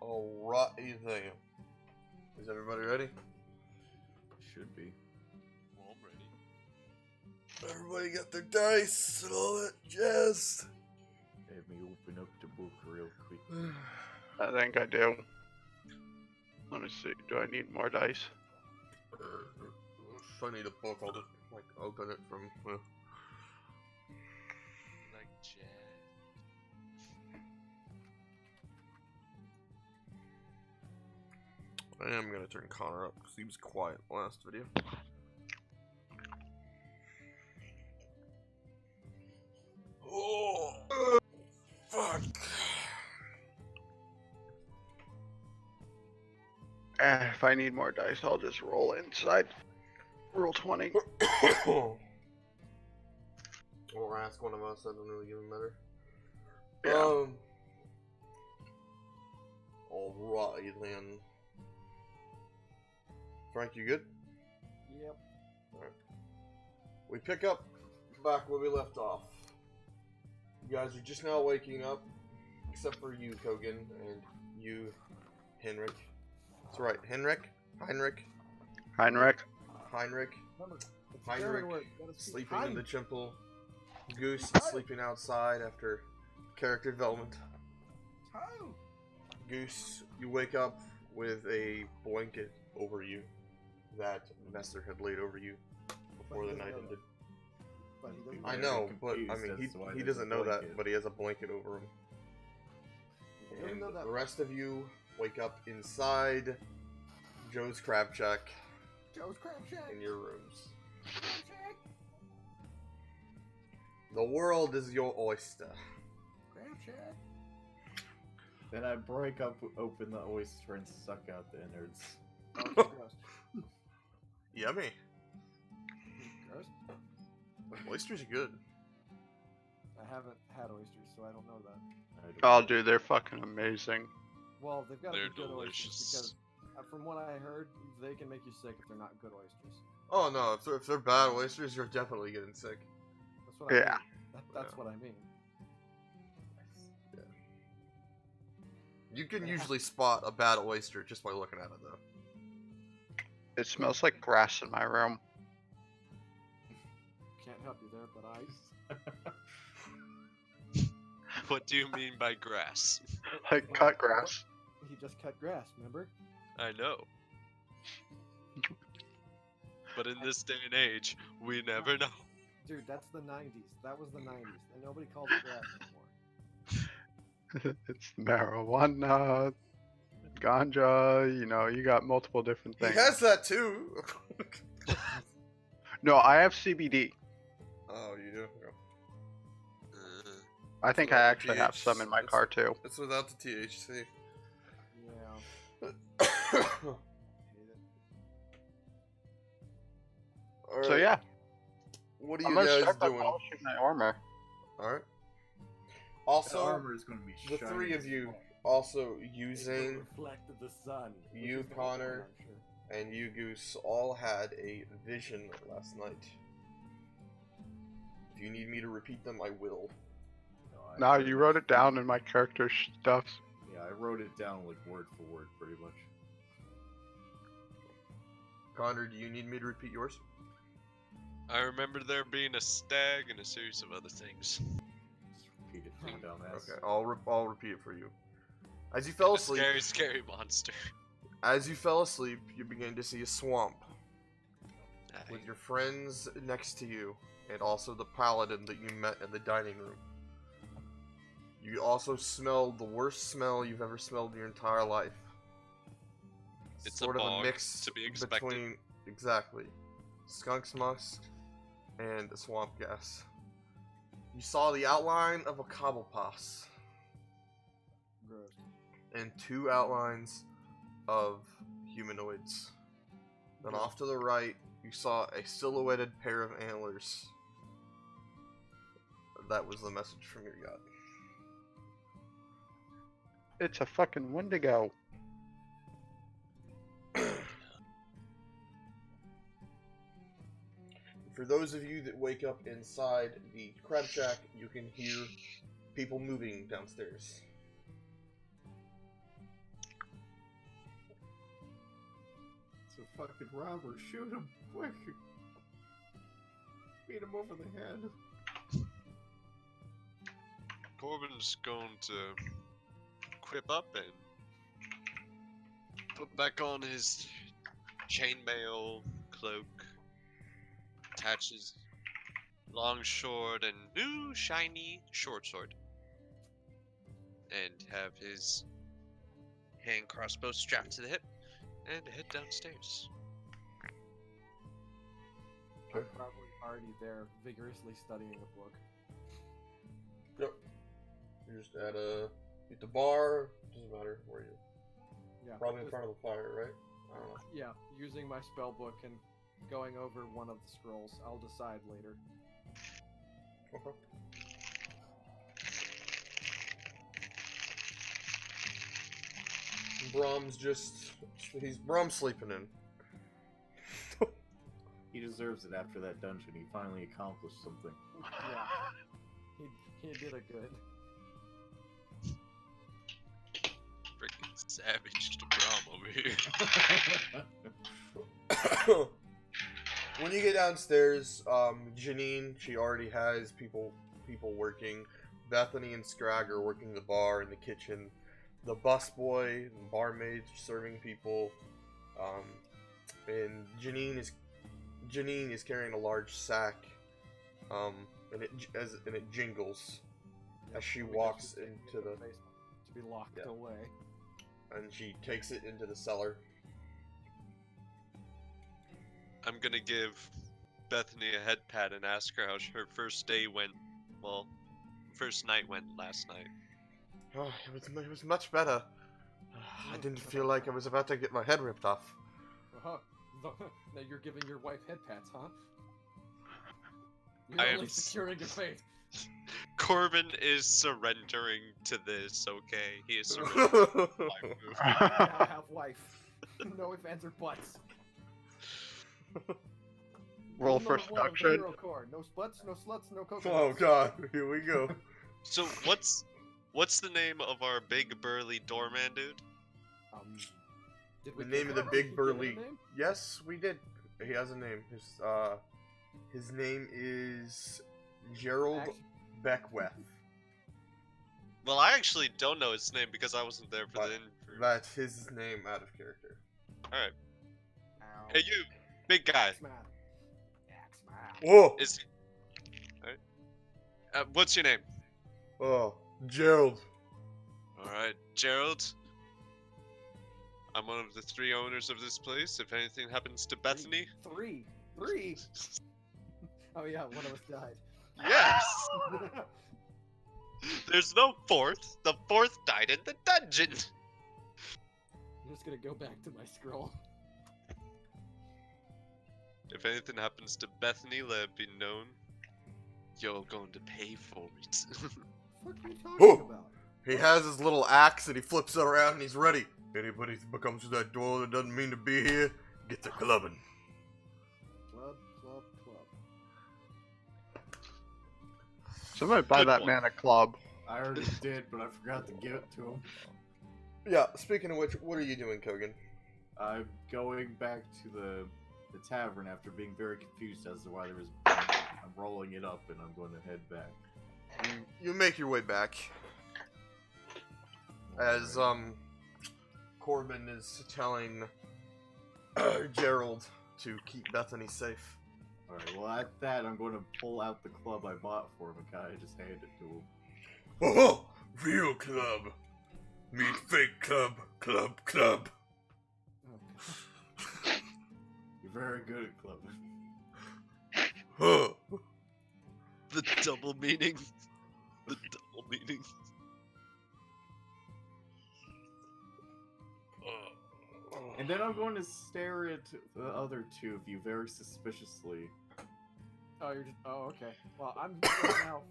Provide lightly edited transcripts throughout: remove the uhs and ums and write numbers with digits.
Alrighty then. Is everybody ready? Should be. Well, I'm ready. Everybody got their dice and all that jazz. Let me open up the book real quick. I think I do. Let me see. Do I need more dice? If I need a book, I'll just like open it from. Like jazz. I am gonna turn Connor up because he was quiet last video. Oh, fuck. If I need more dice, I'll just roll inside. Roll 20. Or ask one of us. I don't really even matter. Yeah. Alright then. Frank, you good? Yep. Alright. We pick up back where we left off. You guys are just now waking up, except for you, Kogan, and you, Henrik. That's right, Heinrich, Heinrich. Remember, it's Heinrich work. Gotta speak sleeping Hein. in the temple. Goose sleeping outside after character development. Hein. Goose, you wake up with a blanket over you that Messer had laid over you before the night ended. But he doesn't I Very know, but I confused mean, as to why he there's doesn't a know that, blanket. but he has a blanket over him. He doesn't And know that. the rest of you wake up inside Joe's Crab Shack Joe's Crab Shack. in your rooms. Crab Shack. The world is your oyster. Crab Shack. Then I break up, open the oyster, and suck out the innards. Oh, it's gross. Yummy. Gross. Oysters are good. I haven't had oysters, so I don't know that. Oh, dude, they're fucking amazing. Well, they've got to They're be good delicious. oysters because, from what I heard, they can make you sick if they're not good oysters. Oh no, if they're bad oysters, you're definitely getting sick. That's what I Yeah. mean. That's what I mean. Yeah. You can usually spot a bad oyster just by looking at it, though. It smells like grass in my room. Can't help you there, but What do you mean by grass? Like cut grass. he just cut grass. Remember? I know. But in this day and age, we never know. Dude, that's the 90s. That was the 90s, and nobody calls it grass anymore. It's marijuana, ganja, you know, you got multiple different He things. has that too. No, I have CBD. Oh, you do? Uh, I think I actually have some in my car too. It's without the THC. Yeah. Alright. So yeah, What are I'm you gonna guys start by doing? polishing my armor. Alright. The Also, armor is going to be the shiny three of as you, fuck. also you, Zane, reflected the sun. which you, is the Connor, I'm sure. and you, Goose, all had a vision last night. If you need me to repeat them, I will. No, you wrote it down in my character stuff. Yeah, I wrote it down like word for word, pretty much. Connor, do you need me to repeat yours? I remember there being a stag and a series of other things. Just repeat it to the dumbass. Okay, I'll repeat it for you. As you fell A asleep, scary, scary monster. as you fell asleep, you began to see a swamp Aye. with your friends next to you, and also the paladin that you met in the dining room. You also smelled the worst smell you've ever smelled in your entire life. It's sort a of a bog, mix to be expected. between exactly skunk's musk and a swamp gas. You saw the outline of a cobblepass Gross. and two outlines of humanoids. Then off to the right, you saw a silhouetted pair of antlers. That was the message from your god. It's a fucking Wendigo. For those of you that wake up inside the crab shack, you can hear people moving downstairs. It's a fucking robber. Shoot him, quick! Beat him over the head. Corbin's going to quip up and put back on his chainmail cloak, attach his long sword and new shiny short sword, and have his hand crossbow strapped to the hip, and head downstairs. I'm probably already there, vigorously studying a book. Yep. You're just at the bar. Doesn't matter where you. Yeah. Probably in front of the fire, right? I don't know. Yeah, using my spell book and going over one of the scrolls. I'll decide later. Okay. Brahm's sleeping in. He deserves it after that dungeon. He finally accomplished something. Yeah. He did a good. Freaking savage to Brahm over here. When you get downstairs, Janine, she already has people working. Bethany and Scrag are working the bar and the kitchen. The busboy and barmaids are serving people. And Janine is carrying a large sack. And it jingles as she walks into the basement to be locked away. And she takes it into the cellar. I'm gonna give Bethany a head pat and ask her how her first day went. Well, first night went last night. Oh, it was much better. I didn't feel like I was about to get my head ripped off. Uh-huh. Now you're giving your wife head pats, huh? I You're am only securing your fate. Corbin is surrendering to this, okay? He is surrendering to my move. Now have wife. No ifs, ands, or buts. Roll Rule for number one of the seduction. hero core. No sluts, no sluts, no coconuts. Oh god, here we go. So what's the name of our big burly doorman dude? Did The we name pick of the one? big Did we give it a burly. name? Yes, we did. He has a name. His name is Gerald Actually- Beckwith. Well, I actually don't know his name because I wasn't there for But the interview. That's his name out of character. Alright. Ow. Hey you, big guy. Axeman. Axeman. Whoa! Is Alright. What's your name? Oh, Gerald. Alright, Gerald. I'm one of the 3 owners of this place. If anything happens to Bethany. Three. Oh yeah, one of us died. Yes! There's no 4th. The 4th died in the dungeon. I'm just gonna go back to my scroll. If anything happens to Bethany, let it be known you're going to pay for it. What are you talking Oh! about? He has his little axe and he flips it around and he's ready. Anybody who comes through that door that doesn't mean to be here gets a clubbing. Club. Somebody buy Good that one. man a club. I already did, but I forgot to give it to him. Yeah, speaking of which, what are you doing, Kogan? I'm going back to the tavern after being very confused as to why there was. I'm rolling it up and I'm going to head back. You make your way back. As, Corbin is telling Gerald to keep Bethany safe. Alright, well at that I'm going to pull out the club I bought for him and kind of just hand it to him. Oh, real club. Meet fake club. Oh, God. You're very good at clubbing. Huh. The double meaning. The double meaning. And then I'm going to stare at the other 2 of you very suspiciously. Oh, you're just. Oh, okay. Well, I'm right now,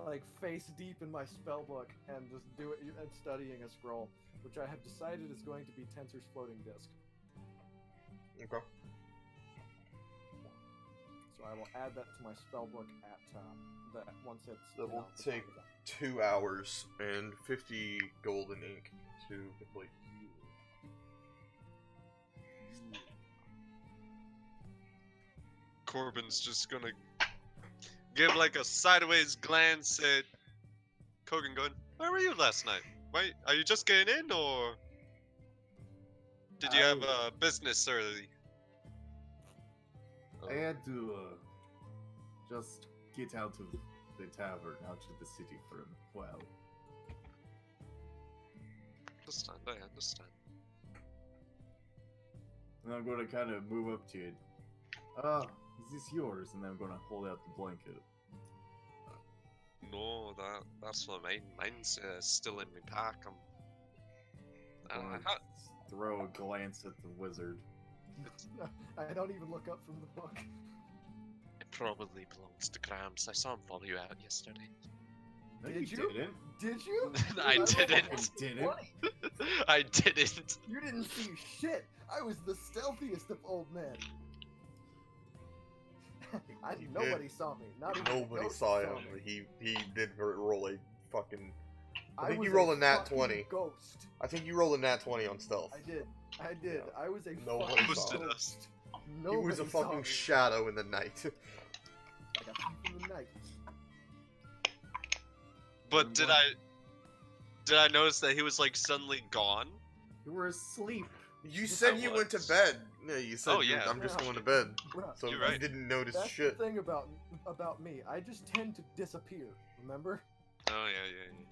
like, face deep in my spell book and just and studying a scroll, which I have decided is going to be Tensor's floating disc. Okay. So I will add that to my spell book at that once it's. That will the time take is up. 2 hours and 50 golden ink to complete. Corbin's just gonna give like a sideways glance at Kogan, going, "Where were you last night? Wait, are you just getting in, or did you have business early?" I had to just get out of the tavern, out to the city for a while. I understand. And I'm going to kind of move up to it. Is this yours? And then I'm going to hold out the blanket. No, that's not mine. Mine's still in my pack. I'm going to throw a glance at the wizard. I don't even look up from the book. It probably belongs to Gramps. I saw him follow you out yesterday. No, Did you you? didn't. Did you? I was didn't. like, Didn't. "What?" I didn't. You didn't see shit. I was the stealthiest of old men. Nobody saw me. Not even the Nobody ghost saw him. me. He did roll a fucking. I think was you rolled a nat fucking 20. Ghost. I think you rolled a nat 20 on stealth. I did. I was a Nobody fucking saw him. ghost. He was a Nobody saw fucking me. shadow in the night. Like a thief in the night. But did I notice that he was like suddenly gone? You were asleep. You said you went to was. bed. Yeah, you said Oh, yeah. I'm just Yeah. going to bed. Bruh, So You're you right. didn't notice that's shit. the thing about me. I just tend to disappear. Remember? Oh yeah.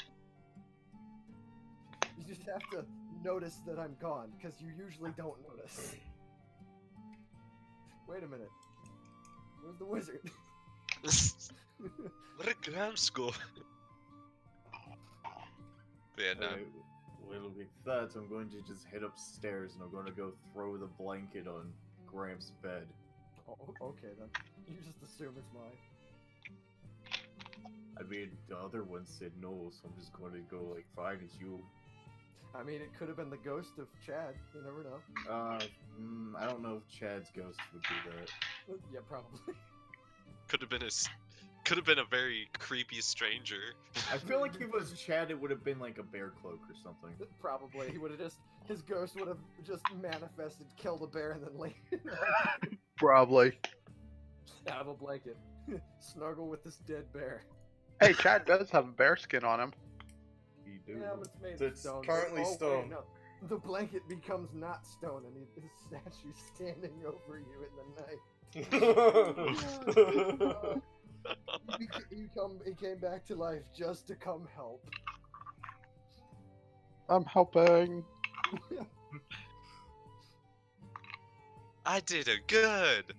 You just have to notice that I'm gone, because you usually don't notice. Wait a minute. Where's the wizard? Where did Gramps go? But yeah, no. Alright, well, with that, I'm going to just head upstairs and I'm going to go throw the blanket on Gramps' bed. Oh, okay then. You just assume it's mine. I mean, the other one said no, so I'm just going to go, like, fine, it's you. I mean, it could have been the ghost of Chad. You never know. I don't know if Chad's ghost would do that. Yeah, probably. Could have been a very creepy stranger. I feel like if it was Chad, it would have been like a bear cloak or something. Probably. He would have his ghost would have just manifested, killed a bear, and then laid Probably. out of a blanket. Snuggle with this dead bear. Hey, Chad does have a bear skin on him. You do. Yeah, but it's made of It's stone. currently wait, stone. no. The blanket becomes not stone, and his statue standing over you in the night. He came back to life just to come help. I'm helping. I did it good.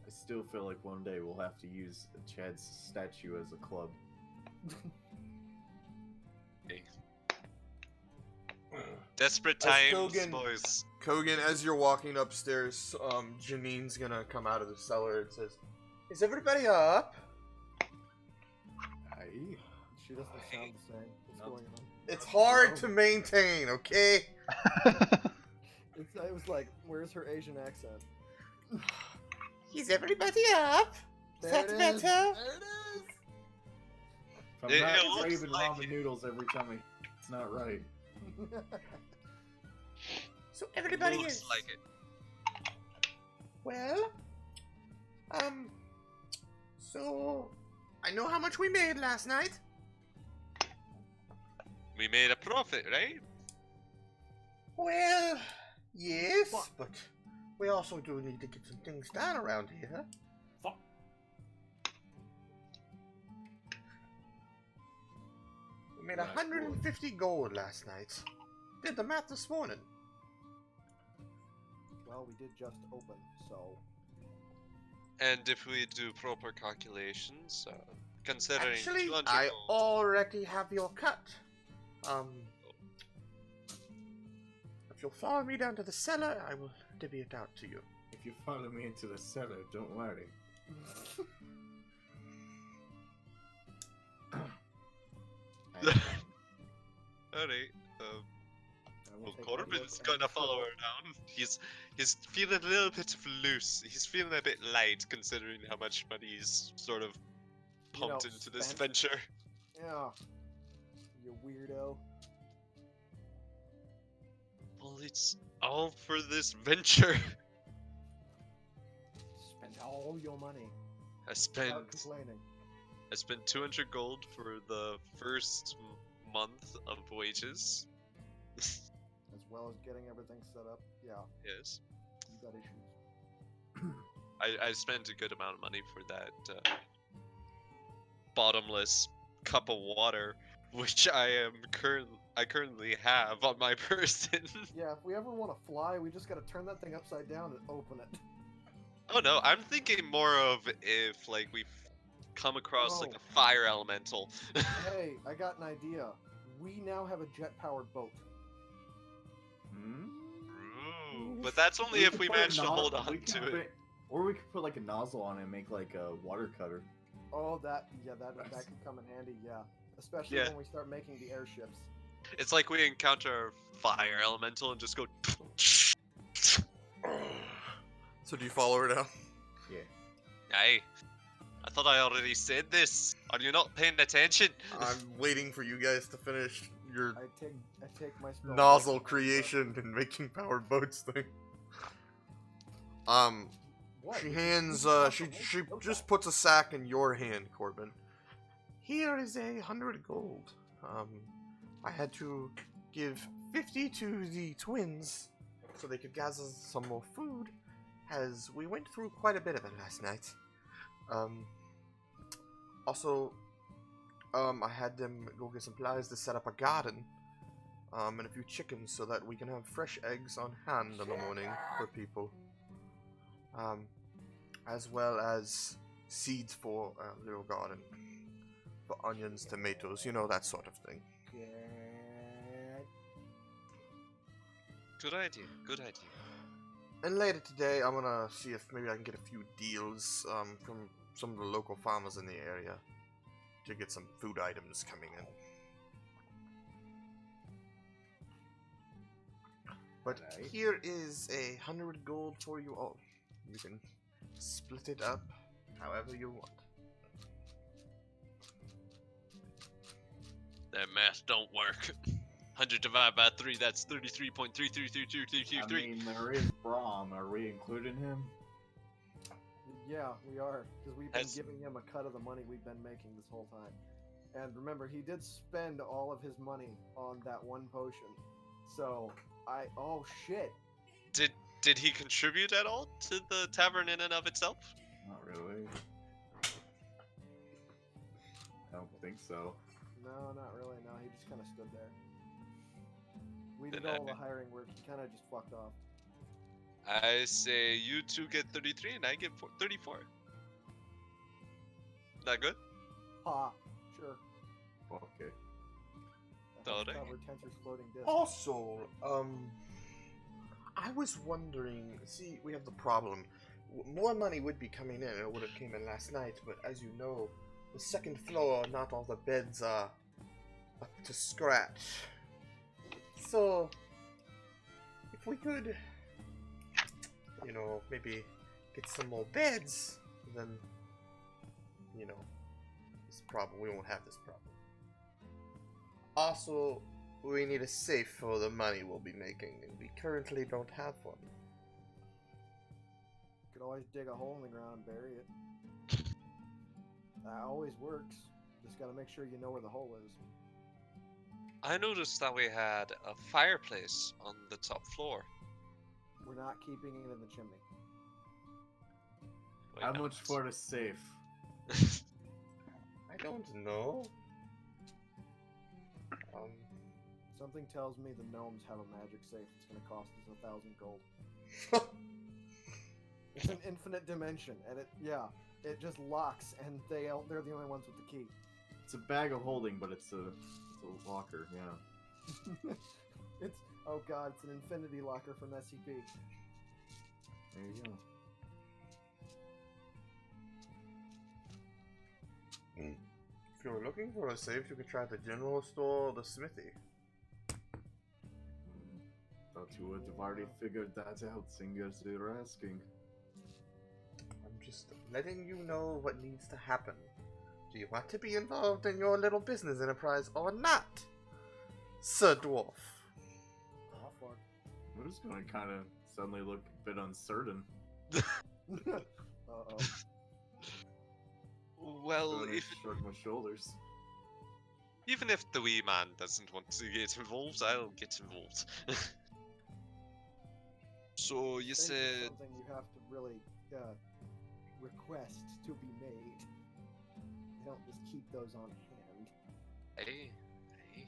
I still feel like one day we'll have to use Chad's statue as a club. Desperate As times, Kogan- boys. Kogan, as you're walking upstairs, Janine's gonna come out of the cellar and says, "Is everybody up?" Aye. She doesn't sound the same. What's No. going on? It's hard to maintain, okay? It was like, where's her Asian accent? Is everybody up? There it is. There it is. If I'm It not looks craving like ramen it. noodles every time it's not right. So everybody Looks is. like it. Well, so I know how much we made last night. We made a profit, right? Well, yes, but we also do need to get some things done around here. Fuck. We made Right, 150 gold last night. Did the math this morning. Well, we did just open, so And if we do proper calculations, considering Actually, 200 I gold, already have your cut. If you'll follow me down to the cellar, I will divvy it out to you. If you follow me into the cellar, don't worry. alright. I will Well, take a look Corbin's and gonna follow throw- her down. He's feeling a little bit loose. He's feeling a bit light considering how much money he's sort of You know, pumped into this spent. venture. Yeah. You weirdo. Well, it's all for this venture. Spend all your money I spent without complaining. 200 gold for the first month of wages. As well as getting everything set up. Yeah, Yes. you got issues. I spent a good amount of money for that bottomless cup of water, which I currently have on my person. Yeah, if we ever want to fly, we just gotta turn that thing upside down and open it. Oh no, I'm thinking more of if like we come across like Oh. a fire elemental. Hey, I got an idea. We now have a jet-powered boat. Hmm? Ooh, but that's only if could we put a manage to hold we on could to it. put- Or we could put like a nozzle on it and make like a water cutter. Oh, that Nice. could come in handy. Yeah, especially Yeah. when we start making the airships. It's like we encounter a fire elemental and just go. So do you follow her now? Yeah. Hey, I thought I already said this. Are you not paying attention? I'm waiting for you guys to finish your I take my spell nozzle book and creation and making powered boats thing. What? She Did you hands, use it she for what? just puts a sack in your hand, Corbin. Here is 100 gold. I had to give 50 to the twins so they could gather some more food, as we went through quite a bit of it last night. Also, I had them go get supplies to set up a garden, and a few chickens so that we can have fresh eggs on hand in the morning for people. As well as seeds for a little garden. For onions, tomatoes, you know, that sort of thing. Good idea. Good idea. And later today, I'm gonna see if maybe I can get a few deals from some of the local farmers in the area to get some food items coming in. But Alright. here is 100 gold for you all. You can split it up however you want. That math don't work. 100 divided by 3, that's 33.3333333. I mean, there is Brahm. Are we including him? Yeah, we are, because we've been That's- giving him a cut of the money we've been making this whole time. And remember, he did spend all of his money on that one potion. So, oh shit. Did he contribute at all to the tavern in and of itself? Not really. I don't think so. No, not really, no, he just kind of stood there. We did Then I all the mean- hiring work, he kind of just fucked off. I say you two get 33 and I get 34. That good? Ha, sure. Okay. That helps Alright. cover Tensor's floating disc. Also, I was wondering, see, we have the problem. More money would be coming in, it would have came in last night, but as you know, the second floor, not all the beds are up to scratch. So, if we could, you know, maybe get some more beds, then, you know, this problem, we won't have this problem. Also, we need a safe for the money we'll be making, and we currently don't have one. Could always dig a hole in the ground and bury it. That always works. Just gotta make sure you know where the hole is. I noticed that we had a fireplace on the top floor. We're not keeping it in the chimney. Wait, How no, much for the safe? I don't know. Something tells me the gnomes have a magic safe that's gonna cost us 1,000 gold. It's an infinite dimension, and it just locks, and they're the only ones with the key. It's a bag of holding, but it's a locker. Yeah. It's oh god, it's an infinity locker from SCP. There you go. If you're looking for a safe, you could try the general store or the smithy. Thought you would have already figured that out, seeing as you're asking. I'm just letting you know what needs to happen. Do you want to be involved in your little business enterprise or not, Sir Dwarf? Oh fuck. I'm just gonna kind of suddenly look a bit uncertain. Uh-oh. Well, Gonna if, shrug my shoulders. even if the wee man doesn't want to get involved, I'll get involved. So you This is said, something you have to really request to be made. They don't just keep those on hand. hey, hey,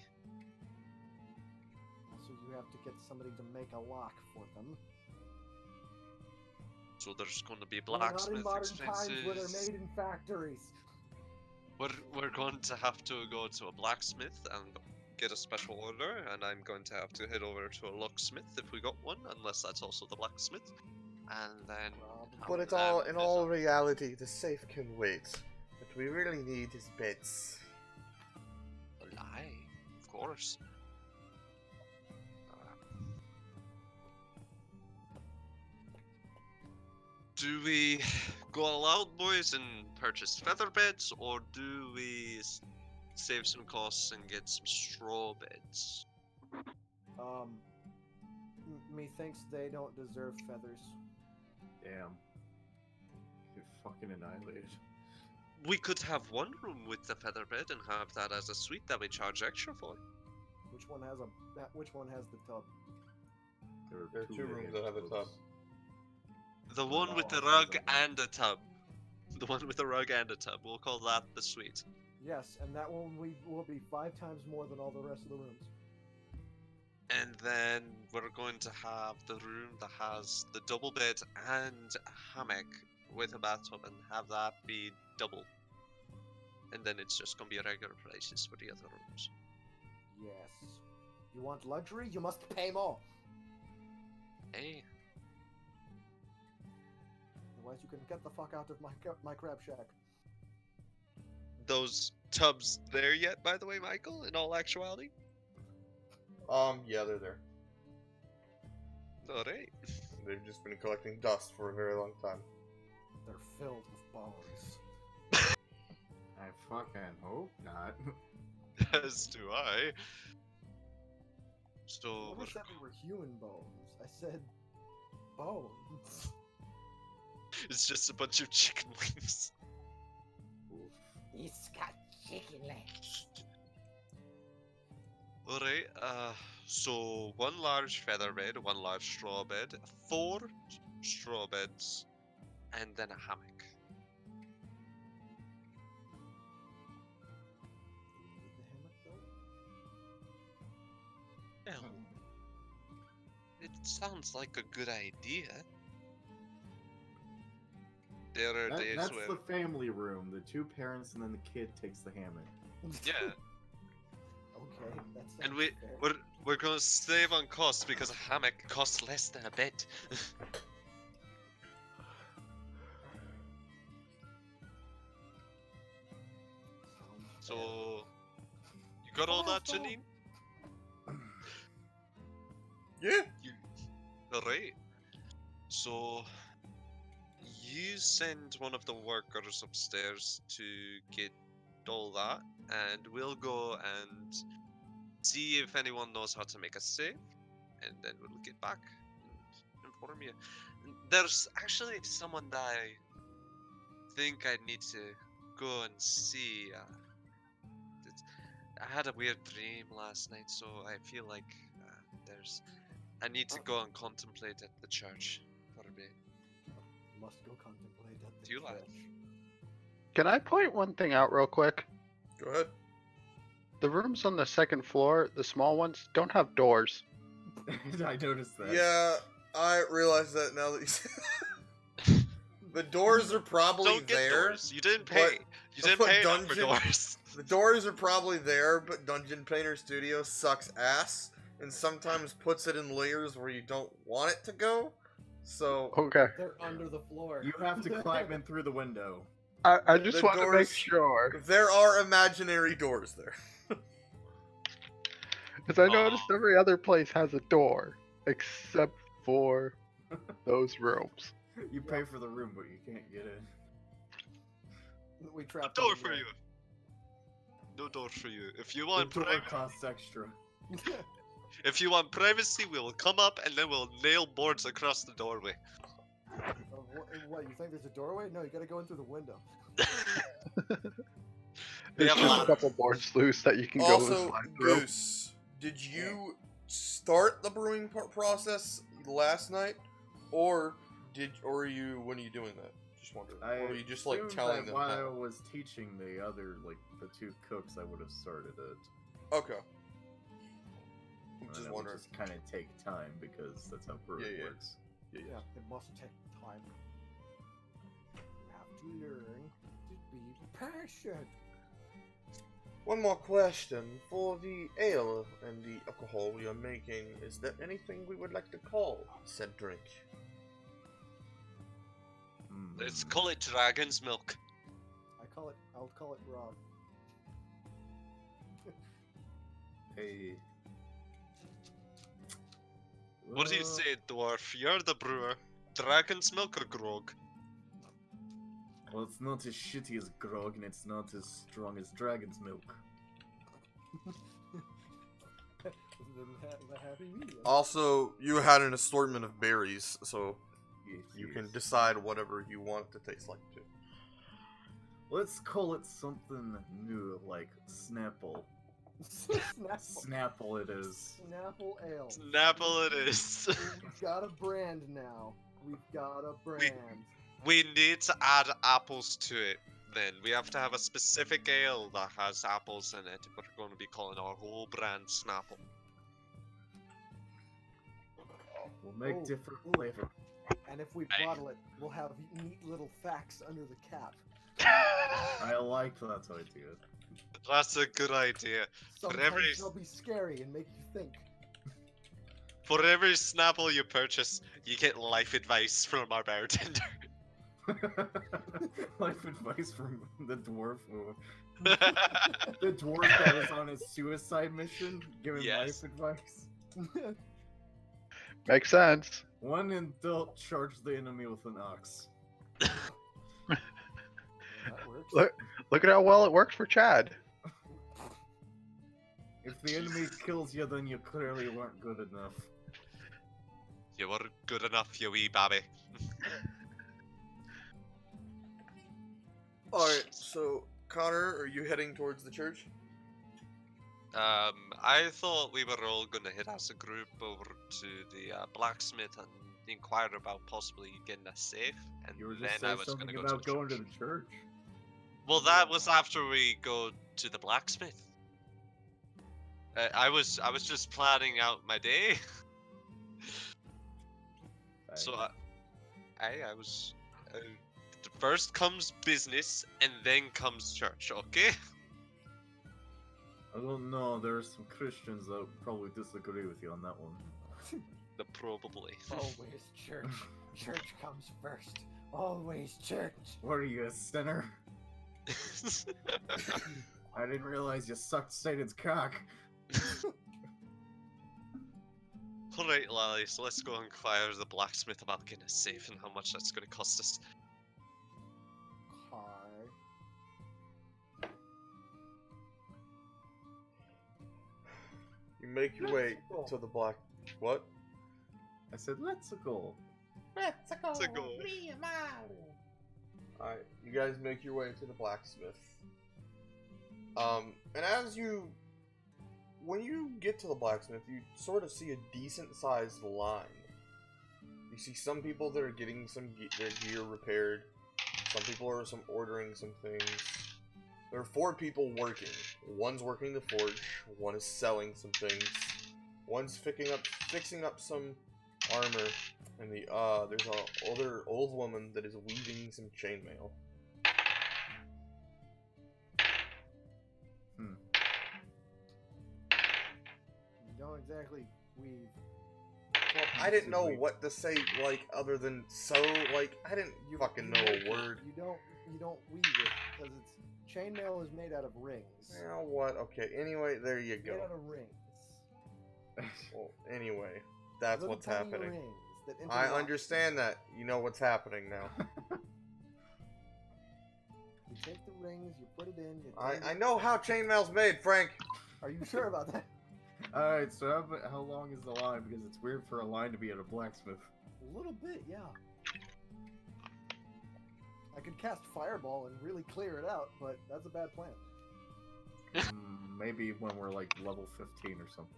So you have to get somebody to make a lock for them. so there's going to be We're not in blacksmith modern times where they're expenses. made in factories. We're going to have to go to a blacksmith and get a special order, and I'm going to have to head over to a locksmith if we got one, unless that's also the blacksmith. And then, But it's all in all reality, the safe can wait. What we really need is beds. Aye, of course. Do we go all out, boys, and purchase feather beds, or do we save some costs and get some straw beds? Methinks they don't deserve feathers. Damn. Get fucking annihilated. We could have one room with the feather bed and have that as a suite that we charge extra for. Which one has the tub? There are two rooms that have a tub. The one with the Oh, rug okay. and a tub. The one with the rug and a tub. We'll call that the suite. Yes, and that one will be 5 times more than all the rest of the rooms. And then we're going to have the room that has the double bed and a hammock with a bathtub, and have that be double. And then it's just going to be regular prices for the other rooms. Yes. You want luxury? You must pay more. Hey, Otherwise, you can get the fuck out of my crab shack. those tubs there yet, by the way, Michael, in all actuality? Yeah, they're there. Alright. They've just been collecting dust for a very long time. They're filled with bones. I fucking hope not. As do I. I So, never said they were human bones. I said bones. it's just a bunch of chicken wings. Oof. He's got chicken legs. Alright, so one large feather bed, one large straw bed, 4 straw beds, and then a hammock. Well, it sounds like a good idea. There are days That's where, the family room. The 2 parents and then the kid takes the hammock. yeah, Okay, that's and fair. we're gonna save on costs because a hammock costs less than a bed. So, you got all that, Janine? Yeah. Alright. So, you send one of the workers upstairs to get all that, and we'll go and see if anyone knows how to make a save, and then we'll get back and inform you. There's actually someone that I think I need to go and see. I had a weird dream last night, so I feel like I need to go and contemplate at the church for a bit. Must go contemplate at the Do you like? church. Can I point one thing out real quick? Go ahead. The rooms on the second floor, the small ones, don't have doors. I noticed that. Yeah, I realize that now that you say that. The doors are probably Don't get there. doors. You didn't pay. You didn't but pay enough for dungeon- doors. The doors are probably there, but Dungeon Painter Studio sucks ass and sometimes puts it in layers where you don't want it to go. So Okay. They're under the floor. You have to climb in through the window. I just The want to make doors- sure. there are imaginary doors there. Because I noticed every other place has a door. Except for those rooms. You pay for the room, but you can't get in. We A trapped door them for there. you. No door for you. If you The want door private, costs extra. If you want privacy, we'll come up and then we'll nail boards across the doorway. What, you think there's a doorway? No, you gotta go in through the window. We There's have a just lot a of- couple boards loose that you can go Also, slide through. Goose, did you start the brewing process last night, or are you? When are you doing that? Just wondering. Or were you just like assumed telling that them? while I how? was teaching the other, like the two cooks, I would have started it. Okay. And Just it would wondering. just kind of take time because that's how brewing Yeah. works. Yeah, it must take time. You have to learn to be patient. One more question. For the ale and the alcohol we are making, is there anything we would like to call said drink? Let's call it Dragon's Milk. I'll call it Rob. Hey. What do you say, dwarf? You're the brewer. Dragon's Milk or grog? Well, it's not as shitty as grog, and it's not as strong as dragon's milk. The happy medium. Also, you had an assortment of berries, so Yes, you can yes. decide whatever you want it to taste like too. Let's call it something new, like Snapple. Snapple. Snapple it is. Snapple ale. Snapple it is. We've got a brand now. We've got a brand. We need to add apples to it. Then we have to have a specific ale that has apples in it. We're going to be calling our whole brand Snapple. We'll make Oh, different ooh. flavor. And if we Hey. bottle it, we'll have neat little facts under the cap. I like that idea. That's a good idea. Sometimes every- they'll be scary and make you think. For every Snapple you purchase, you get life advice from our bartender. Life advice from the dwarf. The dwarf that was on his suicide mission, giving Yes. life advice. Makes sense. One adult charged the enemy with an ox. That works. Look at how well it worked for Chad. If the enemy kills you, then you clearly weren't good enough. You were good enough, you wee babby. Alright, so Connor, are you heading towards the church? I thought we were all gonna head as a group over to the blacksmith and inquire about possibly getting a safe, and You were then just I saying was something gonna go about to the going to church. the church. Well, that was after we go to the blacksmith. I was just planning out my day. So I was. First comes business, and then comes church. Okay. I don't know. There are some Christians that would probably disagree with you on that one. Probably. Always church. Church comes first. Always church. What are you, a sinner? I didn't realize you sucked Satan's cock. Alright, Lally, so let's go inquire the blacksmith about getting a safe and how much that's going to cost us. Hi. You make your way Let's to the black. What? I said, let's go. Let's go. Alright, you guys make your way to the blacksmith. And when you get to the blacksmith, you sort of see a decent sized line. You see some people that are getting their gear repaired. Some people are ordering some things. There are 4 people working. One's working the forge. One is selling some things. One's fixing up some armor. And there's a older old woman that is weaving some chainmail. You don't exactly weave. Well, I didn't know what to say, like, other than so, like, I didn't fucking know a word. You don't weave it because it's chainmail is made out of rings. You know what? Okay, anyway, there you It's made out go. of rings. Well, anyway, that's Little what's tiny happening. Rings that I interlock. understand that. You know what's happening now. You take the rings, you put it in. You I know how chainmail's made, Frank. Are you sure about that? Alright, so how long is the line? Because it's weird for a line to be at a blacksmith. A little bit, yeah. I could cast Fireball and really clear it out, but that's a bad plan. Maybe when we're like level 15 or something.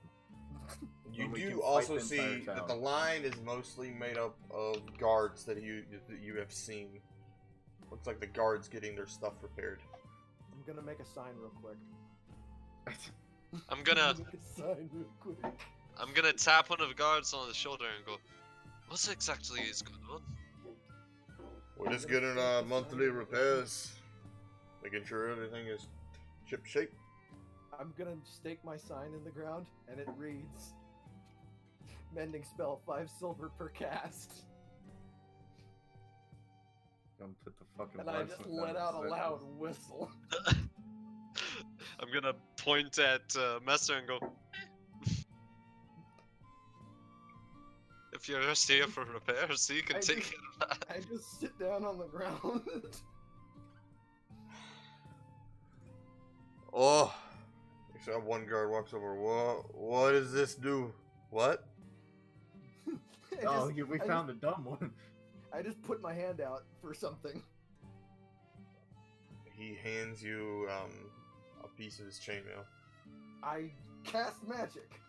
You When we can do fight also the entire see that town. the line is mostly made up of guards that you have seen. Looks like the guards getting their stuff repaired. I'm gonna make a sign real quick. I'm gonna Make a sign real quick. tap one of the guards on the shoulder and go, "What exactly is going on?" We're just getting monthly repairs, making sure everything is ship shape. I'm gonna stake my sign in the ground, and it reads, "Mending spell, 5 silver per cast." Don't put the fucking And I just blacksmith let down out a the loud sentence. whistle. I'm gonna point at Messer and go, "If you're just here for repairs, you can I take just- care of that." I just sit down on the ground. Oh, except one guard walks over. What does this do? What? Oh, we I found a dumb one. I just put my hand out for something. He hands you a piece of his chainmail. I cast magic.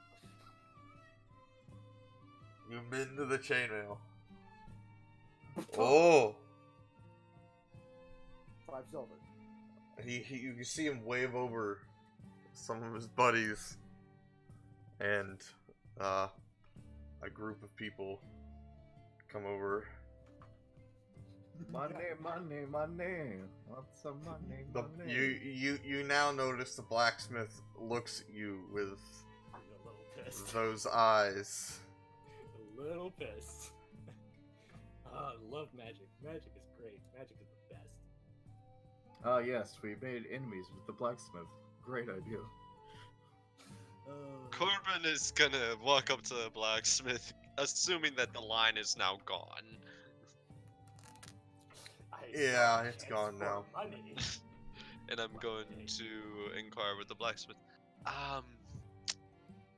You've been to the chainmail. Oh, 5 silver. you can see him wave over some of his buddies, and a group of people come over. Money, money, money. Lots of money, The, money. you now notice the blacksmith looks at you with I'm a little pissed. those eyes. A little pissed. I love magic. Magic is great. Magic is the best. Ah, yes, we made enemies with the blacksmith. Great idea. Corbin is gonna walk up to the blacksmith, assuming that the line is now gone. I Yeah, saw a it's chance gone for now. Money. And I'm going to inquire with the blacksmith.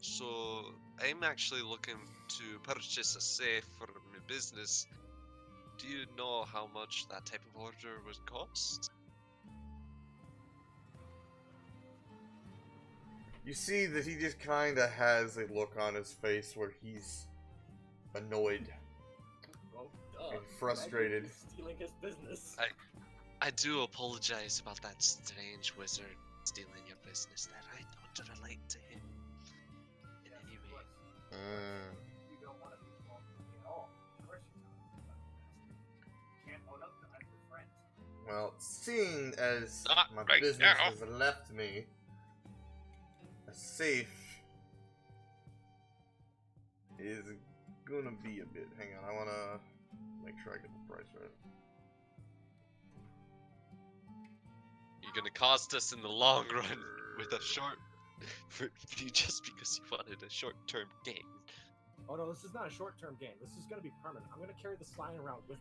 So I'm actually looking to purchase a safe for my business. Do you know how much that type of order would cost? You see that he just kind of has a look on his face where he's annoyed Well, duh. and frustrated. Magic is stealing his business. I do apologize about that strange wizard stealing your business. That I don't relate to him in any way. You don't want to be involved with me at all. Of course you don't. Can't own up to I'm your friend. Well, seeing as Not my right business now. has left me, a safe is gonna be a bit. Hang on, I wanna make sure I get the price right. You're gonna cost us in the long run with a short, just because you wanted a short-term gain. Oh no, this is not a short-term gain. This is gonna be permanent. I'm gonna carry the sign around with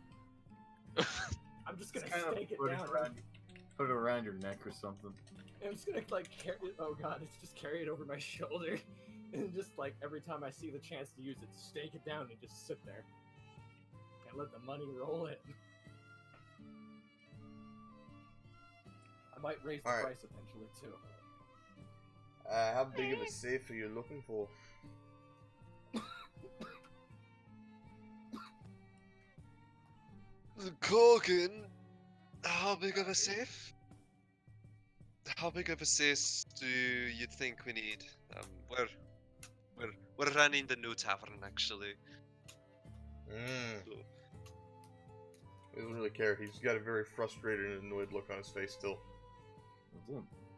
me. I'm just gonna Kind of stake it put down. put it around your neck or something. I'm just gonna like carry. Oh god, it's just carry it over my shoulder, and just like every time I see the chance to use it, stake it down and just sit there and let the money roll in. I might raise the Alright. price eventually too. How big of a safe are you looking for? Kogan, how big of a safe? How big of a safe do you think we need? We're running the new tavern actually. So, He doesn't really care. He's got a very frustrated and annoyed look on his face still.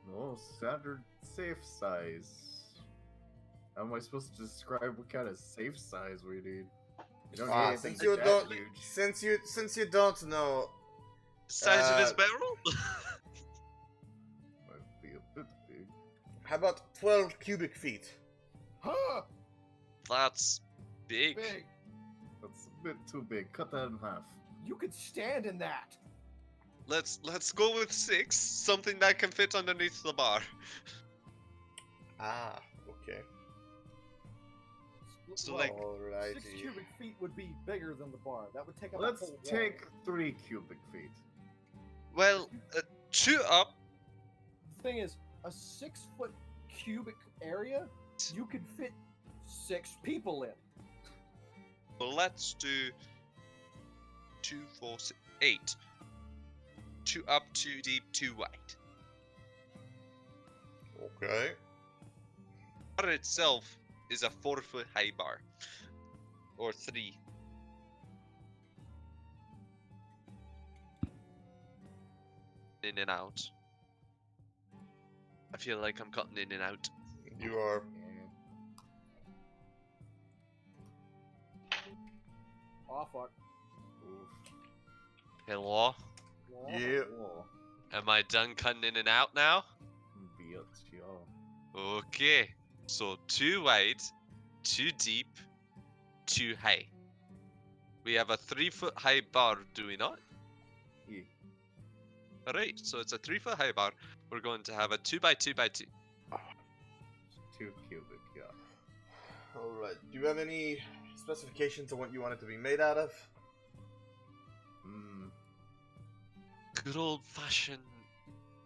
No, standard safe size. How am I supposed to describe what kind of safe size we need? You don't need anything Since you that don't, huge. since you don't know, size of his barrel? Might be a bit big. how about 12 cubic feet? Huh! That's big. Big. That's a bit too big. Cut that in half. You could stand in that. Let's go with 6. Something that can fit underneath the bar. Ah, okay. So, Well, like, 6 Alrighty. cubic feet would be bigger than the bar. That would take up a Let's whole wall. take 3 cubic feet. well, 2 up. The thing is, a 6-foot cubic area, you could fit 6 people in. Well, let's do 2, 4, 6, 8. 2 up, 2 deep, 2 wide. Okay. The bar itself is a 4-foot high bar. Or 3. In and out. I feel like I'm cutting in and out. You are. Oh fuck. Hello? Yeah. Oh, Am I done cutting in and out now? vet jag. Okay. So 2 wide, 2 deep, 2 high. We have a 3-foot high bar, do we not? Yeah. Alright, so it's a 3-foot high bar. We're going to have a 2 by 2 by 2. 2 cubic, yeah. Alright. Do you have any specifications on what you want it to be made out of? Hmm. Good old fashioned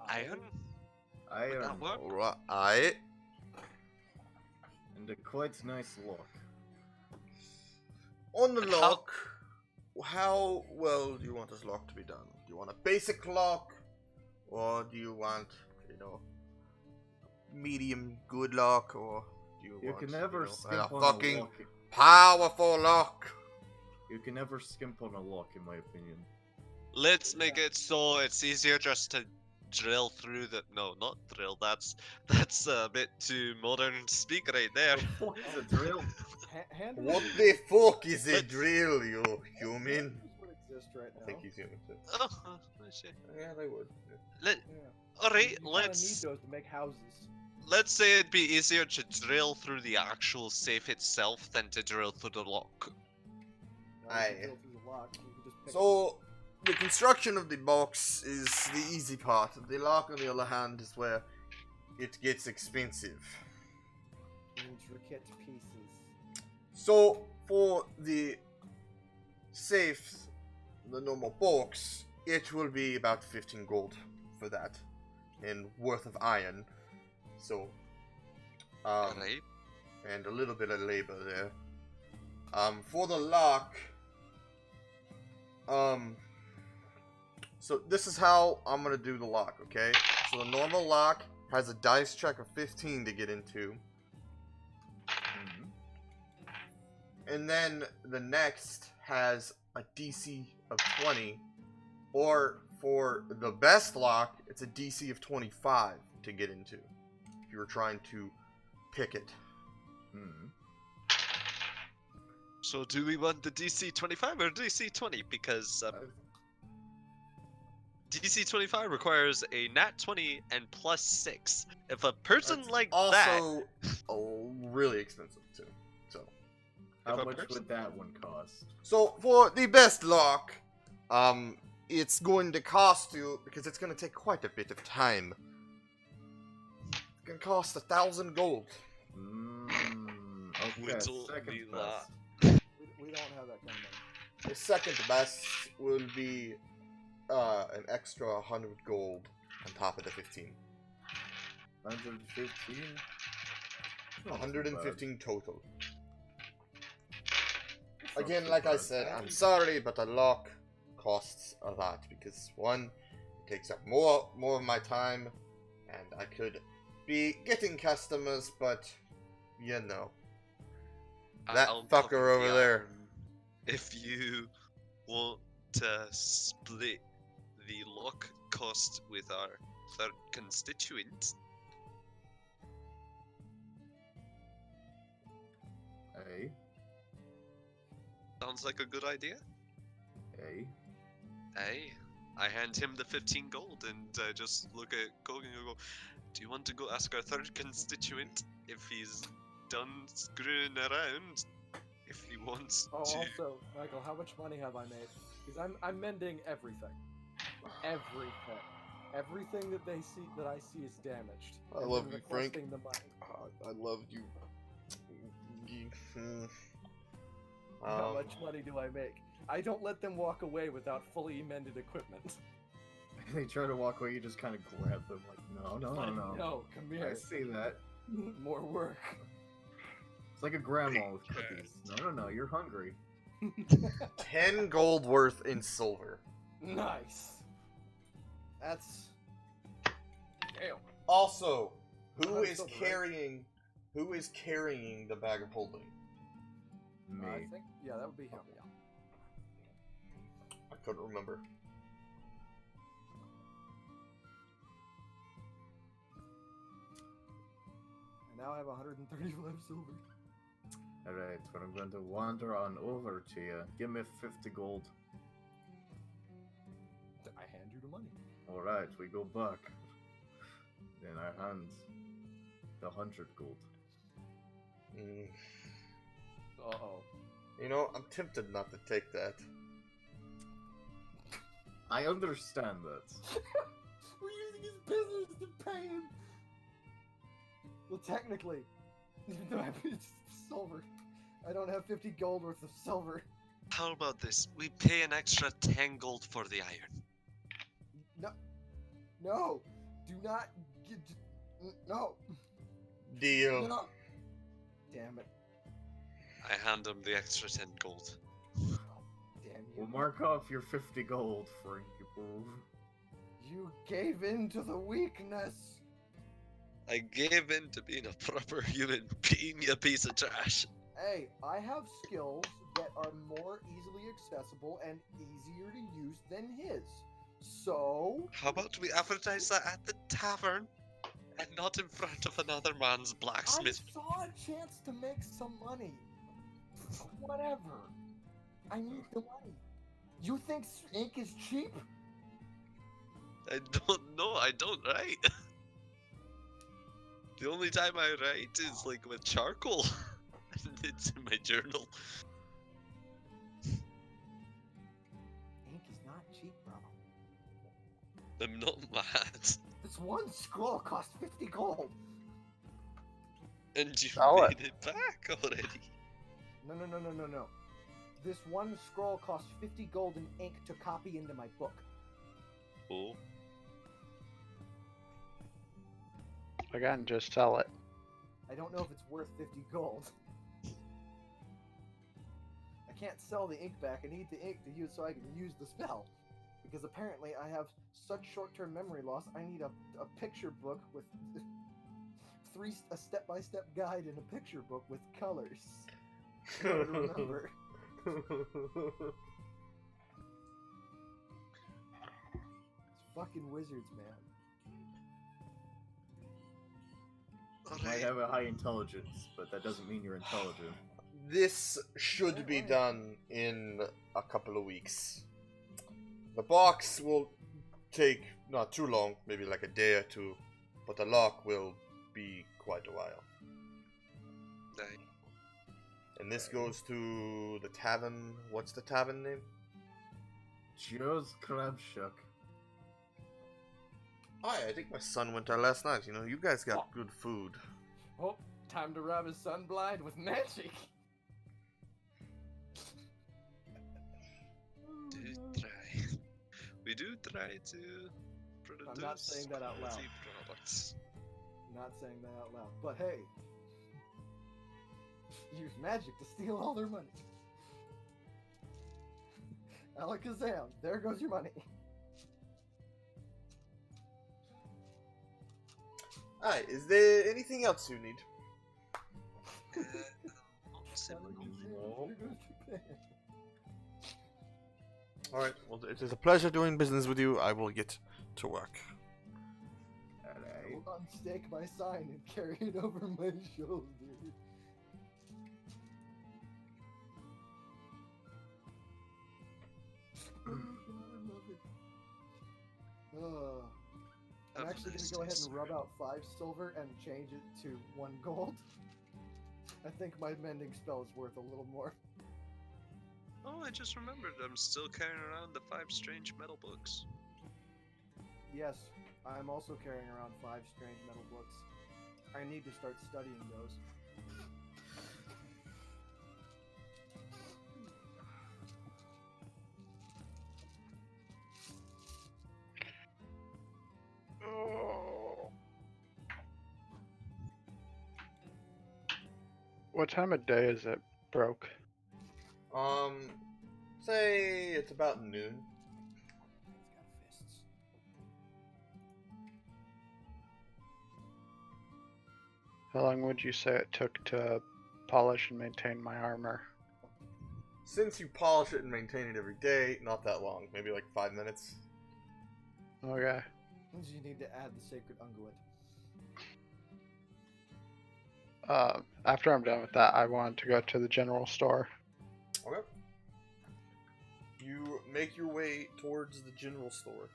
iron? Iron. that work? Alright. And a quite nice lock. On the And how- lock, how well do you want this lock to be done? Do you want a basic lock? Or do you want, medium good lock? Or do you You want, can never a skimp on fucking a lock. powerful lock? You can never skimp on a lock, in my opinion. Let's make it so it's easier just to drill through the. No, not drill. That's a bit too modern speak right there. What is a drill? Hand What the fuck is a Let's- drill, you human? would exist right now. I think he's human too. Oh, I see. Yeah, they would. Let, Yeah. alright, You kinda let's need those to make houses. let's say it'd be easier to drill through the actual safe itself than to drill through the lock. You know, you Aye. can drill through the lock, you can just pick So, the construction of the box is the easy part. The lock, on the other hand, is where it gets expensive. intricate pieces. So, for the safe, the normal box, it will be about 15 gold for that, and worth of iron. So, Alright. and a little bit of labor there. For the lock, so this is how I'm gonna do the lock, okay? So the normal lock has a dice check of 15 to get into, Mhm. and then the next has a DC of 20, or for the best lock, it's a DC of 25 to get into, if you were trying to pick it. Mhm. So do we want the DC 25 or DC 20? Because DC 25 requires a nat 20 and plus 6. If a person That's like that, also really expensive too. So, How If a much person- would that one cost? so for the best lock, it's going to cost you, because it's going to take quite a bit of time. It's going to cost 1,000 gold. Okay, Whittle second me best. We don't have that kind of money. The second best will be an extra 100 gold on top of the 15. 115? Not too 115 total. bad. That's not Again, too like I bad. said, I'm sorry, but a lock costs a lot, because one, it takes up more of my time, and I could be getting customers, but you know, that I'll fucker cover over the there. iron If you want to split the lock cost with our third constituent, Hey, sounds like a good idea. hey. Hey, I hand him the 15 gold and I just look at Kogan and go, do you want to go ask our third constituent if he's done screwing around? If he wants Oh, to. also, Michael, how much money have I made? Because I'm mending everything. Everything. Everything that I see is damaged. I And love then you, Frank. requesting the money. I love you How much money do I make? I don't let them walk away without fully mended equipment. They try to walk away, you just kind of grab them like, no. No, come I here. see that. More work. It's like a grandma with cookies. No, you're hungry. 10 gold worth in silver. Nice. That's... Damn. Also, who Oh, is silver, right? carrying the bag of holding? Me. I think, yeah, that would be him, yeah. I couldn't remember. I now have 135 silver. Alright, well, I'm going to wander on over to you. Give me 50 gold. I hand you the money. Alright, we go back. Then I hand the 100 gold. Mm. Uh-oh. You know, I'm tempted not to take that. I understand that. We're using his business to pay him! Well, technically, even though it's silver, I don't have 50 gold worth of silver. How about this? We pay an extra 10 gold for the iron. No! Do not get... No! Deal. No! Damn it. I hand him the extra 10 gold. Damn We'll you. mark off your 50 gold, Frankie Boo. You gave in to the weakness! I gave in to being a proper human being, you piece of trash. Hey, I have skills that are more easily accessible and easier to use than his. So... How about we advertise that at the tavern and not in front of another man's I blacksmith? saw a chance to make some money. Whatever. I need the money. You think ink is cheap? I don't know, I don't write. The only time I write is like with charcoal. And it's in my journal. Ink is not cheap, bro. I'm not mad. This one scroll cost 50 gold. And you Sell made it back already. No. This one scroll cost 50 gold in ink to copy into my book. Oh. Again, just sell it. I don't know if it's worth 50 gold. I can't sell the ink back. I need the ink to use so I can use the spell. Because apparently I have such short-term memory loss, I need a picture book with a step-by-step guide in a picture book with colors. In order to remember. It's fucking wizards, man. You might have a high intelligence, but that doesn't mean you're intelligent. This should be Right. done in a couple of weeks. The box will take not too long, maybe like a day or two, but the lock will be quite a while. Nice. And this goes to the tavern. What's the tavern name? Joe's Crab Shack. Hi, I think my son went there last night. You know, you guys got good food. Oh, time to rob his son blind with magic. Do try. We do try to produce I'm not saying that out loud. quality products. I'm not saying that out loud, but hey. Use magic to steal all their money. Alakazam, there goes your money. Alright, is there anything else you need? No. There goes your pay. Alright, well, it is a pleasure doing business with you. I will get to work. I Alright. will unstake my sign and carry it over my shoulder. Oh, God, I love it. I'm Have a actually nice gonna go ahead day, and rub sir. out 5 silver and change it to 1 gold. I think my mending spell is worth a little more. Oh, I just remembered. I'm still carrying around the 5 strange metal books. Yes, I'm also carrying around 5 strange metal books. I need to start studying those. What time of day is it broke? Say it's about noon. He's got fists. How long would you say it took to polish and maintain my armor? Since you polish it and maintain it every day, not that long. Maybe like 5 minutes. Okay. Means you need to add the sacred unguent. After I'm done with that, I want to go to the general store. Okay. You make your way towards the general store.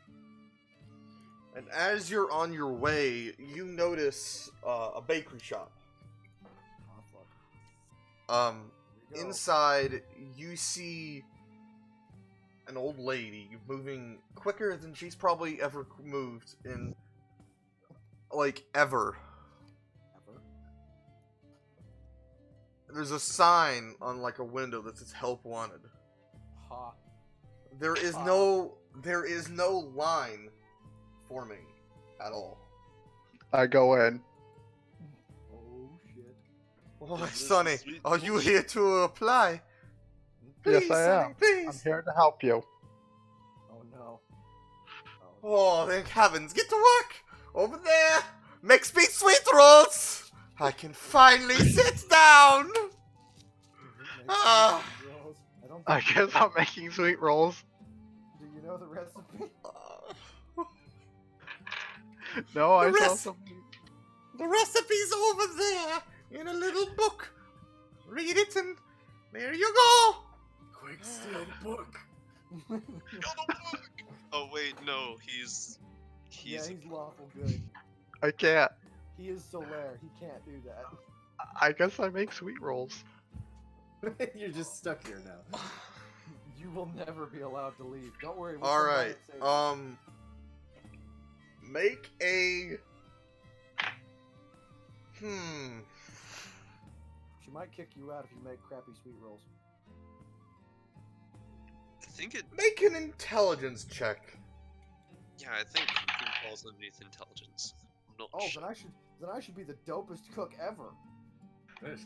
And as you're on your way, you notice a bakery shop. Oh, fuck. Here we go. Inside, you see an old lady moving quicker than she's probably ever moved in, like, ever. Ever? There's a sign on, like, a window that says "Help Wanted." Ha. There is no line forming at all. I go in. Oh, shit. Oh, This is Sonny, sweet are you bullshit. here to apply? Yes, Please, I Sonny, am. I'm please. here to help you. Oh, no. Oh, thank heavens. Get to work! Over there! Makes me sweet rolls! I can finally sit down! Ah. I don't I think guess I'm making sweet rolls. Do you know the recipe? No, I The saw rest- some. The recipe's over there in a little book. Read it and there you go! Quick, steal the book. Oh wait, no, he's Yeah, he's lawful good. I can't. He is Solaire. He can't do that. I guess I make sweet rolls. You're just stuck here now. You will never be allowed to leave. Don't worry. We'll come by Alright, and save you. make a... She might kick you out if you make crappy sweet rolls. I think it. Make an intelligence check. Yeah, I think cooking falls underneath intelligence. Not Oh, shit. then I should be the dopest cook ever. 15.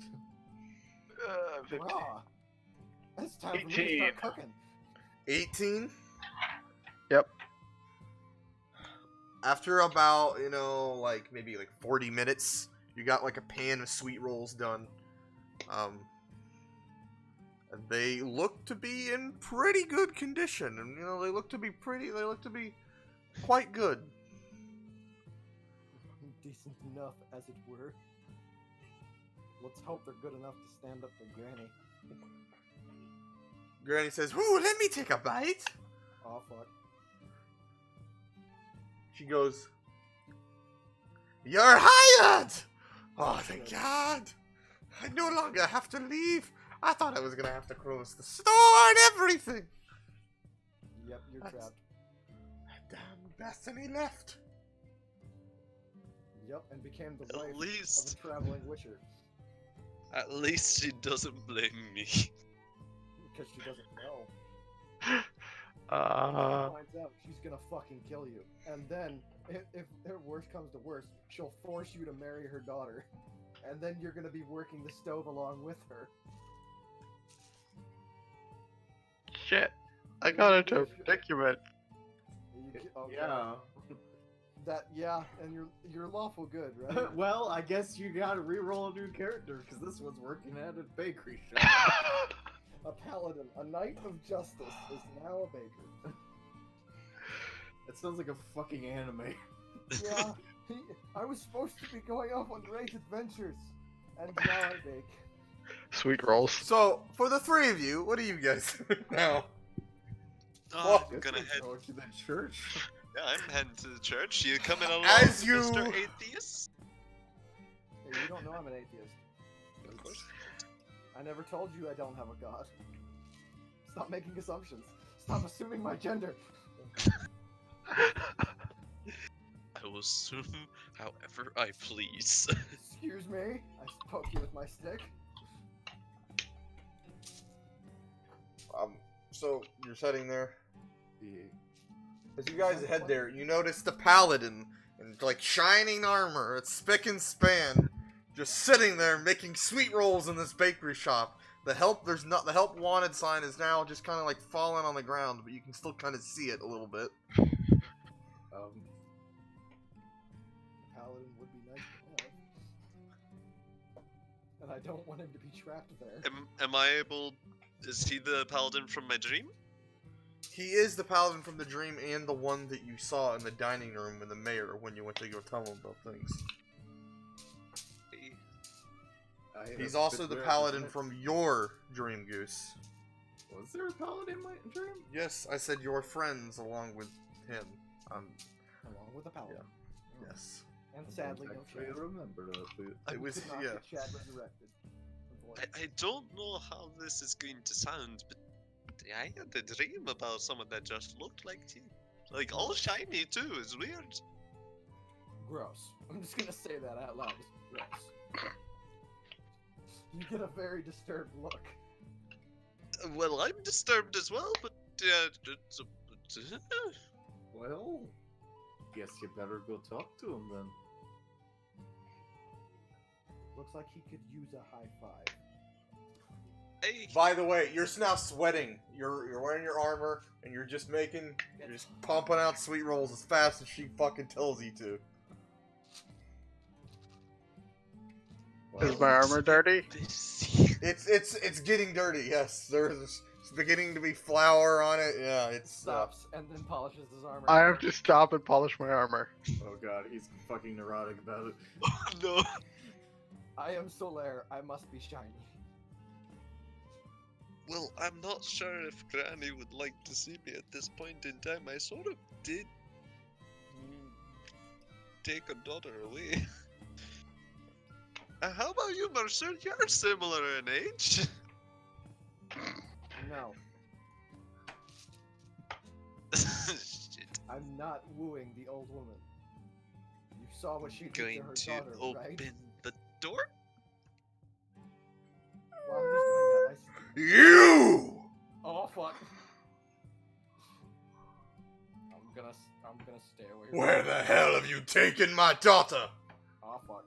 Ah, it's time for me to 18. start cooking. 18? Yep. After about, like, maybe like 40 minutes, you got like a pan of sweet rolls done. And they look to be in pretty good condition. And, they look to be quite good. Decent enough, as it were. Let's hope they're good enough to stand up to Granny. Granny says, "Ooh, let me take a bite." Oh, fuck. She goes, "You're hired!" Oh, thank God. I no longer have to leave. I thought I was going to have to close the store and everything. Yep, you're That's- trapped. Damn Bethany left. Yep, and became the At wife of least, a traveling witcher. at least she doesn't blame me. Because she doesn't know. Uh, Finds out she's gonna fucking kill you. And then, if worst comes to worst, she'll force you to marry her daughter. And then you're gonna be working the stove along with her. shit. I got into a predicament. Okay. Yeah. And you're lawful good, right? Well, I guess you gotta re-roll a new character, because this one's working at a bakery shop. A paladin, a knight of justice, is now a baker. That sounds like a fucking anime. Yeah, I was supposed to be going off on great adventures, and now I bake. Sweet rolls. So, for the three of you, what do you guys do now? Oh, I'm Guess gonna we head. go to the church. Yeah, I'm heading to the church. You coming along, As you- Mr. Atheist? Hey, you don't know I'm an atheist. Of course. I never told you I don't have a god. Stop making assumptions. Stop assuming my gender. I will assume however I please. Excuse me? I poke you with my stick. So you're sitting there. Yeah. As you guys head there, you notice the paladin in like shining armor. It's spick and span. just sitting there making sweet rolls in this bakery shop. The help wanted sign is now just kind of like falling on the ground, but you can still kind of see it a little bit. Paladin would be nice to have. And I don't want him to be trapped there. Am I able? Is he the paladin from my dream? He is the paladin from the dream and the one that you saw in the dining room with the mayor when you went to go tell him about things. He's also the paladin from your dream, Goose. Was there a paladin in my dream? Yes, I said your friends along with him. Along with the paladin. Yeah. Yes. And sadly, no I Chad. remember that. But It was, Could not yeah. get Chad resurrected. I don't know how this is going to sound, but I had a dream about someone that just looked like you. Like all shiny too. It's weird. Gross. I'm just gonna say that out loud. It's gross. You get a very disturbed look. Well, I'm disturbed as well, but well, guess you better go talk to him then. Looks like he could use a high five. hey, By the way, you're now sweating. You're wearing your armor, and you're just pumping out sweet rolls as fast as she fucking tells you to. Is my armor dirty? It's getting dirty. Yes, there's beginning to be flour on it. Yeah, it's Stops and then polishes his armor. I have to stop and polish my armor. Oh god, he's fucking neurotic about it. no. I am Solaire. I must be shiny. Well, I'm not sure if Granny would like to see me at this point in time. I sort of did take a daughter away. How about you, Mercer? You're similar in age. No, Shit. I'm not wooing the old woman. You saw what she did to Going her to daughter, open right? the door? While he's doing that, you. oh fuck! I'm gonna stay away. from Where her. the hell have you taken my daughter? Oh fuck!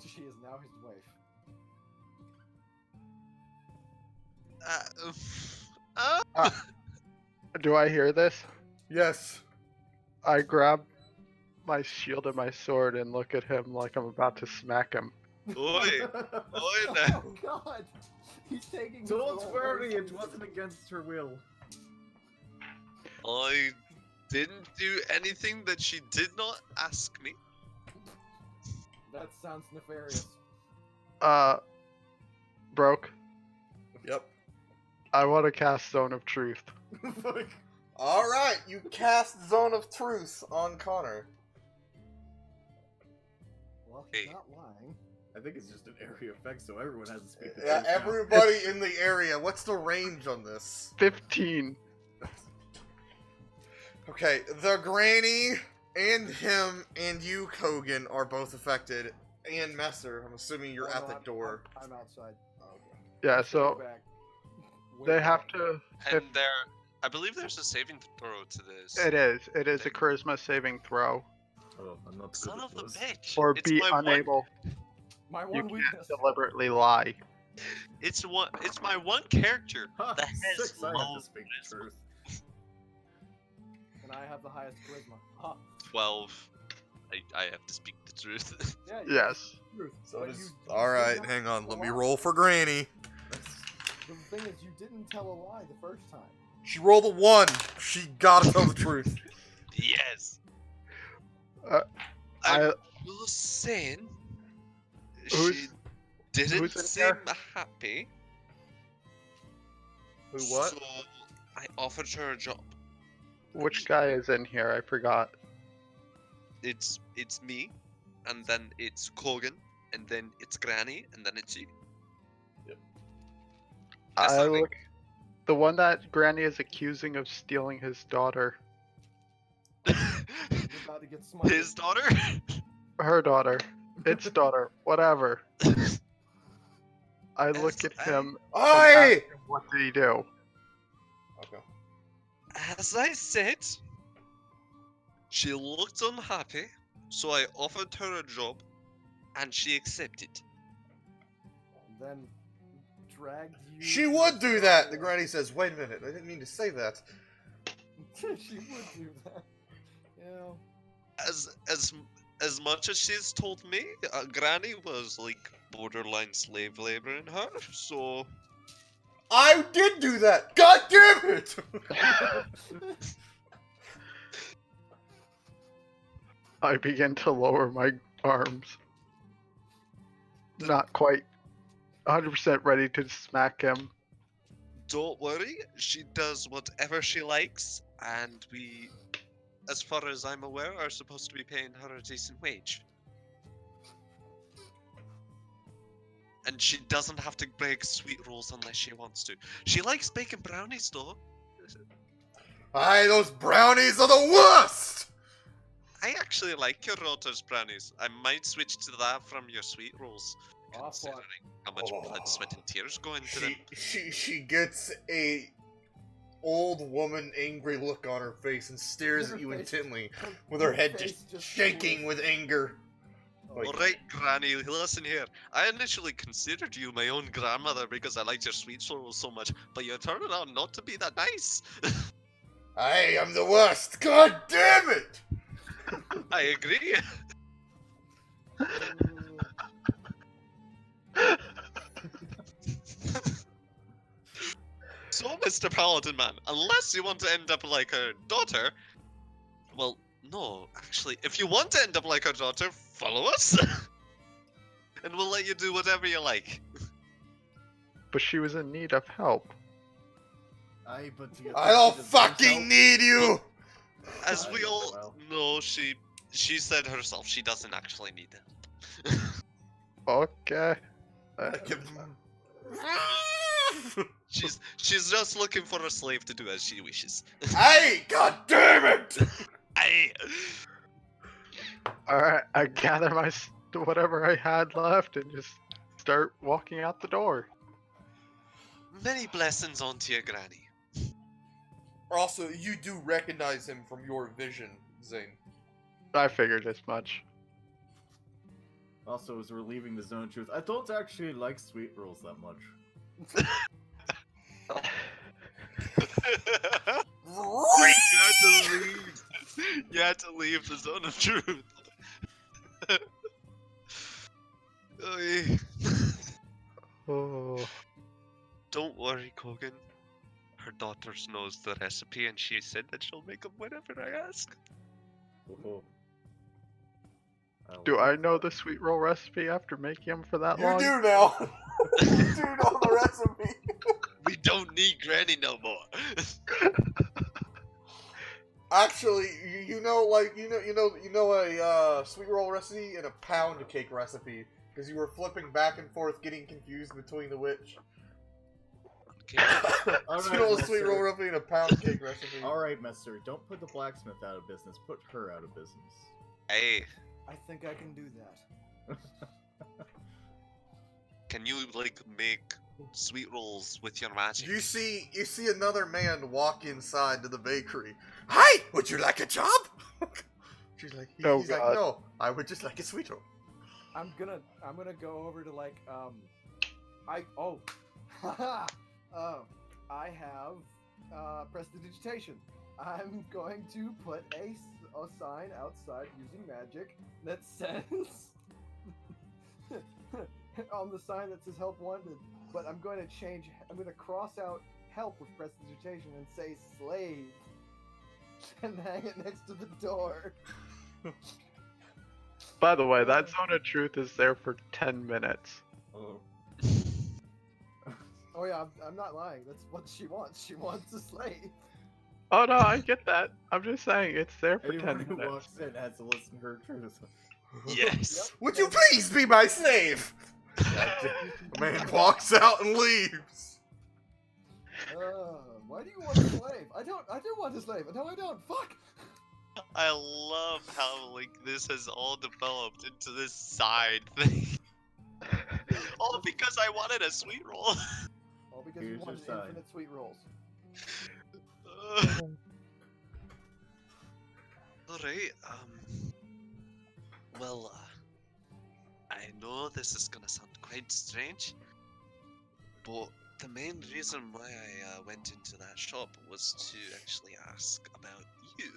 She is now his wife. Do I hear this? Yes. I grab my shield and my sword and look at him like I'm about to smack him. Oi! Oi now! Oh god! He's taking. his Don't role worry, very it wasn't against her will. I didn't do anything that she did not ask me. That sounds nefarious. Broke. Yep. I want to cast Zone of Truth. Fuck. All right, you cast Zone of Truth on Connor. Well, he's Hey. not lying. I think it's just an area effect, so everyone has to speak the Yeah, truth now. everybody in the area. What's the range on this? 15. Okay, the granny and him and you, Kogan, are both affected. And Messer, I'm assuming you're Oh, at no, the I'm- door. I'm outside. Yeah, Way so back. Way they back. have to. And I believe there's a saving throw to this. It is. It is a charisma saving throw. Oh, I'm not good Son at of a those. bitch! Or It's be my unable. My You one can't weakness. deliberately lie. It's my one character Ha, that has 6, I have low to speak the charisma. truth. And I have the highest charisma. Huh. 12. I have to speak the truth. Yeah. Yes. Truth. So But does- you all did right, not hang on. tell Let a me lie. roll for Granny. The thing is, you didn't tell a lie the first time. She rolled a 1. She gotta tell the truth. Yes. I- I was saying Who's- she didn't who's in seem here? happy. Who what? So I offered her a job. Which guy is in here? I forgot. It's me, and then it's Kogan, and then it's Granny, and then it's you. That's I not me. look. The one that Granny is accusing of stealing his daughter. You're about to get smited. His daughter? Her daughter. Its daughter. Whatever. I look at him. and ask Oi! him, what did he do? Okay. As I said, she looked unhappy, so I offered her a job, and she accepted. Then dragged you. She would do that! The granny says, wait a minute, I didn't mean to say that. She would do that. Yeah. As much as she's told me, Granny was like borderline slave labor in her, so I did do that! God damn it! I begin to lower my arms. Not quite 100% ready to smack him. don't worry, she does whatever she likes, and we, as far as I'm aware, are supposed to be paying her a decent wage. And she doesn't have to break sweet rules unless she wants to. She likes baking brownies, though. Aye, those brownies are the worst! I actually like your daughter's brownies. I might switch to that from your sweet rolls, Off considering what? how much blood, sweat, and tears go into them. She gets a old woman angry look on her face and stares at you Her face- intently, with her head face just just shaking twists. with anger. Like, Alright, Granny, listen here. I initially considered you my own grandmother because I liked your sweet rolls so much, but you're turning out not to be that nice. I am the worst! God damn it! I agree. So, Mr. Paladin Man, unless you want to end up like her daughter, well, no, actually, if you want to end up like her daughter, follow us, and we'll let you do whatever you like. But she was in need of help. Aye, but do you I think don't she deserves fucking help? need you! As I we don't all know. know, she said herself she doesn't actually need help. Okay. I can- She's just looking for a slave to do as she wishes. Hey, god damn it! I Alright, I gather my whatever I had left and just start walking out the door. many blessings onto your granny. Also, you do recognize him from your vision, Zane. I figured as much. Also, as we're leaving the zone of truth, I don't actually like sweet rolls that much. You had to leave the zone of truth. Oy. Oh. Don't worry, Kogan. Her daughter knows the recipe, and she said that she'll make them whenever I ask. Oh. Do I know the sweet roll recipe after making them for that You long? do now! You do know the recipe! We don't need Granny no more. Actually, you know a sweet roll recipe and a pound cake recipe, because you were flipping back and forth, getting confused between the which. Okay. So you know a sweet roll recipe and a pound cake recipe. Alright, mister, don't put the blacksmith out of business, put her out of business. Hey, I think I can do that. can you like make sweet rolls with your magic? You see another man walk inside to the bakery. Hi, would you like a job? She's like, Oh, he's like, God. no, I would just like a sweet roll. I'm gonna go over to like I have prestidigitation. I'm going to put a sign outside using magic that says on the sign that says help wanted, but I'm going to cross out help with prestidigitation and say slave and hang it next to the door. By the way, that zone of truth is there for 10 minutes. Oh. Oh yeah, I'm not lying. That's what she wants. She wants a slave. Oh no, I get that. I'm just saying it's there for Anyone 10 who minutes. walks in has to listen to her truth. Yes. Would you please be my slave? The man walks out and leaves. Why do you want a slave? I do want a slave. No, I don't. Fuck. I love how like this has all developed into this side thing. All because I wanted a sweet roll. All because Here's you your wanted sign. infinite sweet rolls. Alright, well, I know this is gonna sound quite strange, but the main reason why I went into that shop was to actually ask about you.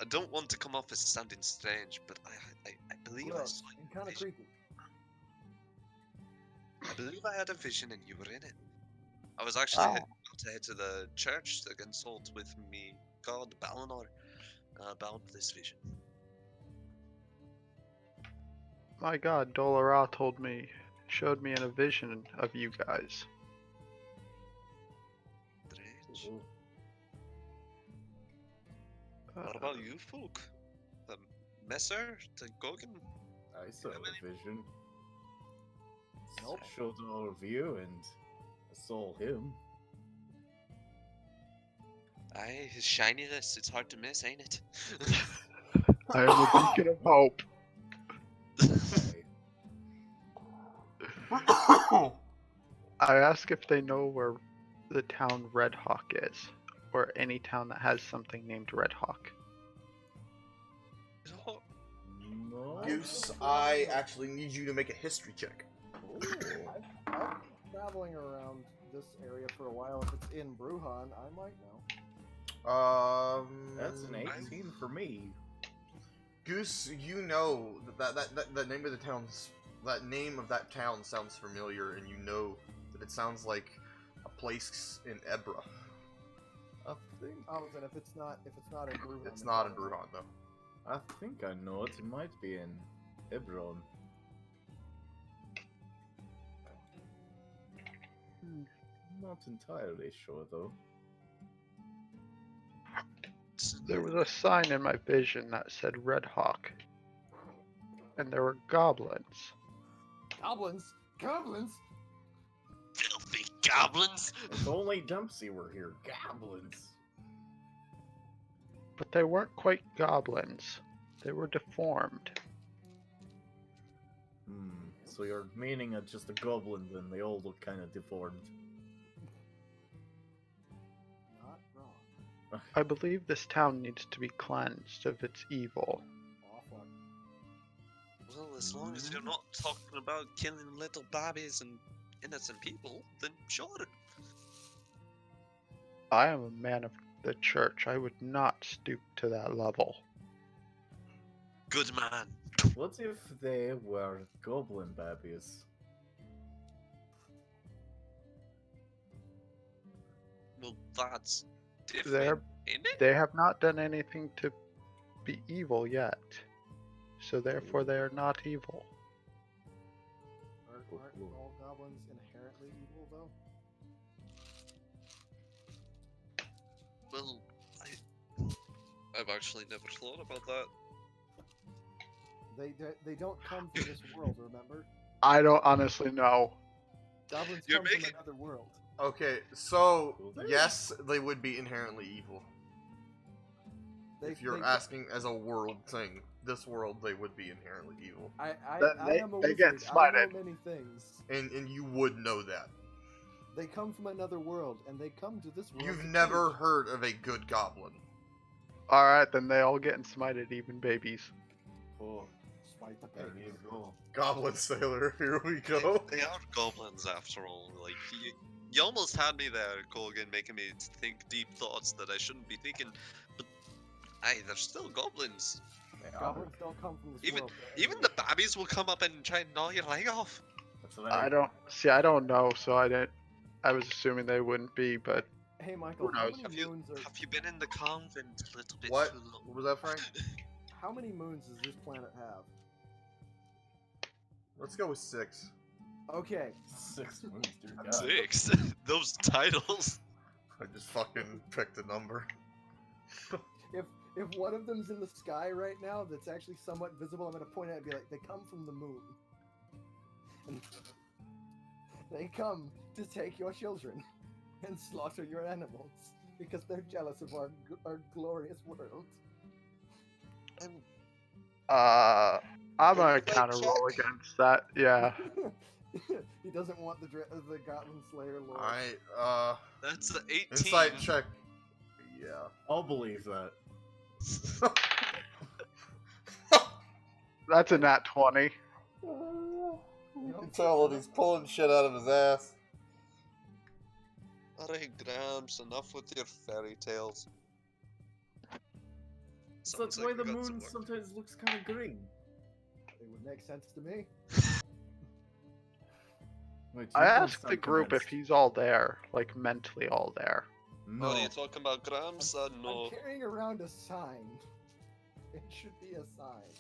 I don't want to come off as sounding strange, but I believe I Look, saw and a kind of vision. creepy. I believe I had a vision and you were in it. I was actually about to head to the church to consult with me god Balinor about this vision. My god, Dolora showed me in a vision of you guys. Strange. Ooh. What about you folk? The Messer to Gogan? I saw Yeah, a vision. Nope. I showed all of you, and I saw him. Aye, his shininess, it's hard to miss, ain't it? I am a beacon of hope. I ask if they know where the town Red Hawk is, or any town that has something named Red Hawk. No. Goose, I actually need you to make a history check. I've been traveling around this area for a while. If it's in Bruhan, I might know. That's an 18 for me. Goose, you know that name of the town's that name of that town sounds familiar, and you know that it sounds like a place in Ebra. I think Oh, then if it's not in Bruhan, It's then not in probably Bruhan though. I think I know it. It might be in Hebron. Not entirely sure though. There was a sign in my vision that said Red Hawk, and there were goblins. Goblins. Goblins. Filthy goblins! If only Dempsey were here. Goblins. But they weren't quite goblins. They were deformed. So you're meaning it's just a goblin then? They all look kind of deformed. Not wrong. I believe this town needs to be cleansed of its evil. Oh fuck. Well, as long as you're not talking about killing little babies and innocent people, then sure. I am a man of the church. I would not stoop to that level. Good man. What if they were goblin babies? Well, that's different, They're, ain't it? they have not done anything to be evil yet. So therefore they are not evil. Aren't all goblins inherently evil though? Well, I've actually never thought about that. They don't come from this world, remember? I don't honestly know. Goblins You're come from making- another world. Okay, so Well, there- yes, they would be inherently evil. If you're asking as a world thing, this world they would be inherently evil, I They am a get wizard. I smited. know many things. and you would know that. They come from another world, and they come to this world. You've to never teach. heard of a good goblin. Alright, then they all getting smited, even babies. Oh, Smite the there pig. you go. Goblin sailor, here we go. They are goblins after all. Like, you almost had me there, Colgan, making me think deep thoughts that I shouldn't be thinking. But, aye, they're still goblins. They are. Goblins don't come from this Even world. even the babies will come up and try and gnaw your leg off. That's what I don't know, so I was assuming they wouldn't be, but Hey, Michael, Who how knows? many moons are Have you been in the convent a little bit What? too long? What was that, Frank? how many moons does this planet have? Let's go with 6. Okay, 6 moons, dear God. 6. Those titles. I just fucking picked a number. if one of them's in the sky right now that's actually somewhat visible, I'm gonna point at it and be like, they come from the moon. And they come to take your children and slaughter your animals because they're jealous of our glorious world. I'm gonna Insight counter roll check? against that. Yeah. He doesn't want the Goblin Slayer lord. Alright, That's the 18. insight check. Yeah. I'll believe that. That's a nat 20. You can tell that he's pulling shit out of his ass. Alright, Gramps, enough with your fairy tales. So Sounds that's like why we the got moon some work. sometimes looks kind of green. It would make sense to me. Wait, I you don't asked the sound group if convinced. he's all there, like mentally all there. No. What are you talking about, Gramps? No. I'm carrying around a sign. It should be a sign.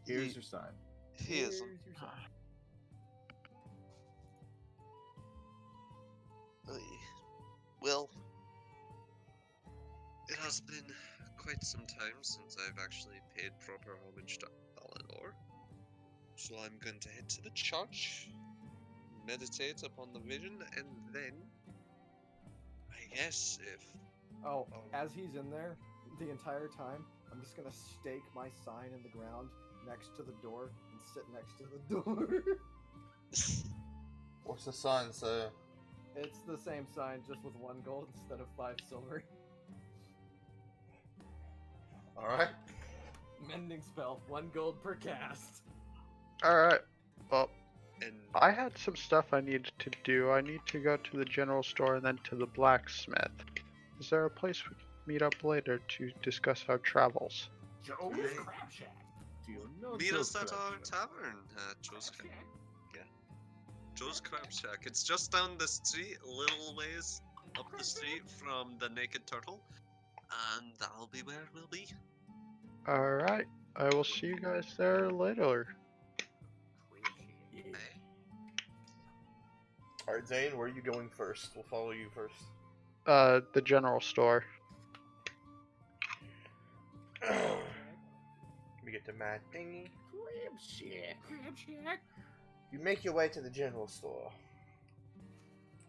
Here's your sign. He isn't. Here's your sign. Aye. Well, it has been quite some time since I've actually paid proper homage to Alanor. So I'm going to head to the church, meditate upon the vision, and then, I guess if... Oh, as he's in there, the entire time, I'm just gonna stake my sign in the ground next to the door and sit next to the door. What's the sign say? It's the same sign, just with 1 gold instead of 5 silver. Alright. Mending spell, 1 gold per cast. Alright. Well, And I had some stuff I needed to do. I need to go to the general store and then to the blacksmith. Is there a place we can meet up later to discuss our travels? Joe's Hey. Crab Shack. Do you know meet Joe's us at Crab our Shack? tavern, Joe's Crab Crab. Shack. Joe's Crab Shack. It's just down the street, a little ways up the street from the Naked Turtle, and that'll be where we'll be. Alright. I will see you guys there later. Eh? Alright, Zane, where are you going first? We'll follow you first. The general store. Let me get to my thingy. Crab Shack. Crab Shack. You make your way to the general store.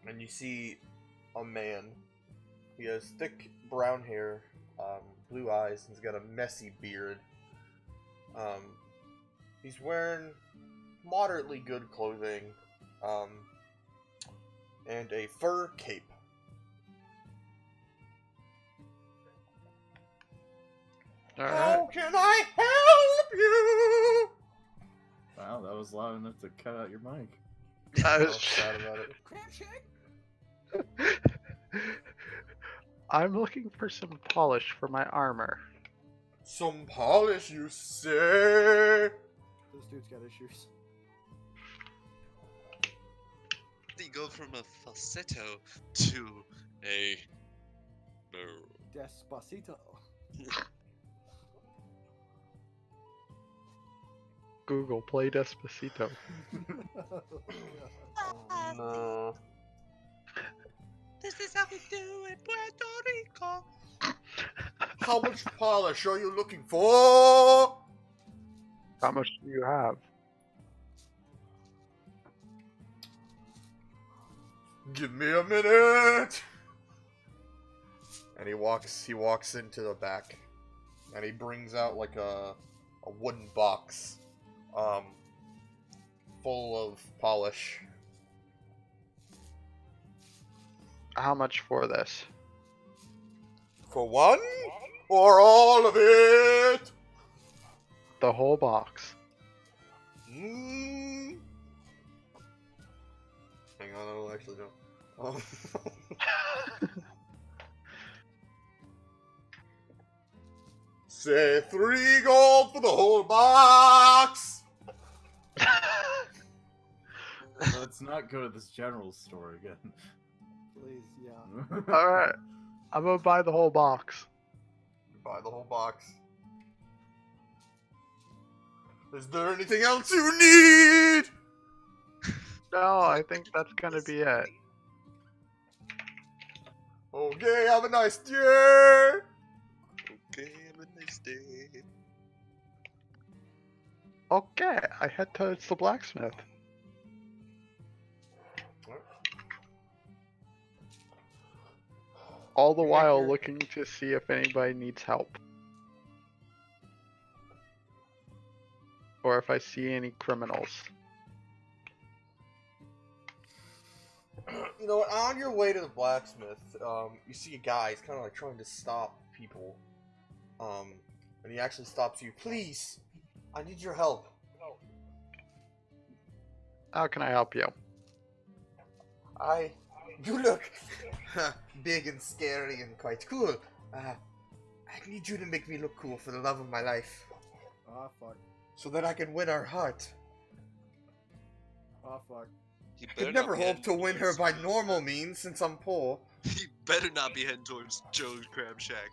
And you see a man. He has thick brown hair, blue eyes, and he's got a messy beard. He's wearing moderately good clothing, and a fur cape. Alright. How can I help you? Wow, that was loud enough to cut out your mic. I I'm was sad about it. Crab Shack. I'm looking for some polish for my armor. Some polish, you say? This dude's got issues. You go from a falsetto to a... Despacito. Google, play Despacito. Oh, no. This is how we do it, Puerto Rico. How much polish are you looking for? How much do you have? Give me a minute. And he walks into the back, and he brings out like a wooden box, full of polish. How much for this? For one, or all of it? The whole box. Mm. Hang on, I don't actually know. Say 3 gold for the whole box. Let's not go to this general store again. Please, yeah. Alright. I'm gonna buy the whole box. Buy the whole box. Is there anything else you need? No, I think that's gonna be it. Okay, have a nice day. Okay, have a nice day. Okay, I head towards the blacksmith. All the while looking to see if anybody needs help. Or if I see any criminals. You know what? On your way to the blacksmith, you see a guy. He's kind of like trying to stop people. And he actually stops you. Please, I need your help. How can I help you? You look big and scary and quite cool. I need you to make me look cool for the love of my life, Ah, fuck. so that I can win her heart. Ah, fuck. He I better could not never be hope heading to win her towards- by normal means, since I'm poor. He better not be heading towards Joe's Crab Shack.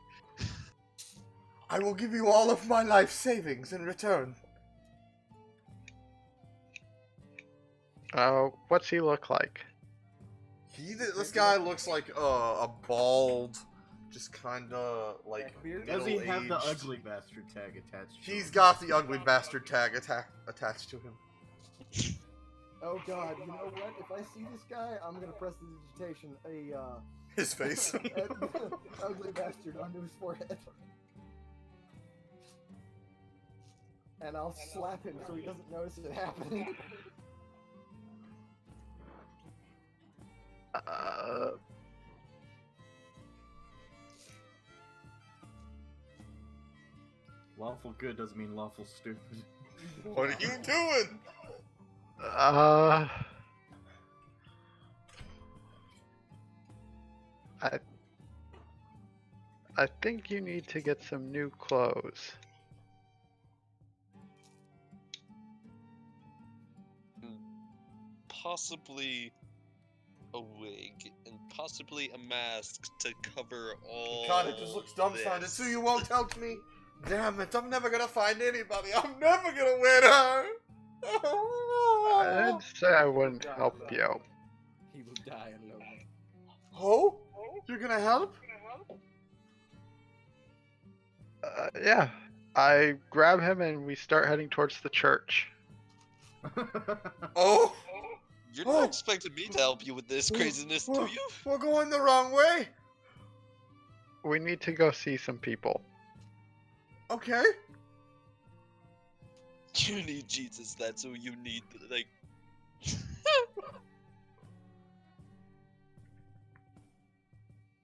I will give you all of my life savings in return. What's he look like? This guy looks like a bald, just kind of like Blackbeard? Does he have the middle-aged- ugly bastard tag attached to He's him? got the ugly bastard tag attached to him. Oh god, you know what? If I see this guy, I'm gonna press the digitation. His face. Ugly bastard onto his forehead. And I'll slap him so he doesn't notice it happening. Lawful good doesn't mean lawful stupid. What are you doing? I think you need to get some new clothes. Possibly a wig and possibly a mask to cover all. God, it just looks dumbfounded. this. So you won't help me? Damn it! I'm never gonna find anybody. I'm never gonna win her. I didn't say I wouldn't help you. He will die alone. Oh? You're gonna help? Yeah. I grab him and we start heading towards the church. Oh? You're Oh. not expecting me to help you with this craziness, do you? We're going the wrong way. We need to go see some people. Okay. You need Jesus. That's who you need. Like,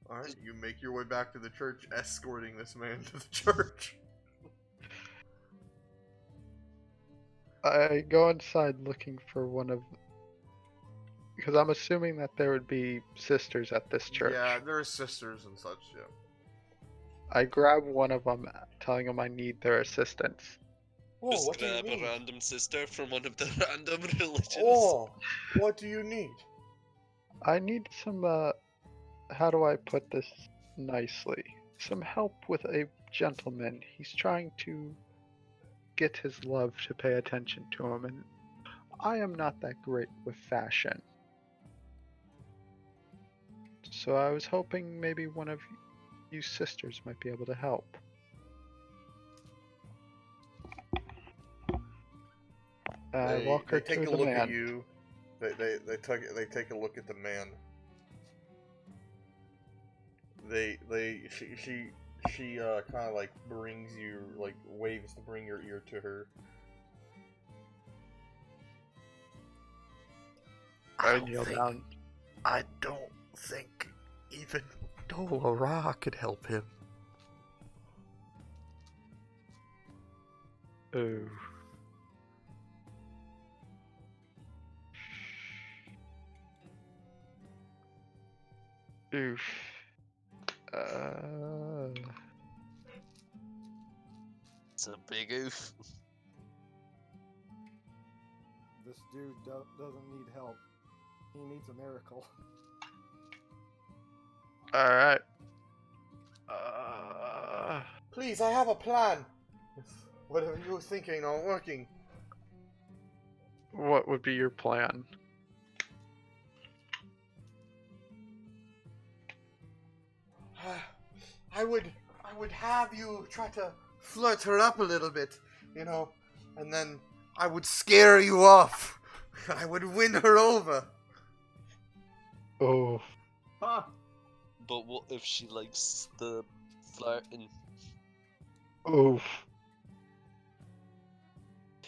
Alright, you make your way back to the church, escorting this man to the church. I go inside looking for one of... Because I'm assuming that there would be sisters at this church. Yeah, there are sisters and such, yeah. I grab one of them, telling them I need their assistance. Oh, just what do you grab a need? random sister from one of the random religions. Oh, what do you need? I need some, how do I put this nicely? Some help with a gentleman. He's trying to get his love to pay attention to him, and I am not that great with fashion. So I was hoping maybe one of you sisters might be able to help. I walk her they to take a the look man. at you. They take a look at the man. She kind of like brings you, like waves to bring your ear to her. I kneel down. I don't think even Dolora could help him. Ooh. Oof. It's a big oof. This dude doesn't need help. He needs a miracle. Alright. Please, I have a plan. Whatever you're thinking not working. What would be your plan? I would have you try to flirt her up a little bit, you know, and then I would scare you off. I would win her over. Oh. Huh. But what if she likes the flirting? Oof.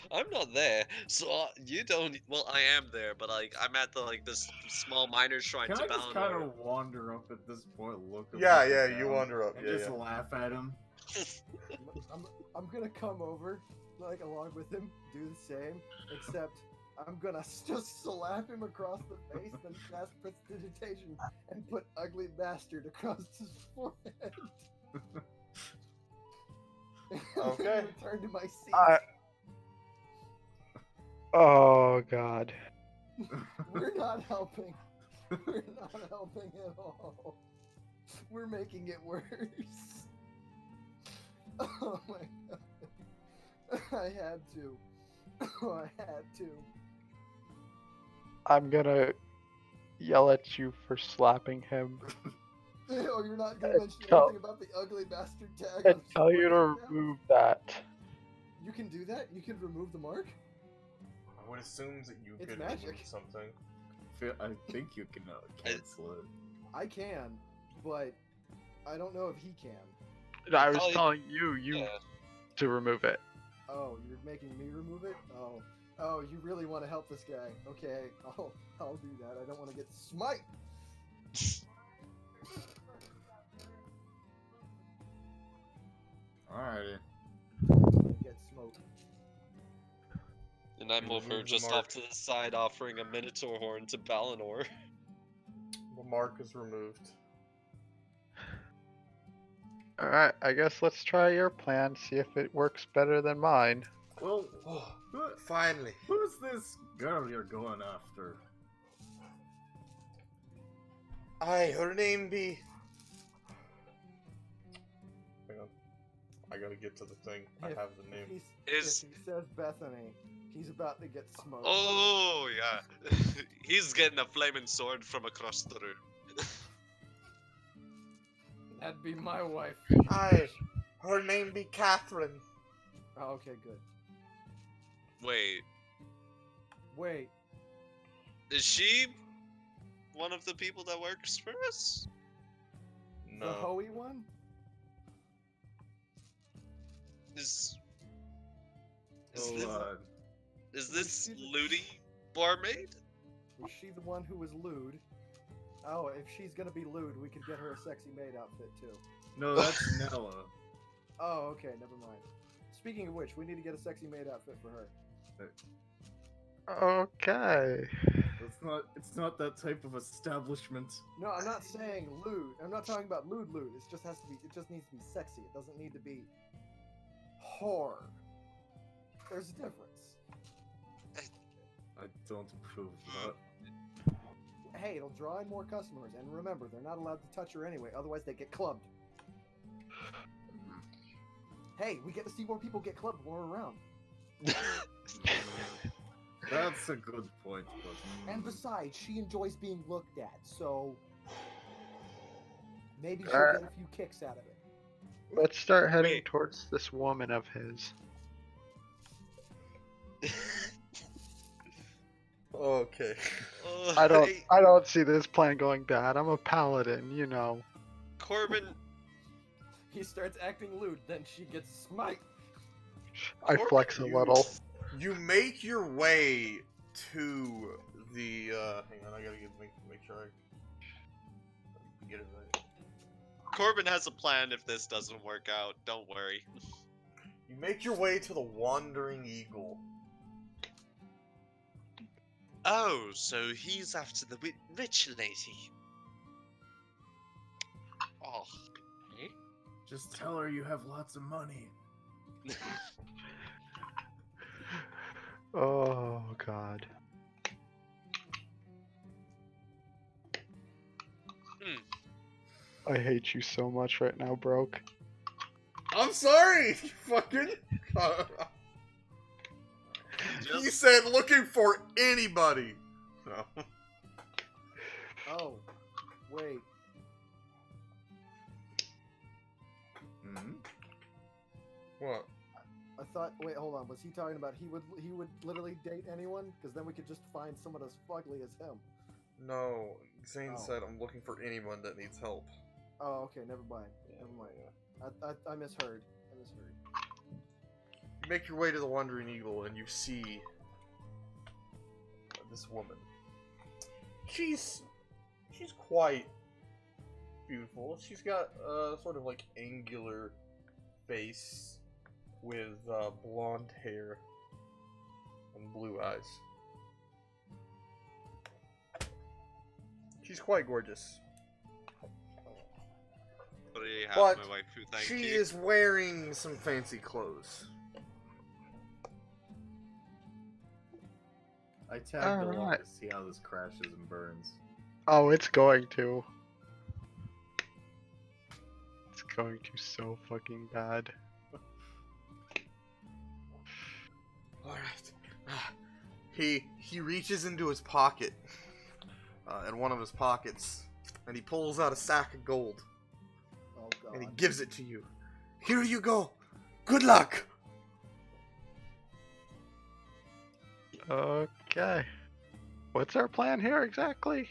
I'm not there, so you don't. Well, I am there, but like I'm at the this small minor shrine Can to I just Balnor. kind of wander up at this point, look him Yeah, up and yeah, down, you wander up, and yeah, just yeah. laugh at him? I'm gonna come over like along with him, do the same, except I'm gonna just slap him across the face, then cast prestidigitation and put ugly bastard across his forehead. Okay. Return to my seat. Oh god. We're not helping. We're not helping at all. We're making it worse. Oh my god. I had to. Oh, I had to. I'm gonna yell at you for slapping him Oh, you're not gonna mention tell- anything about the ugly bastard tag and on his tell you to forehead now? remove that. You can do that? You can remove the mark? I would assume that you It's could magic. remove something. I think you can cancel it. I can, but I don't know if he can. I was Probably- telling you Yeah. to remove it. Oh, you're making me remove it? Oh, you really want to help this guy? Okay, I'll do that. I don't want to get smite. Alrighty. Get smoked. And I move her Remove the just mark. off to the side, offering a Minotaur horn to Balinor. The mark is removed. Alright, I guess let's try your plan, see if it works better than mine. Well, Oh, who, finally. who's this girl you're going after? Aye, her name be... Hang on. I gotta get to the thing. I have the name. Is- If he says Bethany, he's about to get smoked. Oh, yeah. He's getting a flaming sword from across the room. That'd be my wife. Aye, her name be Catherine. Oh, okay, good. Wait, Wait, is she one of the people that works for us? the No. Hoey one? Is Hold this, on. is this Was she Ludi barmaid? Was she the one who was lewd? Oh, if she's gonna be lewd, we could get her a sexy maid outfit too. No, that's Nella. Oh, okay, never mind. Speaking of which, we need to get a sexy maid outfit for her. Okay. It's not that type of establishment. No, I'm not saying lewd. I'm not talking about lewd. It just has to be. It just needs to be sexy. It doesn't need to be horror. There's a difference. I don't approve of that. Hey, it'll draw in more customers, and remember, they're not allowed to touch her anyway. Otherwise, they get clubbed. Hey, we get to see more people get clubbed when we're around. That's a good point, but... And besides, she enjoys being looked at, so maybe she'll Alright. get a few kicks out of it. Let's start heading Wait. towards this woman of his. Okay. I don't see this plan going bad. I'm a paladin, you know. Corbin, He starts acting lewd, then she gets smite. I Corbin, flex a little. You make your way to the, hang on, I gotta make sure I get it right. Corbin has a plan if this doesn't work out. Don't worry. You make your way to the Wandering Eagle. Oh, so he's after the rich lady. Oh, okay. Just tell her you have lots of money. Oh god. I hate you so much right now, Broke. I'm sorry, you fucking. He Just- said looking for anybody. No. Oh, wait. Hmm? What? I thought. Wait, hold on. Was he talking about he would literally date anyone? Because then we could just find someone as fugly as him. No, Zane Oh. said I'm looking for anyone that needs help. Oh, okay. Never mind. Never mind. I misheard. I misheard. You make your way to the Wandering Eagle and you see this woman. She's quite beautiful. She's got a sort of like angular face, with blonde hair and blue eyes. She's quite gorgeous. But I have But my wife who thank she you. is wearing some fancy clothes. I tagged along Alright. to see how this crashes and burns. Oh, it's going to. It's going to so fucking bad. Alright. He reaches into his pocket, in one of his pockets, and he pulls out a sack of gold, Oh god. and he gives it to you. Here you go. Good luck. Okay. What's our plan here exactly?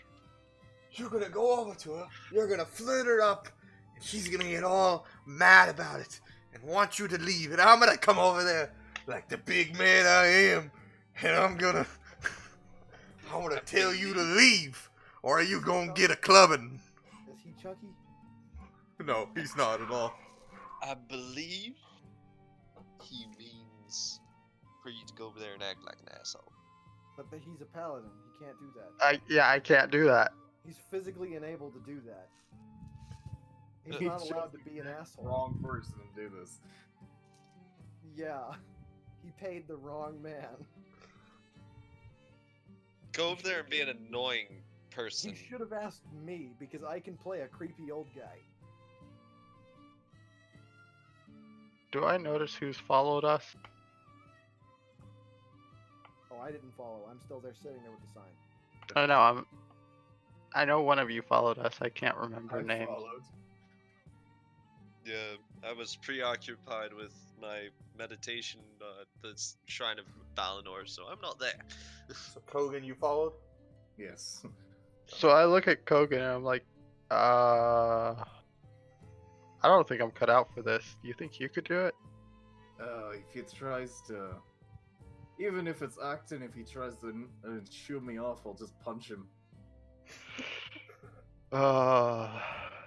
You're gonna go over to her, you're gonna flirt her up, and she's gonna get all mad about it, and want you to leave, and I'm gonna come over there like the big man I am, and I'm gonna tell you to leave, or are you gonna get a clubbing? Is he Chucky? No, he's not at all. I believe he means for you to go over there and act like an asshole. But he's a paladin. He can't do that. I can't do that. He's physically unable to do that. He's He not chose allowed to be an asshole. Wrong person to do this. Yeah. He paid the wrong man. Go over there and be an annoying person. He should have asked me because I can play a creepy old guy. Do I notice who's followed us? Oh, I didn't follow. I'm still there sitting there with the sign. Oh no, I know one of you followed us. I can't remember I names. followed. Yeah, I was preoccupied with my meditation at the Shrine of Valinor, so I'm not there. So Kogan, you followed? Yes. So I look at Kogan and I'm like, I don't think I'm cut out for this. Do you think you could do it? If he tries to... Even if it's acting, if he tries to shoo me off, I'll just punch him.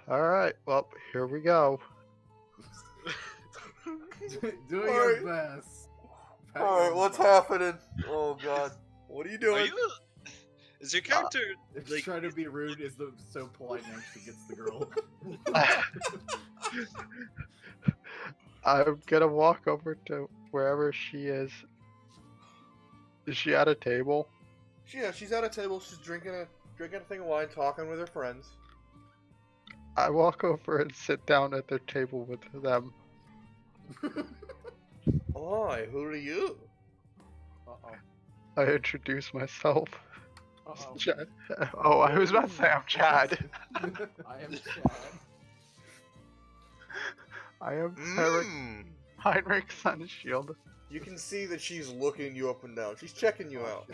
Alright, well, here we go. Do your Alright. best. Alright, what's happening? Oh god. What are you Are doing? you? Is your character If like? trying to be rude is so polite and actually gets the girl. I'm gonna walk over to wherever she is. Is she at a table? Yeah, she's at a table, she's drinking a thing of wine, talking with her friends. I walk over and sit down at their table with them. Hi, who are you? Uh-oh. I introduce myself. Uh-oh. Chad. Oh, I was about to say I'm Chad. I am Chad. I am Heinrich, Mm. Heinrich Sunshield. You can see that she's looking you up and down. She's checking you out.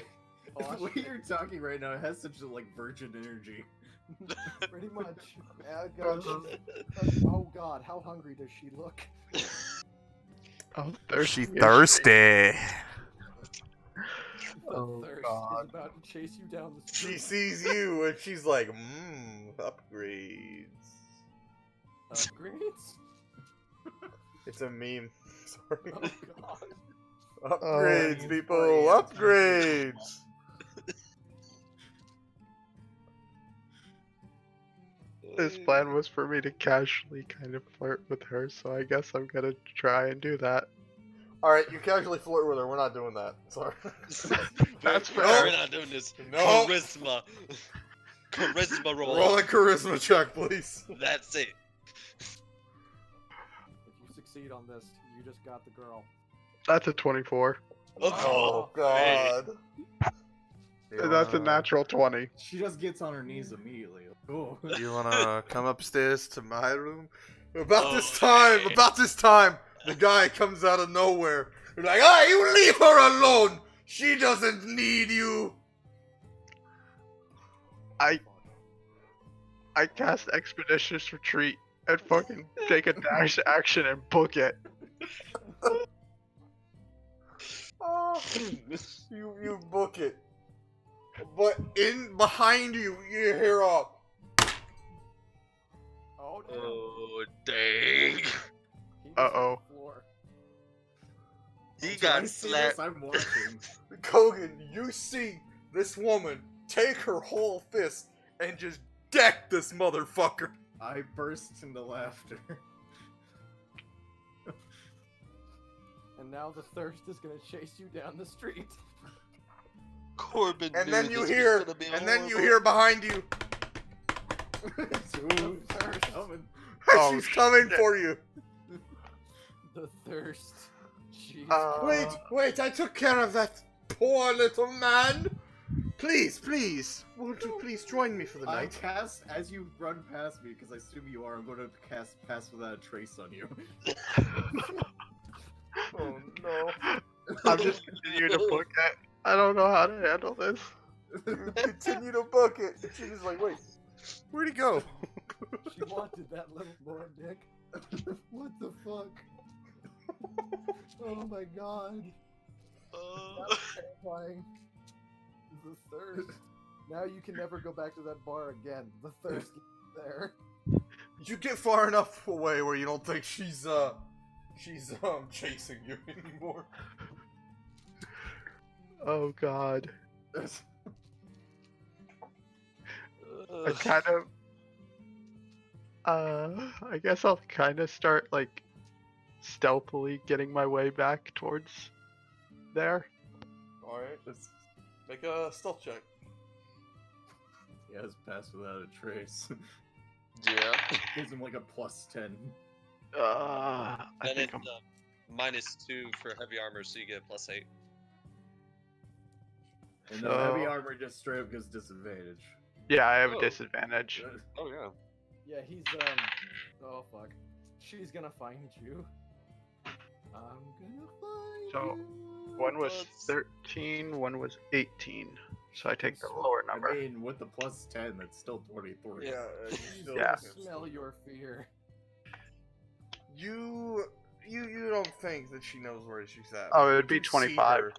Oh, The way you're talking right now, it has such a virgin energy. pretty much. Oh god, how hungry does she look? Oh, thirsty. is she? thirsty. Oh, Thirst God. is about to chase you down the She street. sees you and she's like, upgrades. Upgrades? It's a meme. Sorry. Oh god. Upgrades, he's people. playing. Upgrades. This plan was for me to casually kind of flirt with her, so I guess I'm gonna try and do that. Alright, you casually flirt with her. We're not doing that. Sorry. That's We're fair. not doing this. No. Charisma. Charisma roll. Roll a charisma check, please. That's it. If you succeed on this, you just got the girl. That's a 24. Oh, God. And that's a natural 20. She just gets on her knees immediately. Cool. You wanna come upstairs to my room? About this time, the guy comes out of nowhere. You're like, you leave her alone! She doesn't need you! I cast Expeditious Retreat and fucking take a dash action and book it. Oh, you book it. But behind you, you hear a... Oh no. Oh dang. He was on Uh-oh. the floor. He Do I got see slapped. this? I'm watching. Kogan, you see this woman take her whole fist and just deck this motherfucker. I burst into laughter. And now the thirst is gonna chase you down the street. Corbin And knew then you this hear, was gonna be and then you horrible. hear behind you, Ooh, they're coming. Oh, she's coming shit. for you. The thirst. Jeez. Wait, I took care of that poor little man. Please, won't you please join me for the I night? cast, as you run past me, because I assume you are, I'm going to cast Pass Without a Trace on you. Oh no. I'm just continuing to book it. I don't know how to handle this. You continue to book it. She's just like, wait, where'd he go? She wanted that little boy, Nick. What the fuck? Oh my god. That's terrifying. The thirst. Now you can never go back to that bar again. The thirst is there. You get far enough away where you don't think she's chasing you anymore. Oh god. I Ugh. kind of. I guess I'll kind of start like stealthily getting my way back towards there. Alright, let's make a stealth check. He has Pass Without a Trace. Yeah. Gives him like a +10. I Then think it's I'm. -2 for heavy armor, so you get +8. And then So- heavy armor just straight up gives disadvantage. Yeah, I have a Oh. disadvantage. Oh yeah. Yeah, he's oh fuck. She's gonna find you. I'm gonna find So, you. One was That's- 13, one was 18. So I take the lower number. I mean, with the +10, that's still 23. Yeah, She's still- Yeah. gonna smell your fear. You don't think that she knows where she's at. Oh, but it you would be do see 25. her-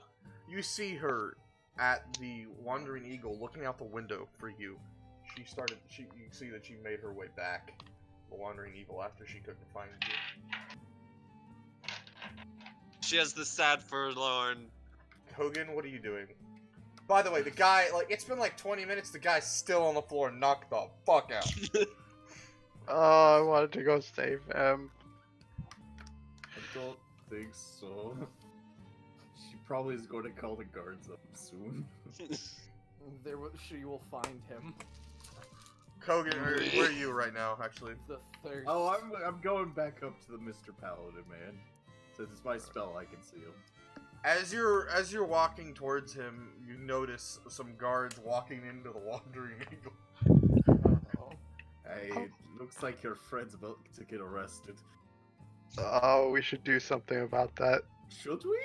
You see her at the Wandering Eagle, looking out the window for you. You see that she made her way back the Wandering Eagle after she couldn't find you. She has the sad forlorn. Hogan, what are you doing? By the way, the guy, like, it's been like 20 minutes, the guy's still on the floor, knocked the fuck out. Oh, I wanted to go save him. I don't think so. She probably is going to call the guards up soon. She will find him. Kogan, where are you right now, actually? The thirst. Oh, I'm going back up to the Mr. Paladin, man. Since it's my spell, I can see him. As you're walking towards him, you notice some guards walking into the Wandering Eagle. Uh-oh. Hey, looks like your friend's about to get arrested. Oh, we should do something about that. Should we?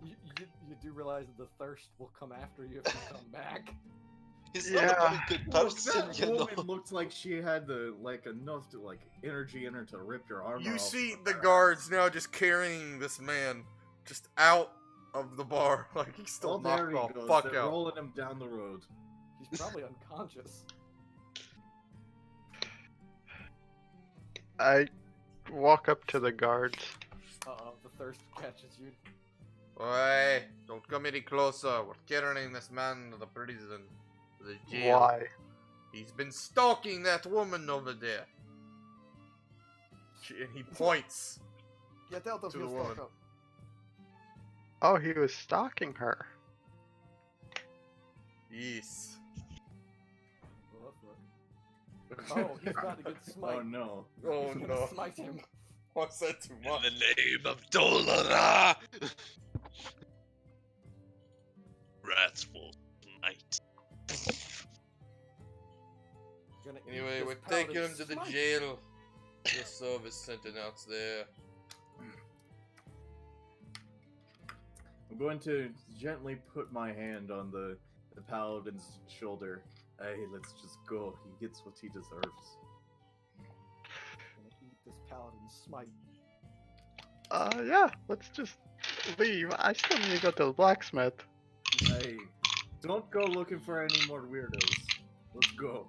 You do realize that the thirst will come after you if you come back. He's not a Yeah. very good Well, person, that you know. woman looked like she had the enough to energy in her to rip your armor You off. see the guards now just carrying this man just out of the bar, like he's still Oh, there knocked he the goes. fuck They're out. rolling him down the road. He's probably unconscious. I walk up to the guards. Uh-oh, the thirst catches you. Oi, don't come any closer. We're carrying this man to the prison, to the jail. Why? He's been stalking that woman over there. And he points. Get out of To here, the woman. stalker. Oh, he was stalking her. Yes. Oh, he's about to get smite. Oh no. Oh He's gonna no. smite him. What's that too In much? the name of Dolara! Wrathful night. Gonna eat Anyway, this we're paladin's taking him to the smite. jail. Just serve his sentence there. I'm going to gently put my hand on the paladin's shoulder. Hey, let's just go. He gets what he deserves. Gonna eat this paladin's smite. Yeah, let's just leave. I still need to go to the blacksmith. Hey, don't go looking for any more weirdos. Let's go.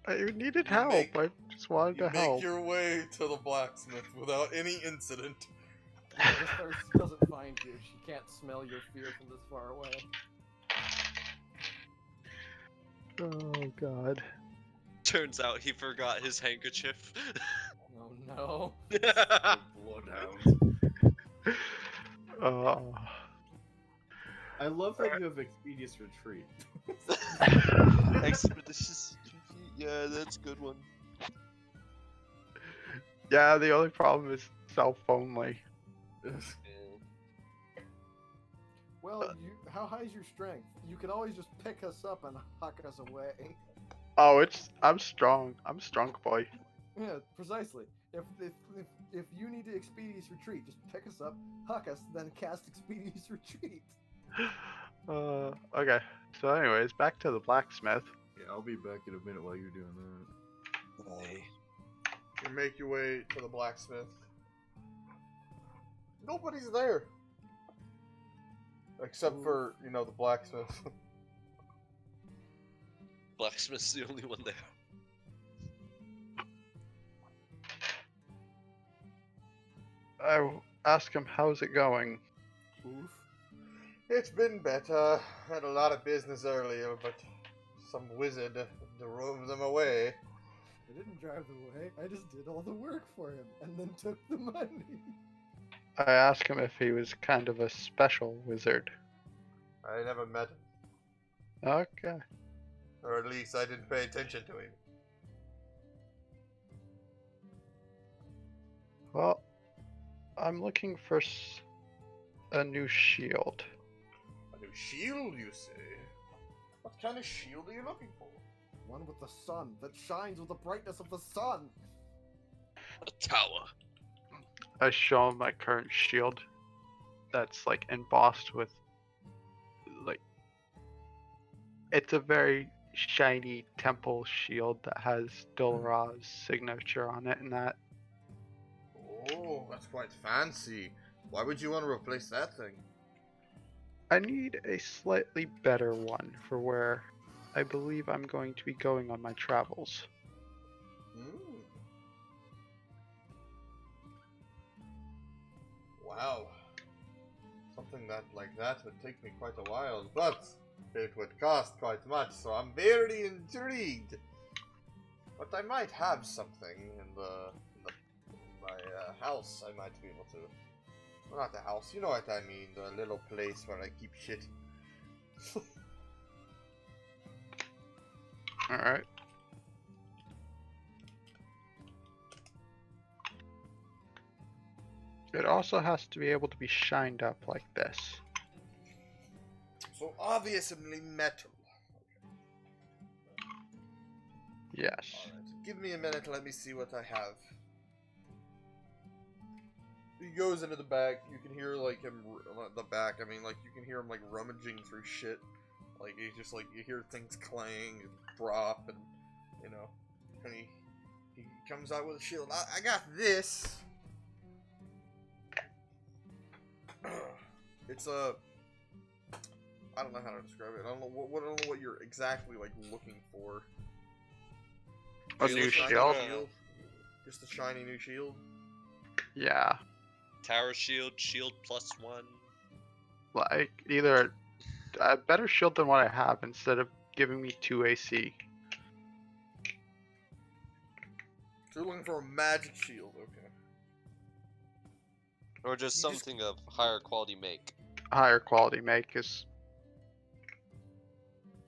I needed You help. make- I just wanted You to make help. your way to the blacksmith without any incident. Yeah, the thirst doesn't find you. She can't smell your fear from this far away. Oh god. Turns out he forgot his handkerchief. Oh no. The bloodhound. Oh. I love that you have Expedious Retreat. Expeditious. Yeah, that's a good one. Yeah, the only problem is self-only. Well, how high is your strength? You can always just pick us up and huck us away. Oh, I'm strong. I'm strong boy. Yeah, precisely. If you need to Expedious Retreat, just pick us up, huck us, then cast Expedious Retreat. Okay. So anyways, back to the blacksmith. Yeah, I'll be back in a minute while you're doing that. Hey. You make your way to the blacksmith. Nobody's there. Except for, you know, the blacksmith. Blacksmith's the only one there. I ask him, how's it going? Oof. It's been better. Had a lot of business earlier, but some wizard drove them away. I didn't drive them away. I just did all the work for him and then took the money. I ask him if he was kind of a special wizard. I never met him. Okay. Or at least I didn't pay attention to him. Well, I'm looking for a new shield. A new shield, you say? What kind of shield are you looking for? One with the sun that shines with the brightness of the sun. A tower. I show him my current shield that's like embossed with like it's a very shiny temple shield that has Dolra's signature on it and that. Oh, that's quite fancy. Why would you want to replace that thing? I need a slightly better one for where I believe I'm going to be going on my travels. Hmm. Wow. Something like that would take me quite a while, but it would cost quite much, so I'm very intrigued. But I might have something in my house. I might be able to. Well, not the house. You know what I mean? The little place where I keep shit. Alright. It also has to be able to be shined up like this. So obviously metal. Yes. Alright, give me a minute. Let me see what I have. He goes into the back. You can hear like him, the back. I mean, like you can hear him like rummaging through shit. Like he's just like you hear things clang and drop, and you know, and he comes out with a shield. I got this. It's a. I don't know how to describe it. I don't know what you're exactly like looking for. A Just new shiny shield? Just a shiny new shield. Yeah. Tower shield, shield +1. Like either a better shield than what I have instead of giving me 2 AC. So you're looking for a magic shield, okay. Or just You just- something of higher quality make. Higher quality make is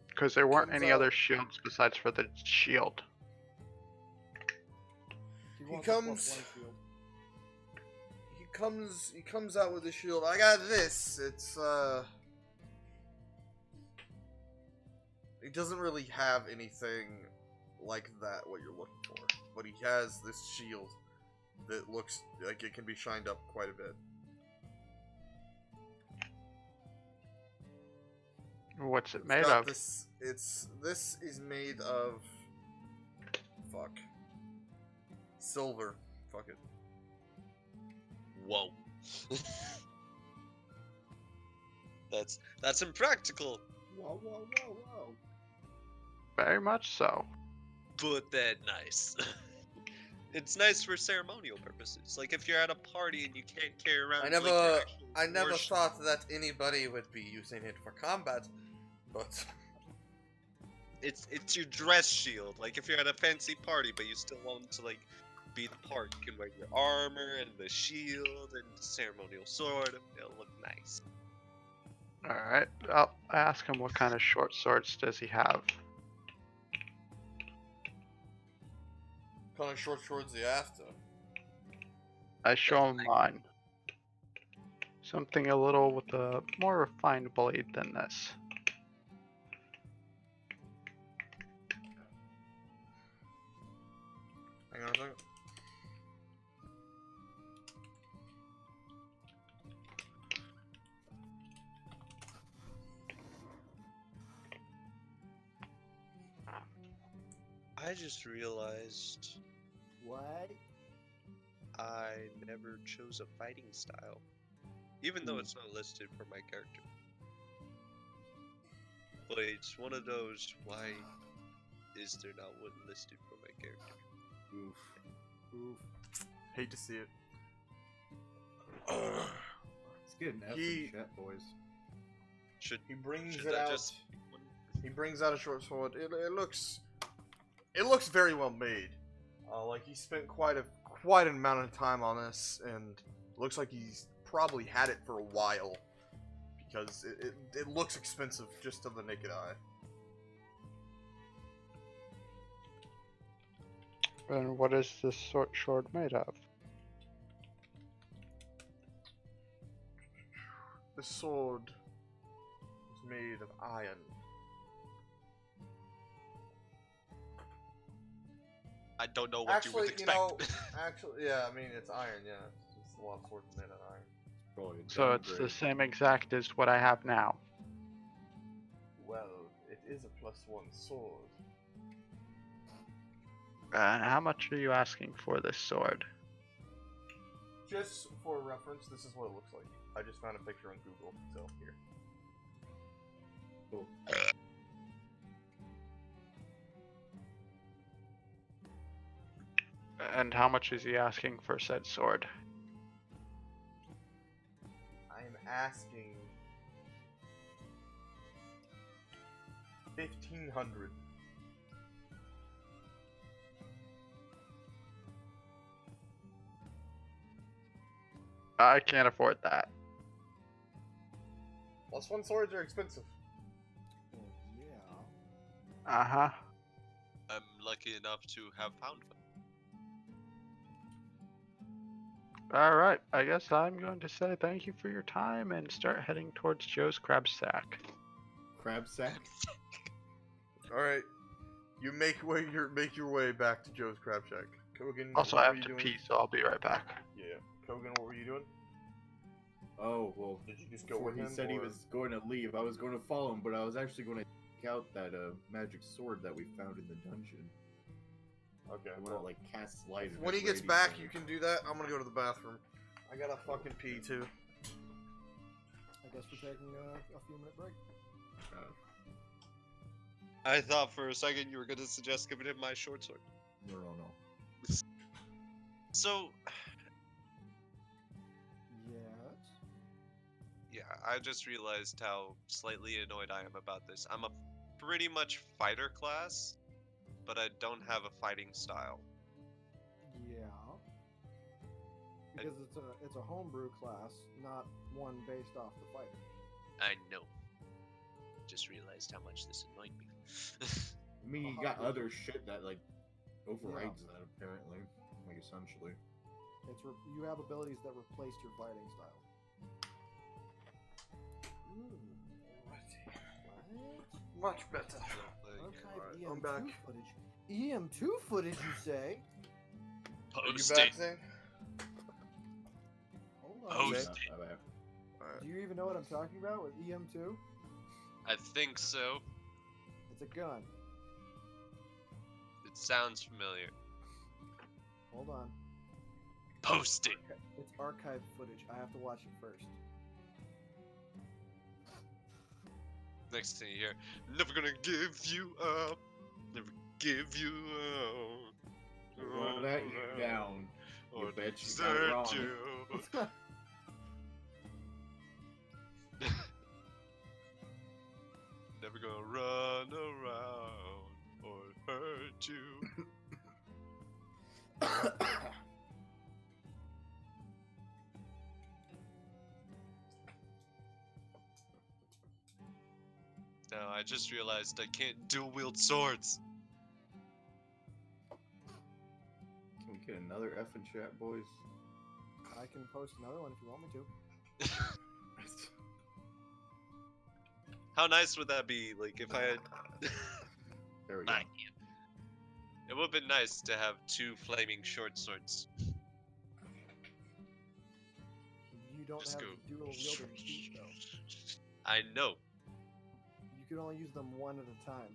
because there weren't Comes any out- other shields besides for the shield. wants a +1 shield. He comes out with a shield. I got this. It's he doesn't really have anything like that what you're looking for. But he has this shield that looks like it can be shined up quite a bit. What's it It's made got of? This is made of fuck. Silver. Fuck it. Whoa. That's impractical. Whoa, whoa, whoa, whoa. Very much so. but that nice. It's nice for ceremonial purposes. Like if you're at a party and you can't carry around. I like, your never, actual I never war shield. thought that anybody would be using it for combat, but It's your dress shield. Like if you're at a fancy party, but you still want to like be the part, you can wear your armor and the shield and the ceremonial sword. It'll look nice. Alright, I'll ask him what kind of short swords does he have. kind of short swords the after. I show him mine. Something a little with a more refined blade than this. Hang on a second. I just realized What? I never chose a fighting style, even though it's not listed for my character. But it's one of those. Why is there not one listed for my character? Oof. Oof. Hate to see it. Let's get an F He- in chat, boys. Should He brings should it that out. just He brings out a short sword. It looks very well made. Like he spent quite an amount of time on this, and looks like he's probably had it for a while because it looks expensive just to the naked eye. And what is this sword made of? The sword is made of iron. I don't know what you would expect. Yeah, I mean it's iron. Yeah, it's a lot of swords made of iron. Probably a So it's the downgrade. same exact as what I have now. Well, it is a +1 sword. And how much are you asking for this sword? Just for reference, this is what it looks like. I just found a picture on Google, so here. Cool. And how much is he asking for said sword? I'm asking 1,500. I can't afford that. +1 swords are expensive. Yeah. Uh-huh. I'm lucky enough to have found one. Alright, I guess I'm going to say thank you for your time and start heading towards Joe's crab sack. Crab sack? All right, you make your way back to Joe's Crab Shack. Kogan, Also, what I were have you to doing? pee, so I'll be right back. Yeah, Kogan, what were you doing? Oh, well, Did you just go before with he him? said he or- was going to leave, I was going to follow him, but I was actually going to take out that magic sword that we found in the dungeon. Okay. I want Well, to, like, cast light. when he gets back, you can do that. I'm gonna go to the bathroom. I gotta fucking pee too. I guess we're taking a few minute break. I thought for a second you were going to suggest giving him my short sword. No. So, Yes. yeah, I just realized how slightly annoyed I am about this. I'm a pretty much fighter class, but I don't have a fighting style. Yeah. Because it's a homebrew class, not one based off the fighter. I know. Just realized how much this annoyed me. I mean, you got other shit that, like, overrides that, apparently. Like, essentially. You have abilities that replace your fighting style. What? Much better. Archive I'm EM2 back. footage. EM2 footage, you say? Are you Post back, it. Zane? Hold Oh, on. Post Not it. bad. Alright. Do you even know what I'm talking about with EM2? I think so. It's a gun. It sounds familiar. Hold on. Post it. It's archive footage. I have to watch it first. Next thing you hear, never gonna give you up. Never give you Run that you down. You or bet you got desert wrong. you. Never gonna run around or hurt you. No, I just realized I can't dual wield swords. Can we get another F in chat, boys? I can post another one if you want me to. How nice would that be? Like if I had. There we go. It would have been nice to have 2 flaming short swords. You don't Just have go. the dual wielding feat though. I know. You can only use them one at a time.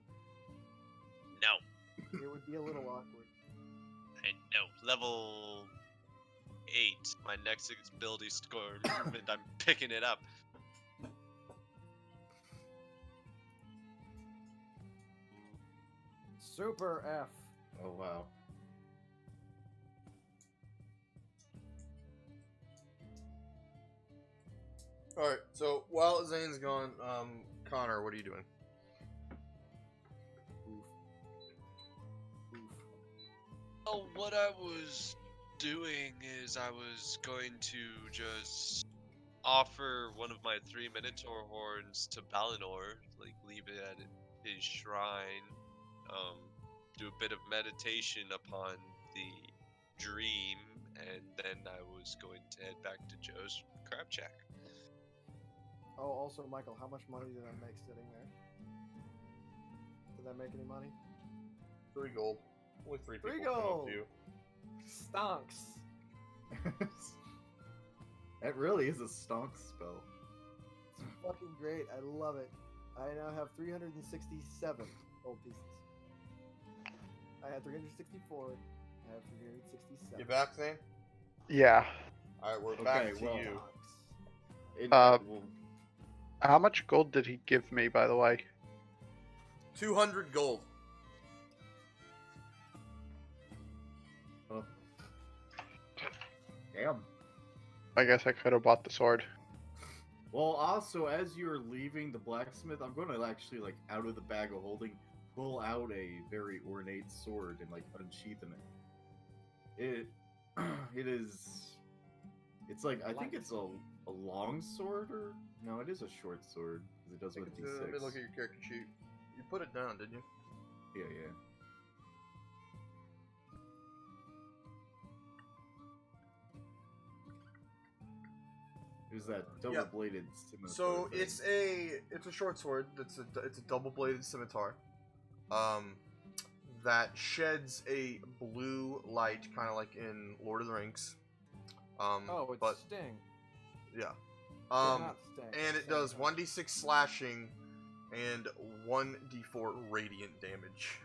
No. It would be a little awkward. I know. Level 8. My next ability score movement. I'm picking it up. Super F. Oh wow. Alright, so while Zane's gone, Connor, what are you doing? Oh, what I was doing is I was going to just offer one of my 3 Minotaur horns to Balinor, like leave it at his shrine, do a bit of meditation upon the dream, and then I was going to head back to Joe's crab shack. Oh, also, Michael, how much money did I make sitting there? Did I make any money? 3 gold. Only 3 people 3 came up gold! to you. Stonks. That really is a stonk spell. It's fucking great. I love it. I now have 367 gold pieces. I had 364. I have 367. You back, Zane? Yeah. Alright, we're back Okay, to well- you. It, Well, how much gold did he give me, by the way? 200 gold. oh. Damn. I guess I could have bought the sword. Well, also, as you're leaving the blacksmith, I'm going to actually, like, out of the bag of holding, pull out a very ornate sword and, like, unsheathen it. It is... It's like, I think it's a long sword, or... No, it is a short sword, because it does with Let me D6. look at your character sheet. You put it down, didn't you? Yeah, yeah. It was that double-bladed scimitar. So thing. it's a short sword. It's a double-bladed scimitar. That sheds a blue light, kind of like in Lord of the Rings. Oh, it's but Sting. yeah. Not Sting. And it does 1d6 slashing and 1d4 radiant damage.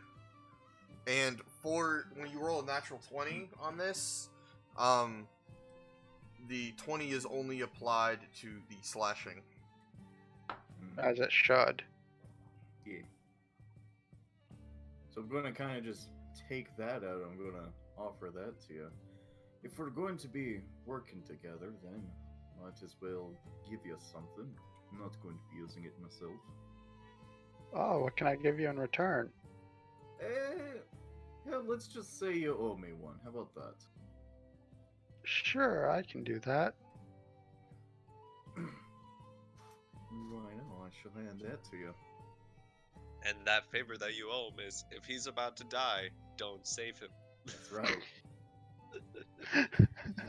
And for when you roll a natural 20 on this, the 20 is only applied to the slashing. As it should. Yeah. So I'm going to kind of just take that out. I'm going to offer that to you. If we're going to be working together, then might as well give you something. I'm not going to be using it myself. Oh, what can I give you in return? Yeah, let's just say you owe me one. How about that? Sure, I can do that. Right, I shall hand that to you. And that favor that you owe him is, if he's about to die, don't save him. That's right.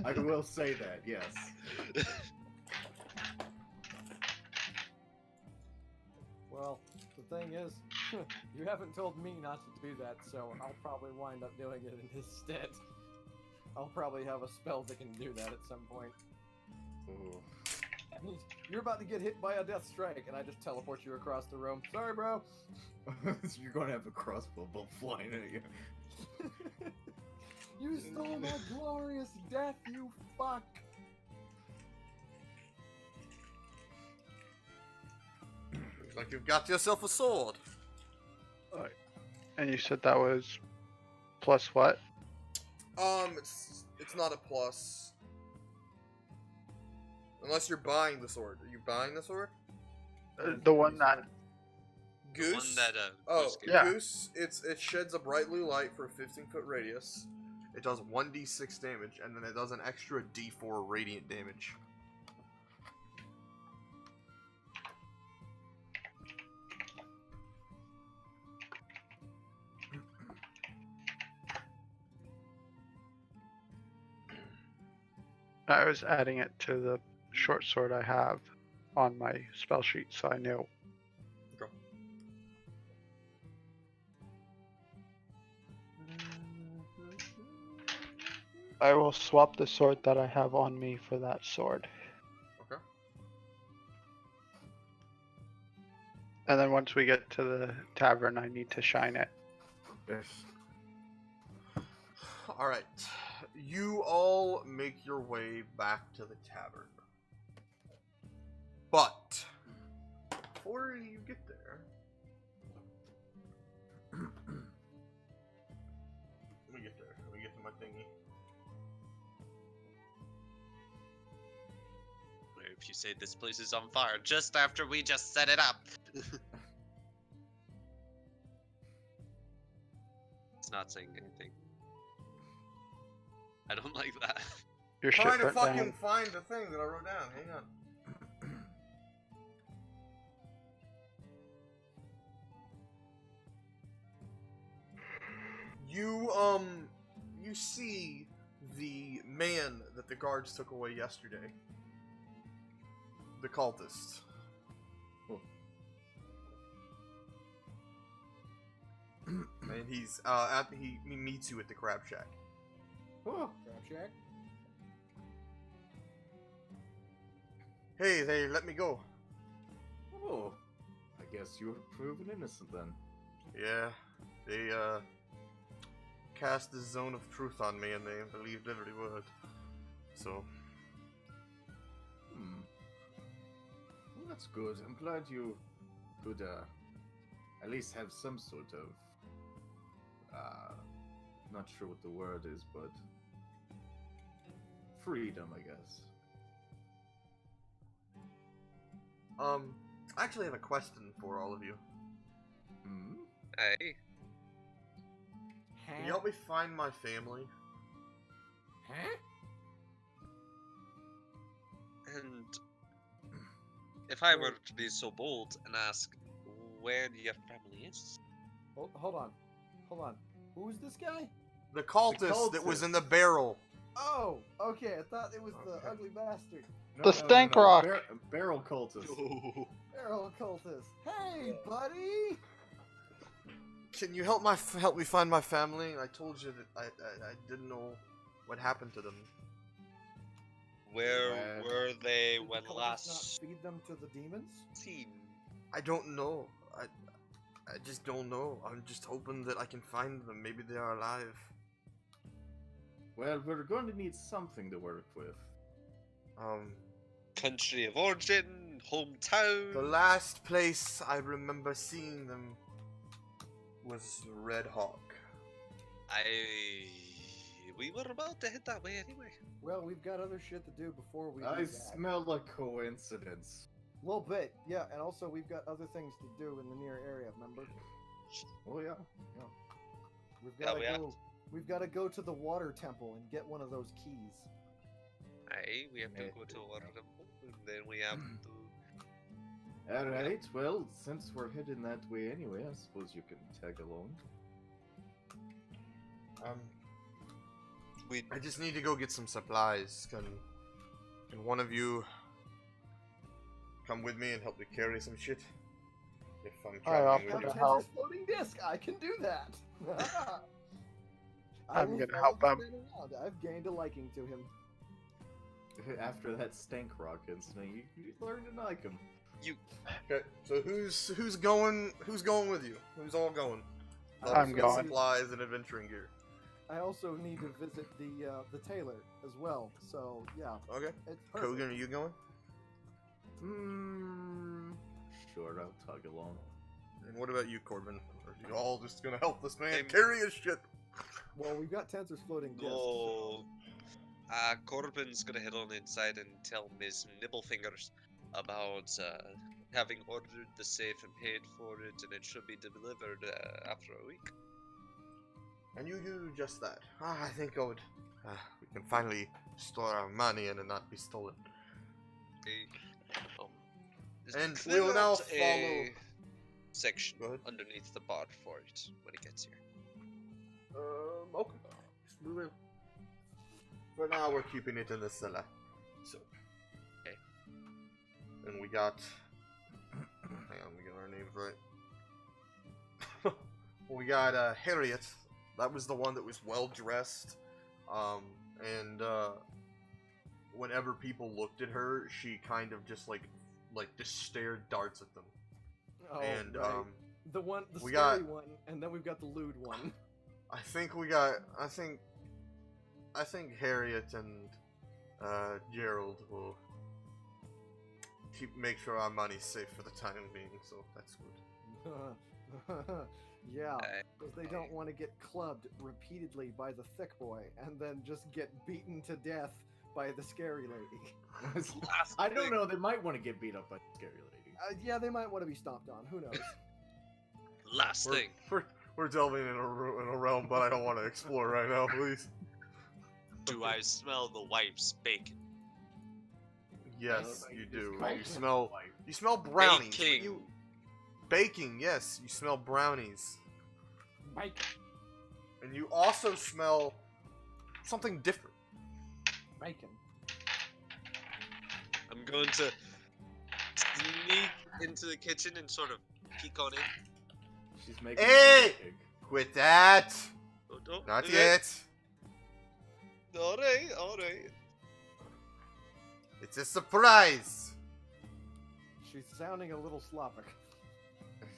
I will say that, yes. Well, the thing is, you haven't told me not to do that, so I'll probably wind up doing it in his stead. I'll probably have a spell that can do that at some point. Ooh. You're about to get hit by a death strike, and I just teleport you across the room. Sorry, bro. You're going to have a crossbow bolt flying at you. You stole my glorious death, you fuck! Looks like you've got yourself a sword. And you said that was plus what? It's not a plus. Unless you're buying the sword. Are you buying the sword? The one that. The one Goose? that, Oh, Goose gave. Yeah. Goose, it sheds a bright blue light for a 15-foot radius. It does 1d6 damage, and then it does an extra d4 radiant damage. I was adding it to the short sword I have on my spell sheet, so I knew. Okay. I will swap the sword that I have on me for that sword. Okay. And then once we get to the tavern, I need to shine it. Yes. Alright. You all make your way back to the tavern. But, before you get there... Let me get there. Let me get to my thingy. If you say this place is on fire just after we just set it up. It's not saying anything. I don't like that. Your shit Trying to burnt fucking down. find the thing that I wrote down. Hang on. You see the man that the guards took away yesterday. The cultist. Oh. And he's, he meets you at the crab shack. Oh, Crab Shack. Hey, they let me go. oh. I guess you were proven innocent then. Yeah, they, cast the zone of truth on me and they believed every word. So, Well, that's good. I'm glad you could, at least have some sort of, not sure what the word is, but freedom, I guess. I actually have a question for all of you. Hmm? Hey. Can you help me find my family? Huh? And if I were to be so bold and ask where your family is, Hold on. Hold on. Who's this guy? The cultist that was in the barrel. Oh, okay. I thought it was the ugly bastard. The stank rock. Barrel cultist. Barrel cultist. Hey, buddy. Can you help me find my family? I told you that I didn't know what happened to them. where were they Did when the cultists last not feed them to the demons? seen? I don't know. I just don't know. I'm just hoping that I can find them. Maybe they are alive. Well, we're going to need something to work with. Country of origin, hometown. The last place I remember seeing them was Red Hawk. We were about to head that way anyway. Well, we've got other shit to do before we I do that. smell a coincidence. A little bit, yeah, and also we've got other things to do in the near area, remember? Oh yeah. We've Yeah, got to we have go. We've got to go to the water temple and get one of those keys. Aye, we have to Eh. go to water temple, and then we have to. Alright, well, since we're heading that way anyway, I suppose you can tag along. We I just need to go get some supplies. Can one of you come with me and help me carry some shit? If I'm I traveling offer with Got you. to Tensor's help. floating disc. I can do that. I'm will gonna follow help the him. man around. I've gained a liking to him. After that stank rock incident, you learn to like him. Okay, so who's going with you? Who's all going? I'm With going. Supplies and adventuring gear. I also need to visit the tailor as well. So yeah, Okay. it's perfect. Kogan, are you going? Sure, I'll tug along. And what about you, Corbin? Are you all just gonna help this man I'm- carry his shit? Well, we've got Tensor's floating disc. No. Corbin's gonna head on inside and tell Ms. Nibblefingers about having ordered the safe and paid for it, and it should be delivered after a week. And you do just that. I think I would. We can finally store our money and it not be stolen. Um, And clear we will now out a follow- section Go ahead. underneath the bar for it when it gets here. Okay. Just move in. For now, we're keeping it in the cellar. So. Okay. And we got. Hang on, we get our names right. We got Harriet. That was the one that was well dressed. And whenever people looked at her, she kind of just like just stared darts at them. Oh, And right. The we scary got- one, and then we've got the lewd one. I think we got. I think Harriet and Gerald will make sure our money's safe for the time being. So that's good. Yeah, because they don't want to get clubbed repeatedly by the thick boy, and then just get beaten to death by the scary lady. I don't know. They might want to get beat up by the scary lady. Yeah, they might want to be stomped on. Who knows? Last thing. We're delving in a realm, but I don't want to explore right now, please. Do I smell the wife's bacon? Yes, Like, you it's do. called You smell brownies. Baking. Baking, yes, you smell brownies. Mike. And you also smell something different. Bacon. I'm going to sneak into the kitchen and sort of peek on in. She's making. Hey! a pig. Quit that! Oh, no, Not okay. yet. Alright, alright. It's a surprise. She's sounding a little sloppy.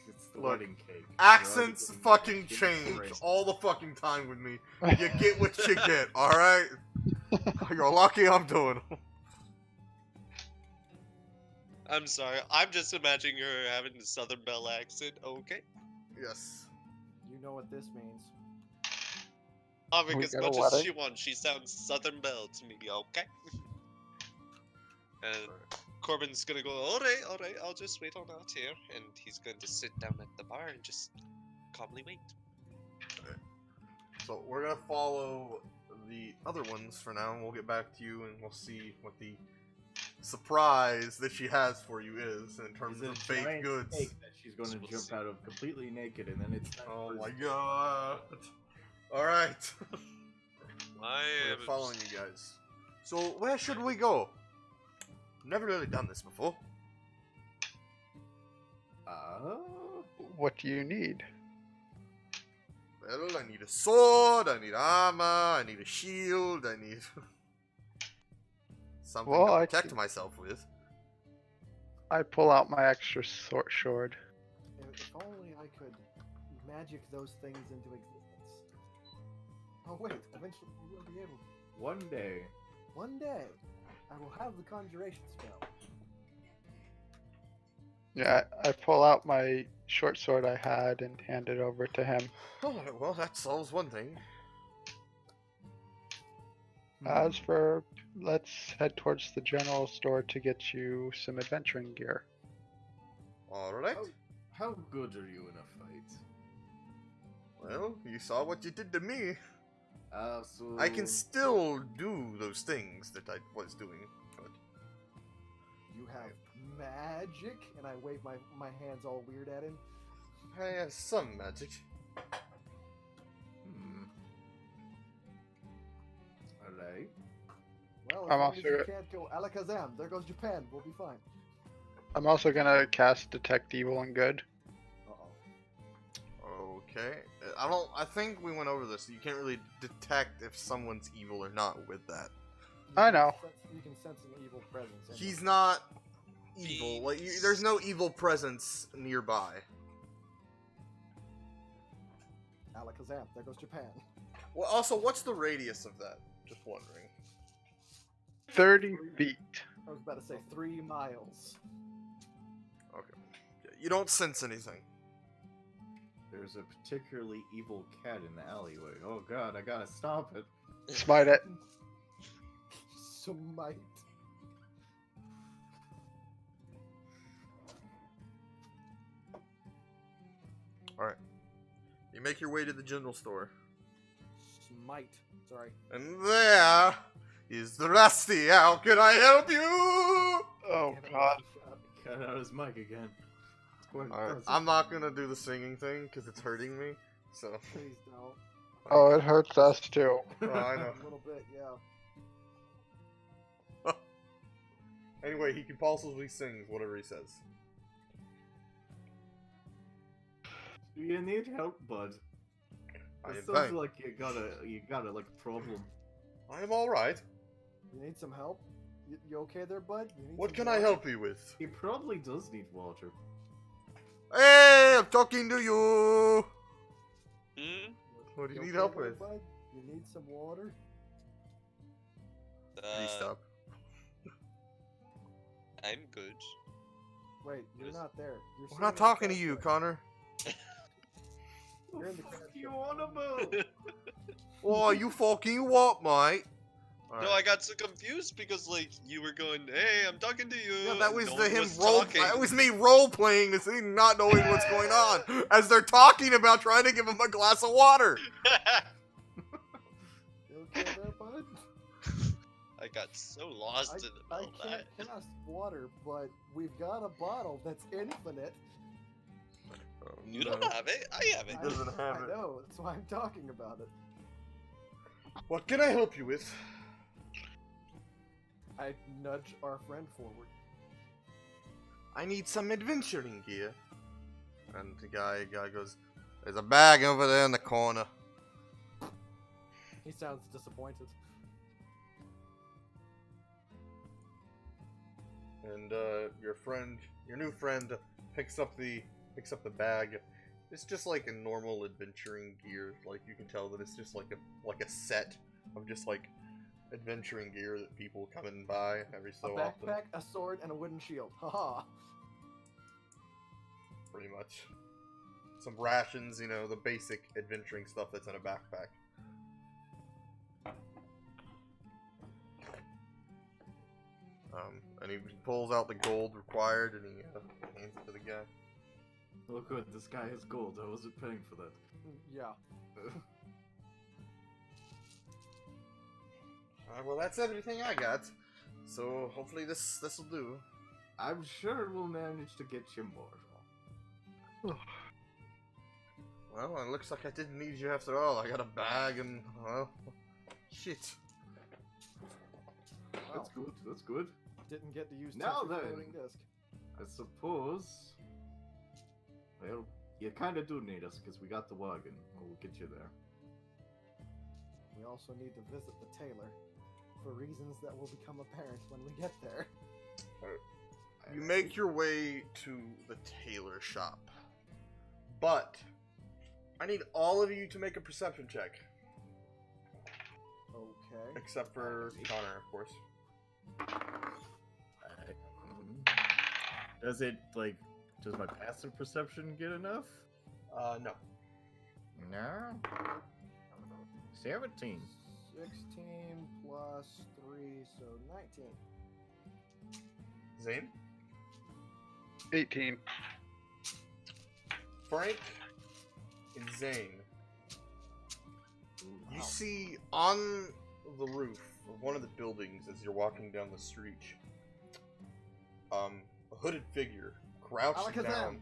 It's the Look, wedding cake. Accents You're already fucking getting change embarrassed. all the fucking time with me. You get what you get, alright? You're lucky I'm doing them. I'm sorry, I'm just imagining her having the Southern Belle accent, okay? Yes. You know what this means. Having We as got a much as wedding? she wants, she sounds Southern Belle to me, okay? And Corbin's gonna go, alright, I'll just wait on out here. And he's going to sit down at the bar and just calmly wait. So we're gonna follow the other ones for now, and we'll get back to you, and we'll see what the surprise that she has for you is in terms Is it of a baked giant goods. cake that she's going to We'll jump see. out of completely naked, and then it's time Oh for my his- god! All right, I we're am following you guys. So where should we go? Never really done this before. What do you need? Well, I need a sword, I need armor, I need a shield, I need something Well, to I protect can- myself with. I pull out my extra sword. If only I could magic those things into existence. Oh wait, eventually we will be able to. One day. One day, I will have the conjuration spell. Yeah, I pull out my short sword I had and hand it over to him. Alright, well, that solves one thing. As for, let's head towards the general store to get you some adventuring gear. Alright. How good are you in a fight? Well, you saw what you did to me. So I can still do those things that I was doing. But You have magic, and I wave my hands all weird at him. I have some magic. Alright. Well, as I'm long as you also- can't go Alakazam, there goes Japan. We'll be fine. I'm also gonna cast Detect Evil and Good. Uh-oh. Okay. I think we went over this. You can't really detect if someone's evil or not with that. I know. You can sense an evil presence. in He's them. not evil. Like, there's no evil presence nearby. Alakazam, there goes Japan. Well, also, what's the radius of that? Just wondering. 30 feet. I was about to say 3 miles. Okay. Yeah, you don't sense anything. There's a particularly evil cat in the alleyway. Oh god, I gotta stop it. Smite it. Smite. Alright. You make your way to the general store. Smite. Sorry. And there is the Rusty. How can I help you? Oh Damn it, god. Cut out his mic again. It's quite Alright, impressive. I'm not gonna do the singing thing because it's hurting me. So, Please don't. Oh, it hurts us too. oh, I know. A little bit, yeah. Anyway, he compulsively sings whatever he says. Do you need help, bud? I It am sounds fine. like you got a problem. I am alright. You need some help? You okay there, bud? You need What some can I water? help you with? He probably does need water. Hey, I'm talking to you. Hmm? What do you need okay help there, with? bud? You need some water? Please stop. I'm good. Wait, you're Yes. not there. You're We're sitting not in the talking to trash you, can. Connor. You're in the What the fuck trash you can. on about? Oh, you fucking what, mate? No, Alright. I got so confused because like you were going, "Hey, I'm talking to you." Yeah, that and was no the one him was role. talking. That was me role playing this thing, not knowing what's going on as they're talking about trying to give him a glass of water. You okay there, bud? I got so lost in the I middle of can't that. cast water, but we've got a bottle that's infinite. You don't have it. I have it. He doesn't have I it. know, that's why I'm talking about it. What can I help you with? I nudge our friend forward. I need some adventuring gear. And the guy goes, "There's a bag over there in the corner." He sounds disappointed. And your new friend, picks up the bag. It's just like a normal adventuring gear. Like you can tell that it's just like a set of just like adventuring gear that people come and buy every so A often. backpack, a sword, and a wooden shield. Haha. Pretty much. Some rations, you know, the basic adventuring stuff that's in a backpack. And he pulls out the gold required and he hands it to the guy. Oh good, this guy has gold. I wasn't paying for that. Yeah. Alright, well that's everything I got. So hopefully this'll do. I'm sure we'll manage to get you more. Well, it looks like I didn't need you after all. I got a bag and, well, shit. Wow. That's good, that's good. Didn't get to use Now Tetris then. floating disc. I suppose... Well, you kinda do need us, because we got the wagon. We'll get you there. We also need to visit the tailor for reasons that will become apparent when we get there. You make your way to the tailor shop. But, I need all of you to make a perception check. Okay. Except for Connor, of course. Does it, like, does my passive perception get enough? No. No. 17. 16 plus 3, so 19. Zane? 18. Frank? And Zane. You Wow. see on the roof of one of the buildings as you're walking down the street, a hooded figure crouched down Alakazam!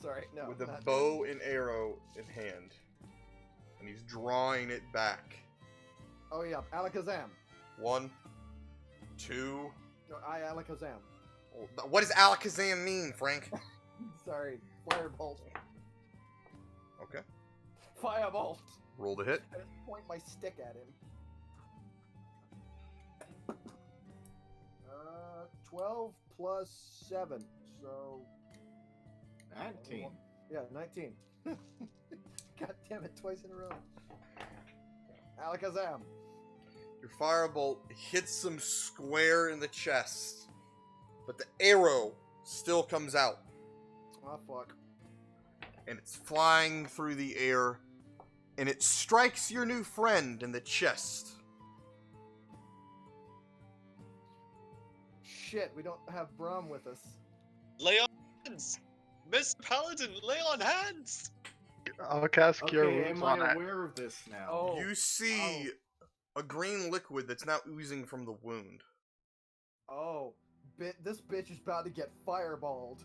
Sorry, no. with a not- bow and arrow in hand, and he's drawing it back. Oh yeah, Alakazam. 1, 2. No, I Alakazam. What does Alakazam mean, Frank? Sorry, Firebolt. Okay. Firebolt! Roll to hit. I just point my stick at him. 12 plus 7, so... 19. Yeah, 19. God damn it, twice in a row. Alakazam. Your firebolt hits him square in the chest, but the arrow still comes out. Oh fuck. and it's flying through the air, and it strikes your new friend in the chest. Shit, we don't have Brom with us. Lay on hands! Miss Paladin, lay on hands! I'll cast Cure Okay, Wounds am I on it. aware of this now? Oh. You see a green liquid that's now oozing from the wound. Oh, this bitch is about to get fireballed.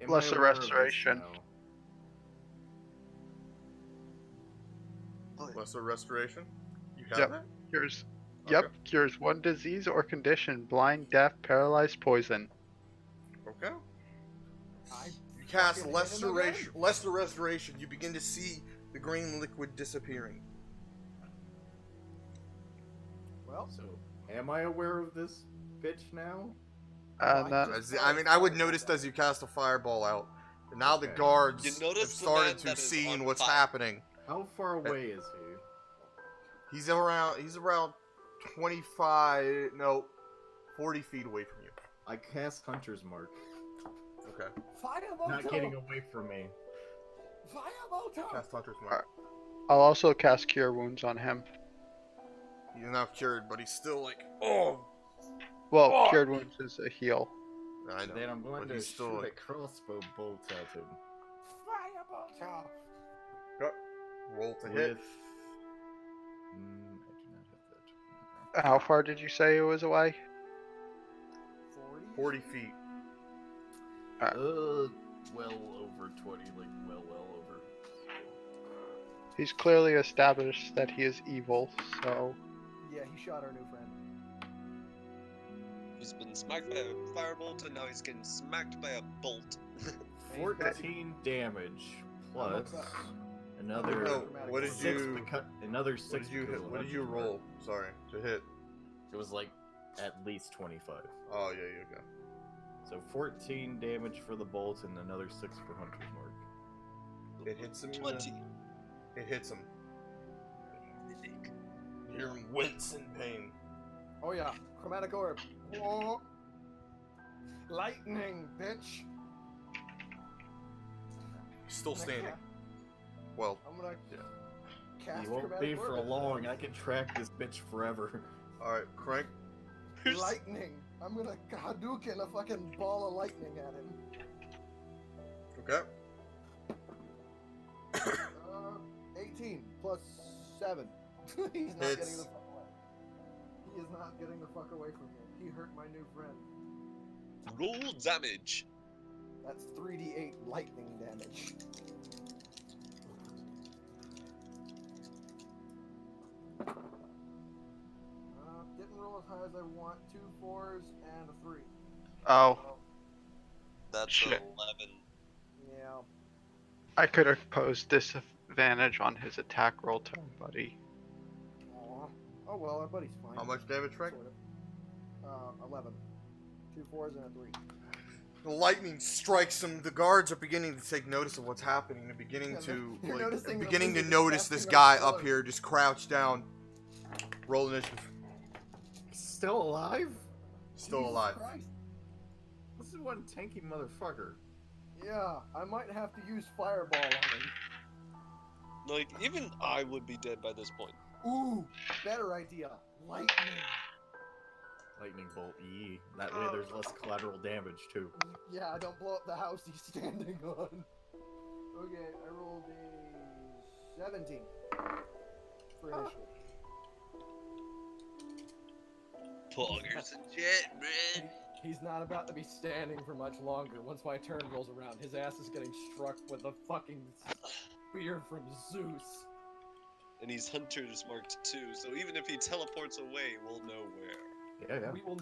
Am I Lesser aware of this restoration. now? Lesser restoration? You have Yep. that? Cures. Okay. Yep. Cures one disease or condition: blind, deaf, paralyzed, poison. Okay. I You cast fucking hit him again. lesser restoration. You begin to see the green liquid disappearing. Well, So, am I aware of this bitch now? No. I mean, I would notice as you cast a fireball out. And now the Okay. guards You have notice the started man to that is see on what's fire. happening. How far away is he? He's around 25, no, 40 feet away from you. I cast Hunter's Mark. Okay. Fireball! Not getting away from me. Fireball! Cast Hunter's Mark. I'll also cast Cure Wounds on him. He's now cured, but he's still like, oh! Well, Oh! Cured Wounds is a heal. I know. Then I'm going but to he's still shoot a like, crossbow bolt at him. Fireball! roll to hit. With... I do not have that. How far did you say it was away? 40 feet. Well over 20, like, well over. He's clearly established that he is evil, so Yeah, he shot our new friend. He's been smacked by a firebolt and now he's getting smacked by a bolt. 14 damage plus another No, what did six you? another What six. did you hit? because of What did you Hunter's Mark. roll? Sorry, to hit. It was like at least 25. Oh yeah, you go. So 14 damage for the bolt and another 6 for Hunter's Mark. It hits him. 20. It hits him. You hear him wince in pain. Oh yeah, chromatic orb. Whoa. Lightning, bitch. He's still I'm standing. gonna- Well, I'm gonna yeah. cast He won't chromatic be for orb. long. I can track this bitch forever. All right, Crank. Lightning. I'm gonna Hadouken a fucking ball of lightning at him. Okay. 18 plus 7. He's not Hits. getting the fuck away. He is not getting the fuck away from me. He hurt my new friend. Roll damage. That's 3d8 lightning damage. Didn't roll as high as I want. 2 4s and a 3. oh, So, That's Shit. 11. yeah. I could have posed disadvantage on his attack roll to him, buddy. Aw. Oh well, our buddy's fine. How much damage, Frank? Sort of. 11. 2 4s and a 3. The lightning strikes him. The guards are beginning to take notice of what's happening. They're beginning Yeah, to you're like, noticing the beginning to lizard notice this casting guy out up blood. here just crouched down. Roll initiative. Still alive? Still Jesus alive. Christ. This is one tanky motherfucker. Yeah, I might have to use fireball on him. Like, even I would be dead by this point. Ooh, better idea. Lightning. Lightning bolt E. That way there's less collateral damage too. Yeah, don't blow up the house he's standing on. Okay, I rolled a 17 for initiative. Poggers and shit, man. He's not about to be standing for much longer. Once my turn rolls around, his ass is getting struck with a fucking spear from Zeus. And he's Hunter's marked too, so even if he teleports away, we'll know where. Yeah. We will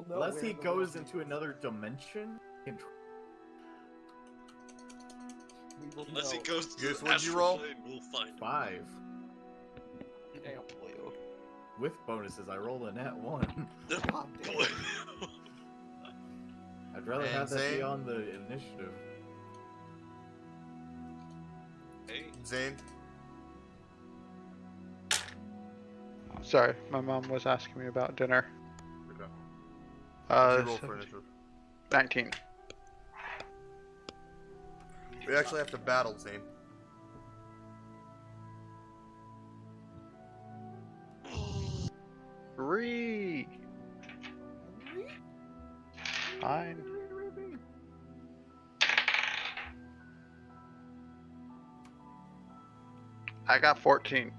know. Unless where he the goes lightning into is. another dimension. We will Unless he know. goes to Goose, the what'd you astral roll? plane, we'll find him. 5. Damn. Boy, With bonuses, I rolled a nat 1. oh. God damn. Boy. I'd rather And have that be Zane? on the initiative. Hey, Zane. Sorry, my mom was asking me about dinner. Okay. What'd you roll for 17, initiative? 19. We actually have to battle, Zane. Three. Fine. I got 14.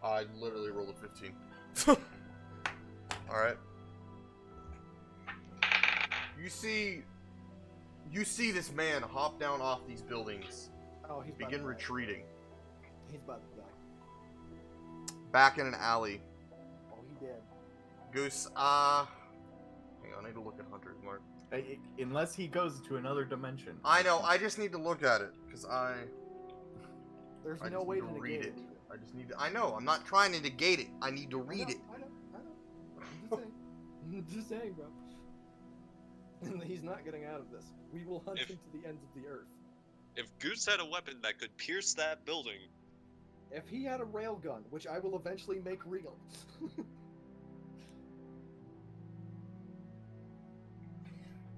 I literally rolled a 15. Alright. You see this man hop down off these buildings, Oh, he's about begin to die. retreating, He's about to die. back in an alley. Oh, he did. Goose, hang on, I need to look at Hunter's mark. Unless he goes to another dimension. I know, I just need to look at it, because There's I no just way need to to negate read it. it. I just need to, I know, I'm not trying to negate it, I need to read it. I know. I'm just saying. I'm just saying, bro. And he's not getting out of this. We will hunt If- him to the ends of the earth. If Goose had a weapon that could pierce that building, If he had a railgun, which I will eventually make real.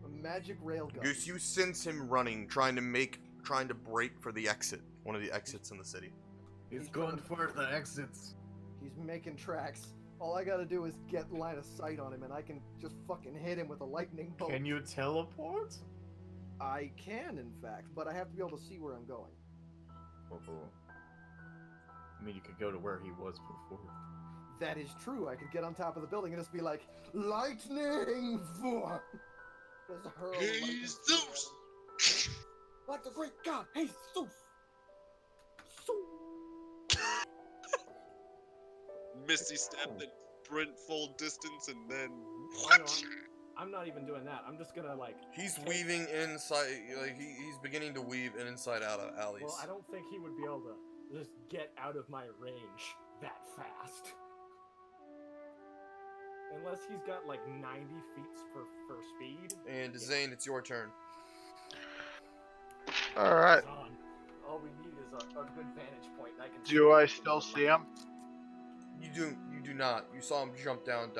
A magic railgun. Goose, you sense him running, trying to break for the exit, one of the exits in the city. He's going for the exits. He's making tracks. All I gotta do is get line of sight on him, and I can just fucking hit him with a lightning bolt. Can you teleport? I can, in fact, but I have to be able to see where I'm going. I mean, you could go to where he was before. That is true. I could get on top of the building and just be like, lightning! Just hurl lightning Zeus! like the great god, hey Zeus! Misty step, then sprint full distance, and then Oh, no, I'm not even doing that. I'm just gonna like. He's weaving inside, like he's beginning to weave inside out of alleys. Well, I don't think he would be able to just get out of my range that fast. Unless he's got like 90 feet for speed. And Yeah. Zane, it's your turn. Alright. He's on. All we need is a good vantage point. I can. Do I still see him? You do not. You saw him jump down,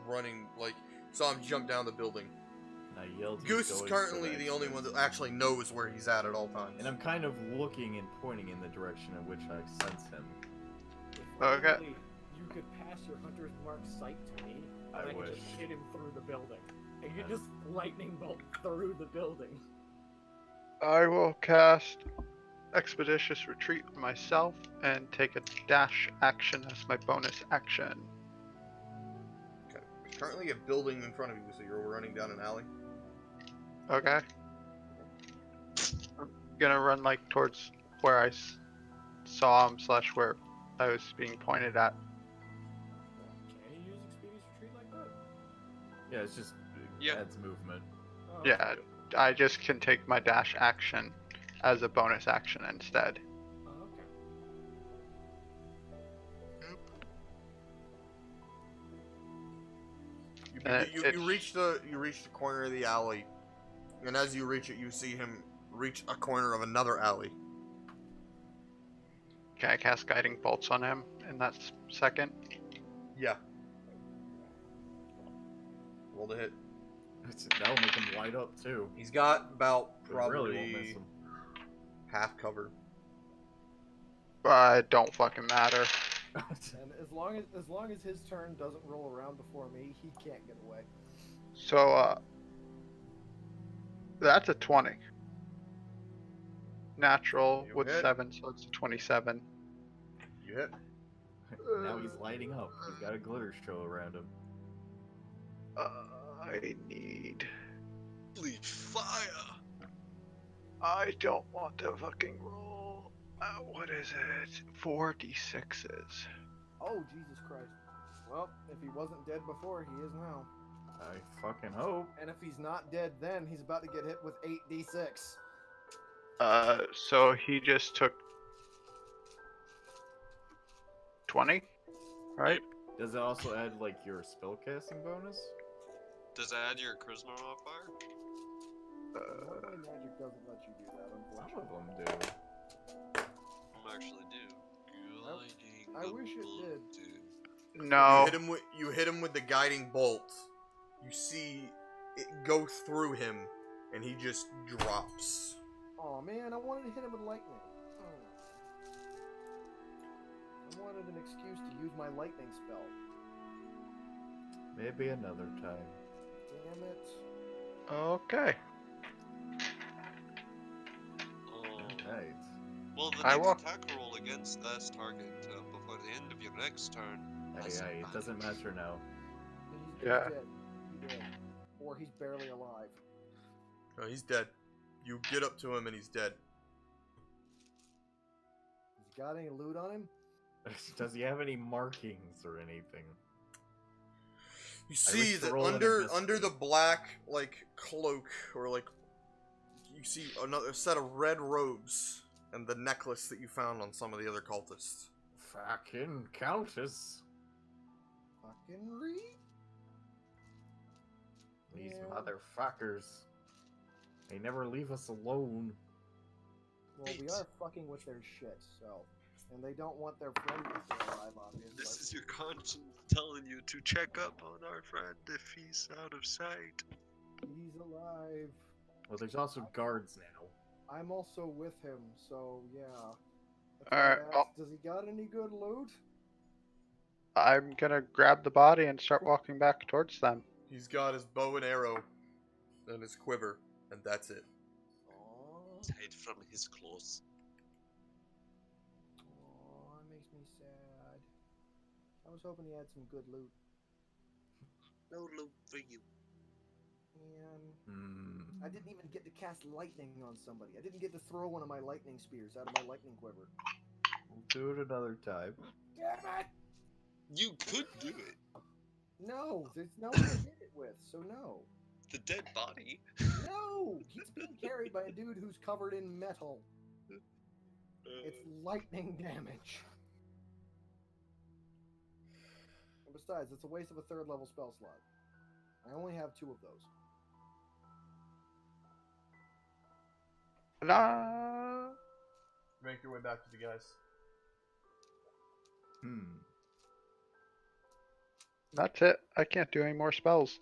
running, like, saw him jump down the building. I yelled. he's Goose is going currently for the only one that actually knows where he's at all times. And I'm kind of looking and pointing in the direction in which I sense him. If Okay. only you could pass your hunter's mark sight to me, I and I could wish. just hit him through the building. And you just lightning bolt through the building. I will cast Expeditious Retreat myself and take a dash action as my bonus action. Okay. There's currently a building in front of you, so you're running down an alley. Okay. I'm gonna run like towards where I saw him / where I was being pointed at. Can you use Expeditious Retreat like that? Yeah, it's just Yeah. adds movement. Oh, Yeah, okay. I just can take my dash action as a bonus action instead. Oh, okay. You reach the corner of the alley, and as you reach it, you see him reach a corner of another alley. Can I cast Guiding Bolts on him in that second? Yeah. Roll to hit. That'll make him light up too. He's got about But really won't miss probably him. half cover. But don't fucking matter. And as long as his turn doesn't roll around before me, he can't get away. So, that's a 20. Natural You with hit. 7, so it's a 27. You hit. Now he's lighting up. He's got a glitter show around him. I need. holy fire! I don't want to fucking roll. What is it? 4 d6s. Oh, Jesus Christ. Well, if he wasn't dead before, he is now. I fucking hope. And if he's not dead then, he's about to get hit with 8d6. So he just took 20, right? Does it also add like your spellcasting bonus? Does that add your charisma modifier? Normally magic doesn't let you do that, Some unfortunately. of them do. Some actually do. Gliding I wish it the did. bolt. No. You hit him with the guiding bolt. You see it go through him, and he just drops. Oh man, I wanted to hit him with lightning. I wanted an excuse to use my lightning spell. Maybe another time. Damn it. Okay. Oh. Right. Well, the I next walk- attack roll against this target before the end of your next turn. has Hey, it doesn't advantage. matter now. He's Yeah. dead. He's dead. Or he's barely alive. No, he's dead. You get up to him and he's dead. He's got any loot on him? Does he have any markings or anything? You I see wish to that roll an under investigate. the black like cloak or like you see another set of red robes and the necklace that you found on some of the other cultists. Fucking countess. Fucking read? These Yeah. motherfuckers. They never leave us alone. Well, we are fucking with their shit, so. And they don't want their friend to stay alive, obviously. This is your conscience telling you to check up on our friend if he's out of sight. He's alive. Well, there's also guards now. I'm also with him, so yeah. That's Alright, why I asked, does he got any good loot? I'm gonna grab the body and start walking back towards them. He's got his bow and arrow and his quiver, and that's it. Aww. Hide from his claws. Aw, it makes me sad. I was hoping he had some good loot. No loot for you. Man, I didn't even get to cast lightning on somebody. I didn't get to throw one of my lightning spears out of my lightning quiver. We'll do it another time. Damn it! You could do it. No, there's no one to hit it with, so no. The dead body. No! He's being carried by a dude who's covered in metal. It's lightning damage. And besides, it's a waste of a 3rd level spell slot. I only have 2 of those. Nah. Make your way back to the guys. That's it. I can't do any more spells.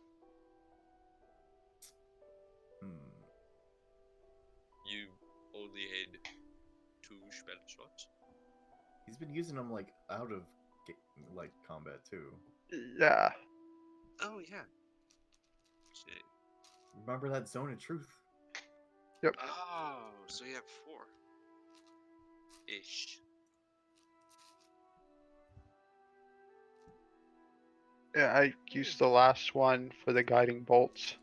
You only had 2 spell slots. He's been using them like out of like combat too. Yeah. Oh yeah. Shit. Remember that zone of truth? Oh, so you have 4. Ish. Yeah, I used the last one for the guiding bolts.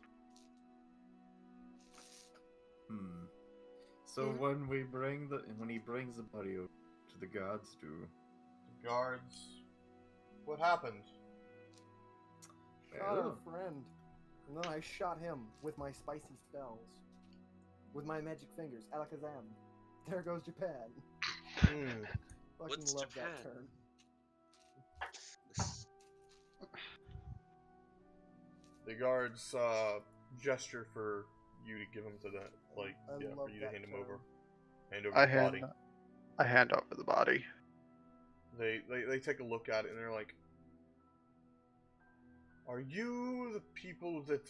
So when he brings the body over to the gods, do The guards. What happened? Shot our friend. And then I shot him with my spicy spells. With my magic fingers. Alakazam. There goes Japan. Fucking What's love Japan? that turn. The guards gesture for you to give him to the I for love you to that hand him turn. over. Hand over I the hand body. I hand over the body. They take a look at it and they're like, "Are you the people that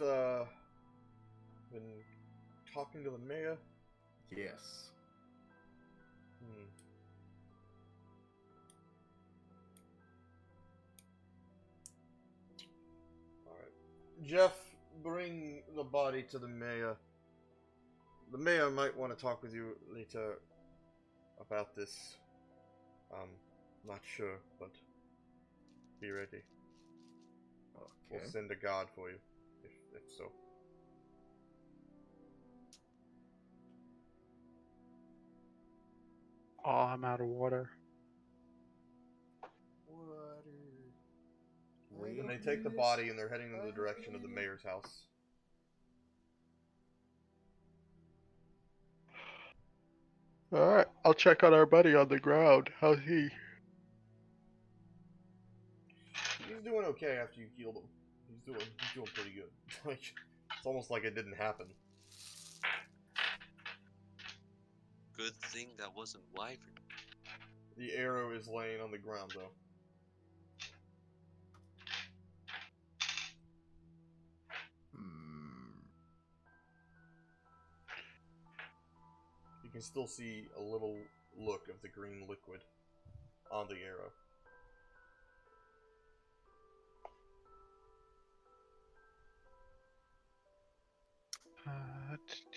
been talking to the mayor?" yes. Alright. Jeff, bring the body to the mayor. The mayor might want to talk with you later about this. Not sure, but be ready. Okay. We'll send a guard for you, if so. Oh, I'm out of water. Water. And they take the body and they're heading in the direction of the mayor's house. Alright, I'll check on our buddy on the ground. How's he? He's doing okay after you healed him. He's doing pretty good. Like, it's almost like it didn't happen. Good thing that wasn't wyvern. The arrow is laying on the ground though. can still see a little look of the green liquid on the arrow.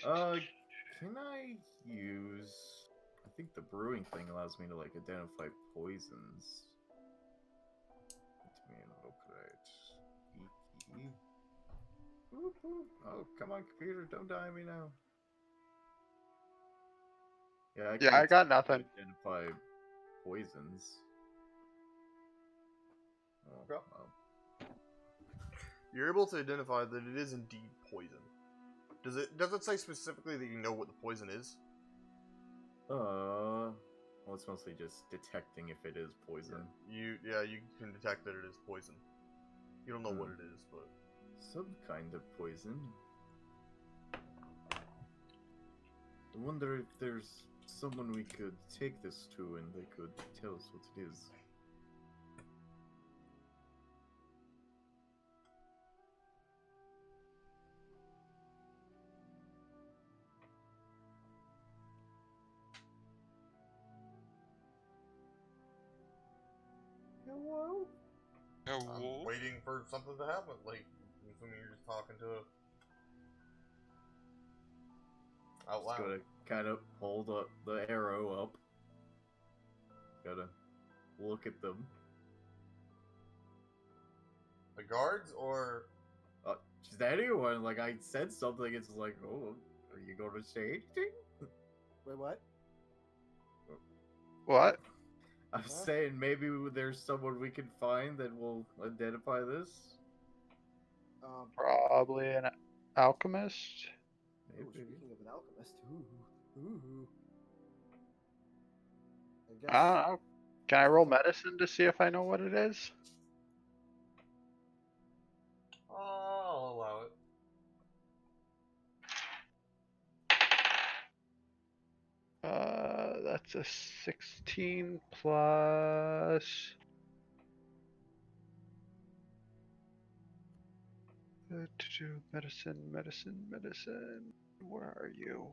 Can I use? I think the brewing thing allows me to like identify poisons. Let me look at it. Oh, come on, computer! Don't die on me now. Yeah, Yeah, I got nothing. Identify poisons. Oh, Okay. well. You're able to identify that it is indeed poison. Does it say specifically that you know what the poison is? Well, it's mostly just detecting if it is poison. You can detect that it is poison. You don't know what it is, but Some kind of poison. I wonder if there's someone we could take this to and they could tell us what it is. Hello? I'm waiting for something to happen. Like, I'm assuming you're just talking to out Just loud. gotta kind of hold up the arrow up. Gotta look at them. The guards or Just anyone. Like I said something. It's like, oh, are you going to say anything? Wait, what? What? I'm Huh? saying maybe there's someone we can find that will identify this. Probably an alchemist. Ooh, Maybe. speaking of an alchemist, ooh. I guess. I don't know. Can I roll medicine to see if I know what it is? I'll allow it. That's a 16 plus. To do medicine. Where are you?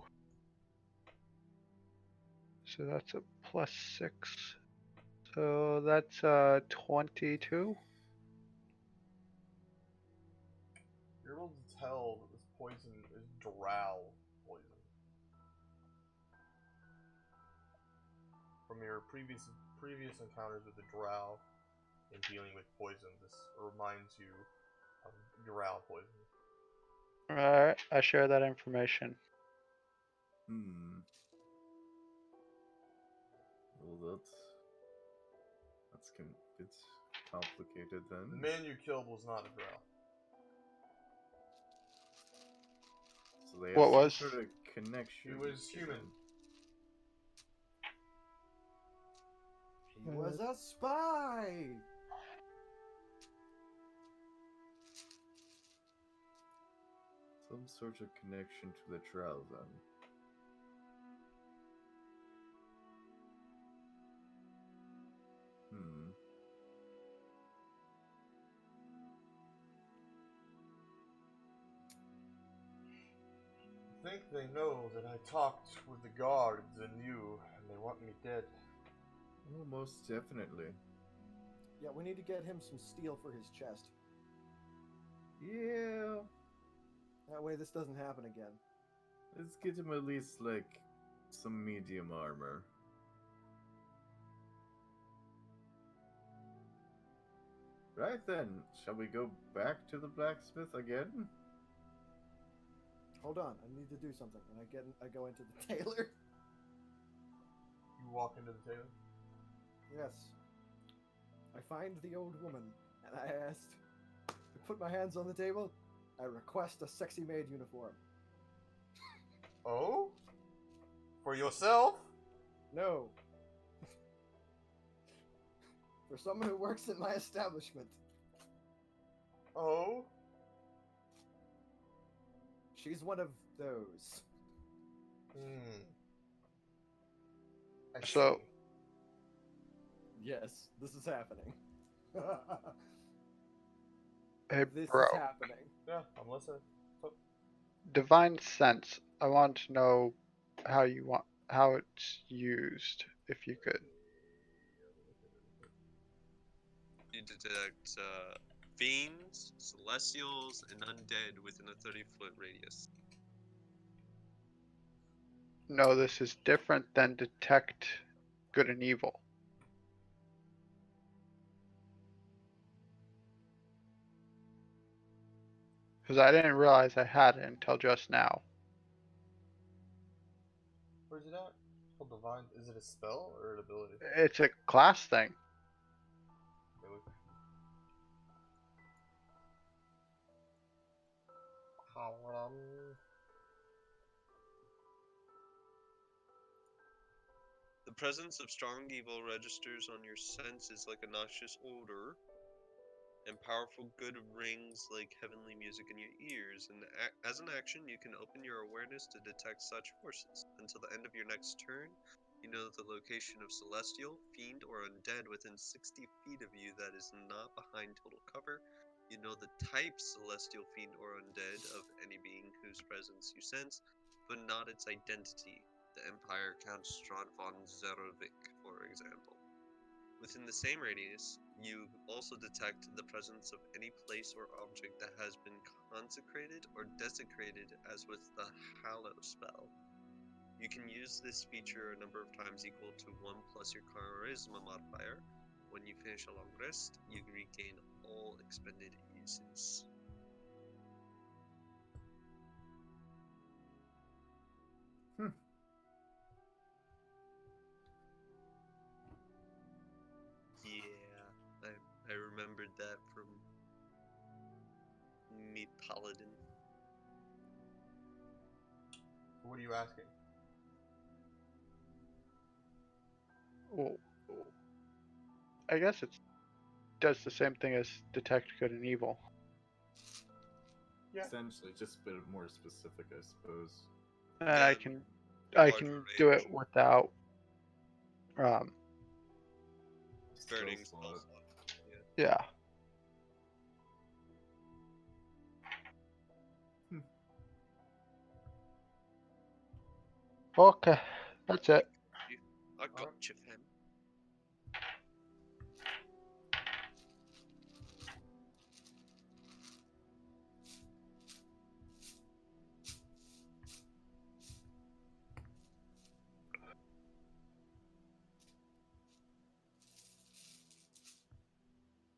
So that's a plus 6. So that's 22. You're able to tell that this poison is drow poison. From your previous encounters with the drow in dealing with poison, this reminds you of drow poison. Alright, I share that information. Well, it's complicated then. The man you killed was not a drow. So they have What some was? sort of connection. He was to human. them. He was a spy. Some sort of connection to the trial then. I think they know that I talked with the guards and you, and they want me dead. Oh, most definitely. Yeah, we need to get him some steel for his chest. Yeah. That way this doesn't happen again. Let's get him at least, like, some medium armor. Right then, shall we go back to the blacksmith again? Hold on, I need to do something. And I go into the tailor. You walk into the tailor? Yes. I find the old woman, and I asked to put my hands on the table. I request a sexy maid uniform. Oh? For yourself? No. For someone who works in my establishment. Oh? She's one of those. I So- see. Yes, this is happening. Hey, This bro. is happening. Yeah, I'm listening. Divine sense. I want to know how you want. how it's used, if you could. You detect fiends, celestials, and undead within a 30-foot radius. No, this is different than detect good and evil. Because I didn't realize I had it until just now. Where's it at? It's called Divine. Is it a spell or an ability? It's a class thing. Really? How, The presence of strong evil registers on your senses like a noxious odor, and powerful good rings like heavenly music in your ears. And as an action, you can open your awareness to detect such forces. Until the end of your next turn, you know the location of celestial, fiend, or undead within 60 feet of you that is not behind total cover. You know the type celestial, fiend, or undead of any being whose presence you sense, but not its identity. The Empire Count Strahd von Zerovic, for example. Within the same radius, you also detect the presence of any place or object that has been consecrated or desecrated, as with the Hallow spell. You can use this feature a number of times equal to 1 plus your Charisma modifier. When you finish a long rest, you regain all expended uses. Yeah, I remembered that from Meat Paladin. what are you asking? Well, I guess it does the same thing as detect good and evil. Yeah. Essentially, just a bit more specific, I suppose. And Yeah, I can larger do range. it without Burning Spell spell slot. slot. yeah. Okay, that's it. I got you, fam.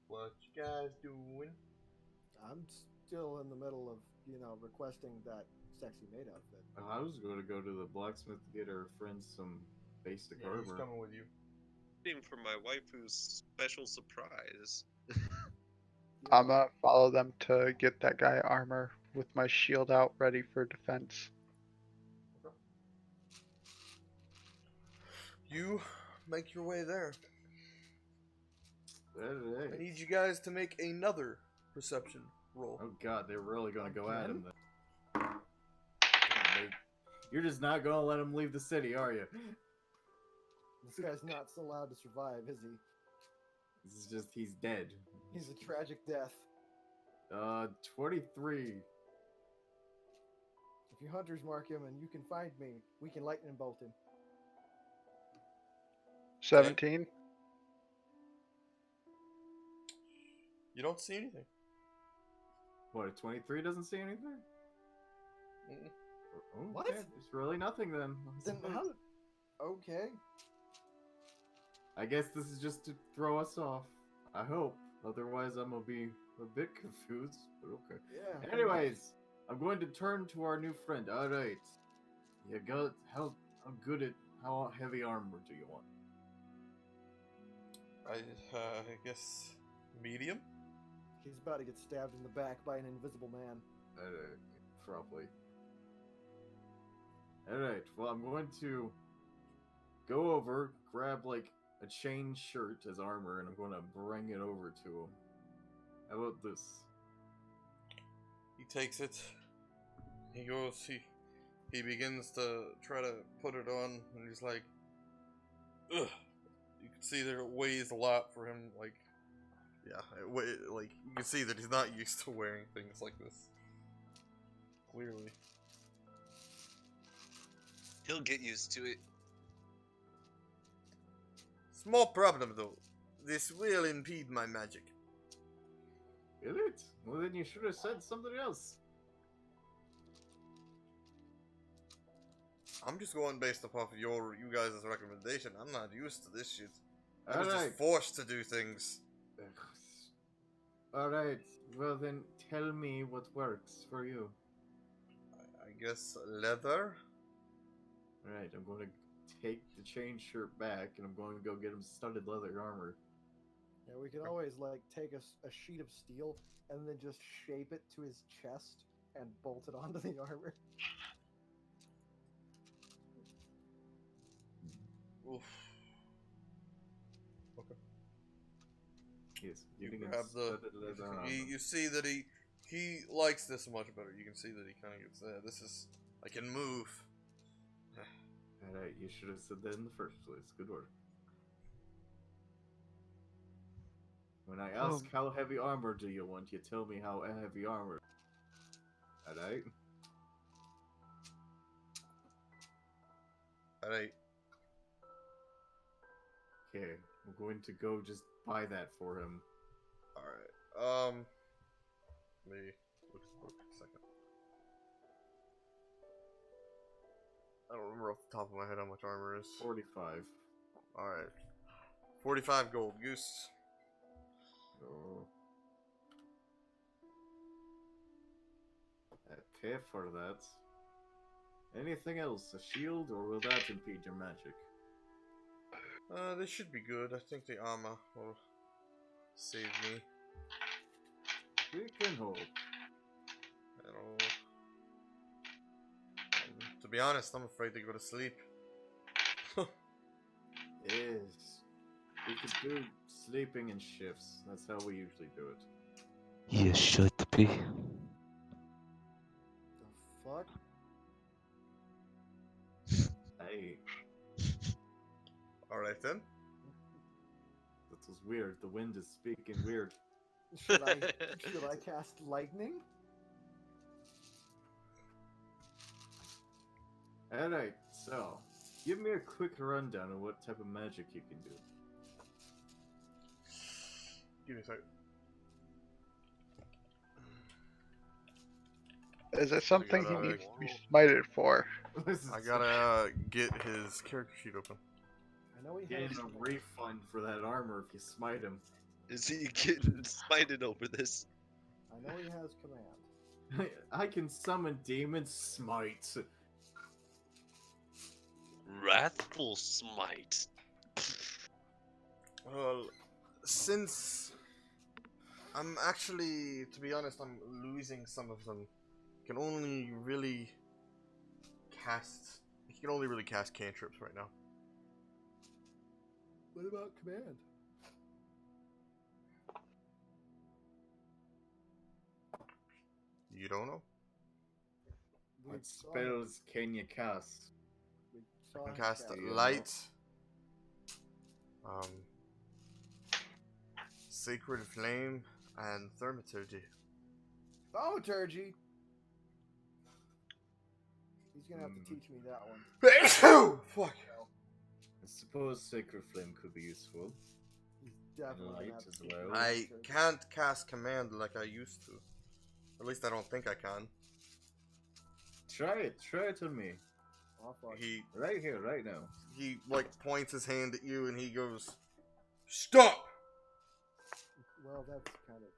What you guys doing? I'm still in the middle of, requesting that sexy maid outfit. I was going to go to the blacksmith to get our friends some basic Yeah, he's armor. coming with you. Waiting for my waifu's special surprise. I'm gonna follow them to get that guy armor with my shield out ready for defense. You make your way there. I Hey. need you guys to make another perception roll. Oh god, they're really going to go at him Again? then. You're just not going to let him leave the city, are you? This guy's not allowed to survive, is he? This is just, he's dead. He's a tragic death. 23. If you hunters mark him and you can find me, we can lightning bolt him. 17. You don't see anything. What, a 23 doesn't see anything? Mm-mm. Oh, What? okay, it's really nothing then. I Then suppose. how? Okay. I guess this is just to throw us off. I hope. Otherwise, I'm gonna be a bit confused. But okay. Yeah. Anyways, I'm going to turn to our new friend. All right. You got how heavy armor do you want? I guess medium. He's about to get stabbed in the back by an invisible man. Probably. All right. Well, I'm going to go over, grab like a chain shirt as armor, and I'm going to bring it over to him. How about this? He takes it. He goes. He begins to try to put it on, and he's like, "Ugh." You can see that it weighs a lot for him. Like, yeah, like you can see that he's not used to wearing things like this. Clearly. He'll get used to it. Small problem though. This will impede my magic. Is it? Well, then you should have said something else. I'm just going based off of you guys' recommendation. I'm not used to this shit. I was Alright. just forced to do things. Alright, well then tell me what works for you. I guess leather? Alright, I'm going to take the chain shirt back and I'm going to go get him studded leather armor. Yeah, we could always like take a sheet of steel and then just shape it to his chest and bolt it onto the armor. Oof. Okay. Yes, You getting him grab the. studded leather armor. You see that he likes this much better. You can see that he kind of gets this is I can move. Alright, you should have said that in the first place. Good work. When I ask how heavy armor do you want, you tell me how heavy armor. Alright? Alright. Okay, I'm going to go just buy that for him. Alright. Let me look at the book a second. I don't remember off the top of my head how much armor is. 45. Alright. 45 gold. Goose. Oh. I pay for that. Anything else? A shield, or will that impede your magic? This should be good. I think the armor will save me. We can hope. To be honest, I'm afraid to go to sleep. Yes. We could do sleeping in shifts. That's how we usually do it. You should be. The fuck? Hey, Alright then. that was weird. The wind is speaking weird. Should I cast lightning? Alright, so, give me a quick rundown of what type of magic you can do. Give me a sec. Is it something he gotta- needs to be smited for? I gotta get his character sheet open. I know he Getting has. a refund for that armor if you smite him. Is he getting smited over this? I know he has command. I can summon demon smite. Wrathful smite. Well, since I'm actually, to be honest, I'm losing some of them. Can only really cast. You can only really cast cantrips right now. What about command? You don't know? We What saw- spells can you cast? we saw You can him cast Yeah. light, sacred flame, and thaumaturgy. Thaumaturgy. He's gonna have to teach me that one. Fuck. I suppose Sacred Flame could be useful. He's definitely gonna Light have to as teach me well. I thaumaturgy. can't cast command like I used to. At least I don't think I can. Try it on me. Oh, fuck. He Right here, right now. like points his hand at you and he goes, "Stop!" Well, that's kind of.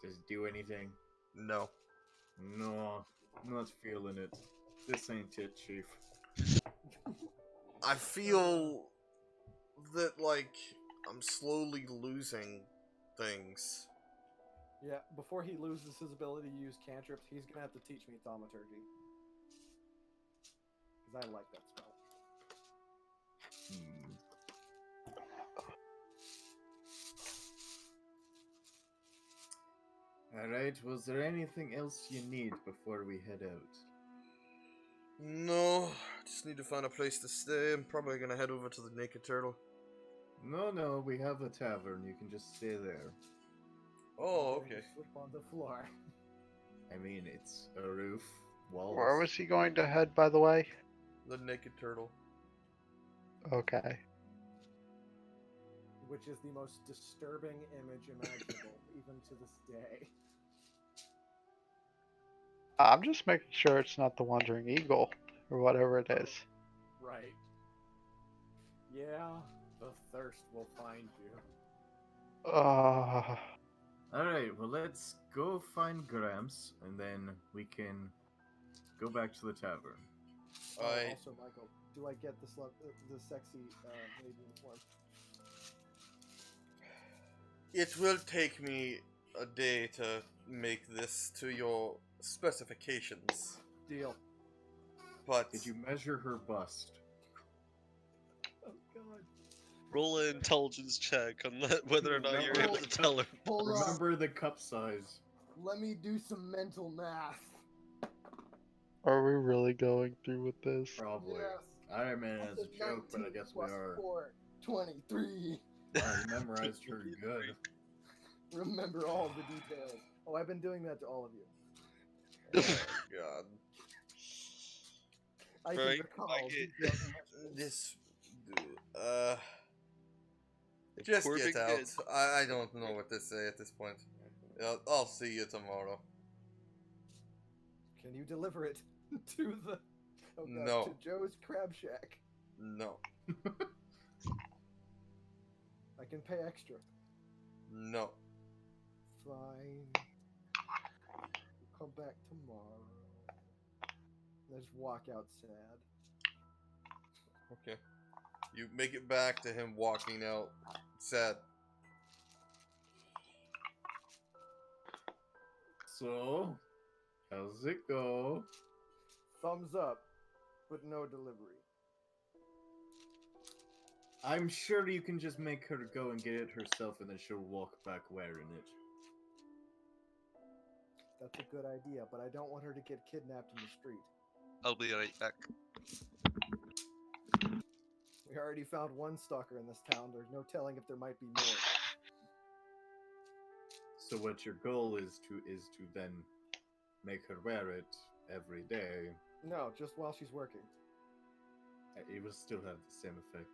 Just do anything. No. No, I'm not feeling it. This ain't it, Chief. I feel that like I'm slowly losing things. Yeah, before he loses his ability to use cantrips, he's gonna have to teach me thaumaturgy. Because I like that spell. Hmm. Alright, was there anything else you need before we head out? No, just need to find a place to stay. I'm probably gonna head over to the Naked Turtle. No, we have a tavern. You can just stay there. Oh, Then you okay. Sleep on the floor. I mean, it's a roof, walls. Where was he going to head, by the way? The Naked Turtle. Okay. which is the most disturbing image imaginable, even to this day. I'm just making sure it's not the Wandering Eagle or whatever it is. Right. Yeah, the thirst will find you. Alright, well, let's go find Gramps, and then we can go back to the tavern. Oh, I also, Michael, do I get the sexy maid uniform? It will take me a day to make this to your specifications, Deal. but Did you measure her bust? Oh God. Roll an intelligence check on whether or not you're able to tell her. Hold on. Remember the cup size. Let me do some mental math. Are we really going through with this? Probably. Yes. I mean, as a That's joke, but I 19 guess we plus are. 4, 23. Wow, you memorized her good. Remember all the details. Oh, I've been doing that to all of you. oh god, I Right, can recall I get- details and measurements. this, just Corbin get out. gets- I don't know what to say at this point. I'll see you tomorrow. Can you deliver it to the No. to Joe's Crab Shack? No, I can pay extra. no. Fine. Come back tomorrow. Let's walk out sad. Okay. You make it back to him walking out sad. So, how's it go? Thumbs up, but no delivery. I'm sure you can just make her go and get it herself, and then she'll walk back wearing it. That's a good idea, but I don't want her to get kidnapped in the street. I'll be right back. We already found one stalker in this town. There's no telling if there might be more. So what your goal is to then make her wear it every day. No, just while she's working. It will still have the same effect.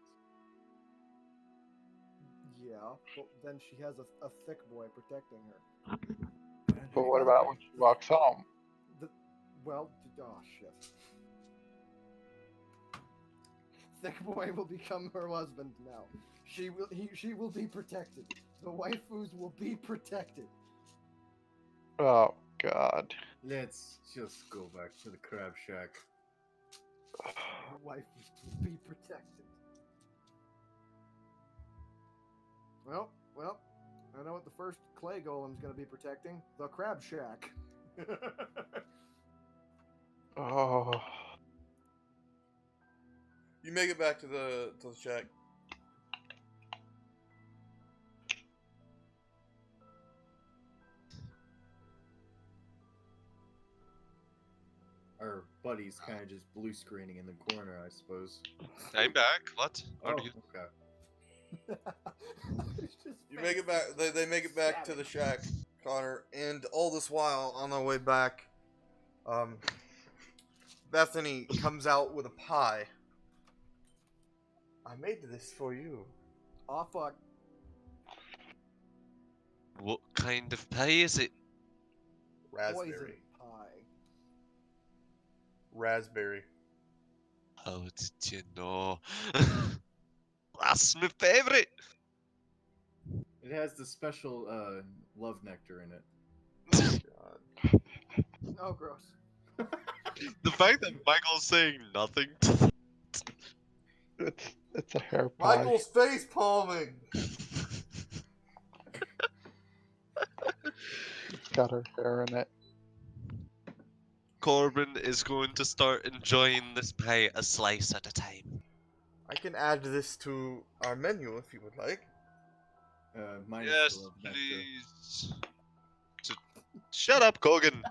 Yeah, but then she has a thick boy protecting her. But what about when she walks home? Oh shit. Thick boy will become her husband now. She will be protected. The waifus will be protected. Oh God. Let's just go back to the crab shack. The waifus will be protected. Well, I know what the first clay golem's gonna be protecting. The crab shack. Oh. You make it back to the shack. Our buddy's kind of just blue screening in the corner, I suppose. I'm back. What? Oh, Are you? okay. You make it back. They make it back to the shack, Connor, and all this while on their way back, Bethany comes out with a pie. I made this for you. Aw, fuck. What kind of pie is it? Raspberry. Poison pie. Raspberry. How did you know? That's my favorite. It has the special love nectar in it. God. Oh, gross. The fact that Michael's saying nothing. It's a hair pie. Michael's face palming. It's got her hair in it. Corbin is going to start enjoying this pie a slice at a time. I can add this to our menu if you would like. Minus Yes, the love nectar. please. Shut up, Kogan.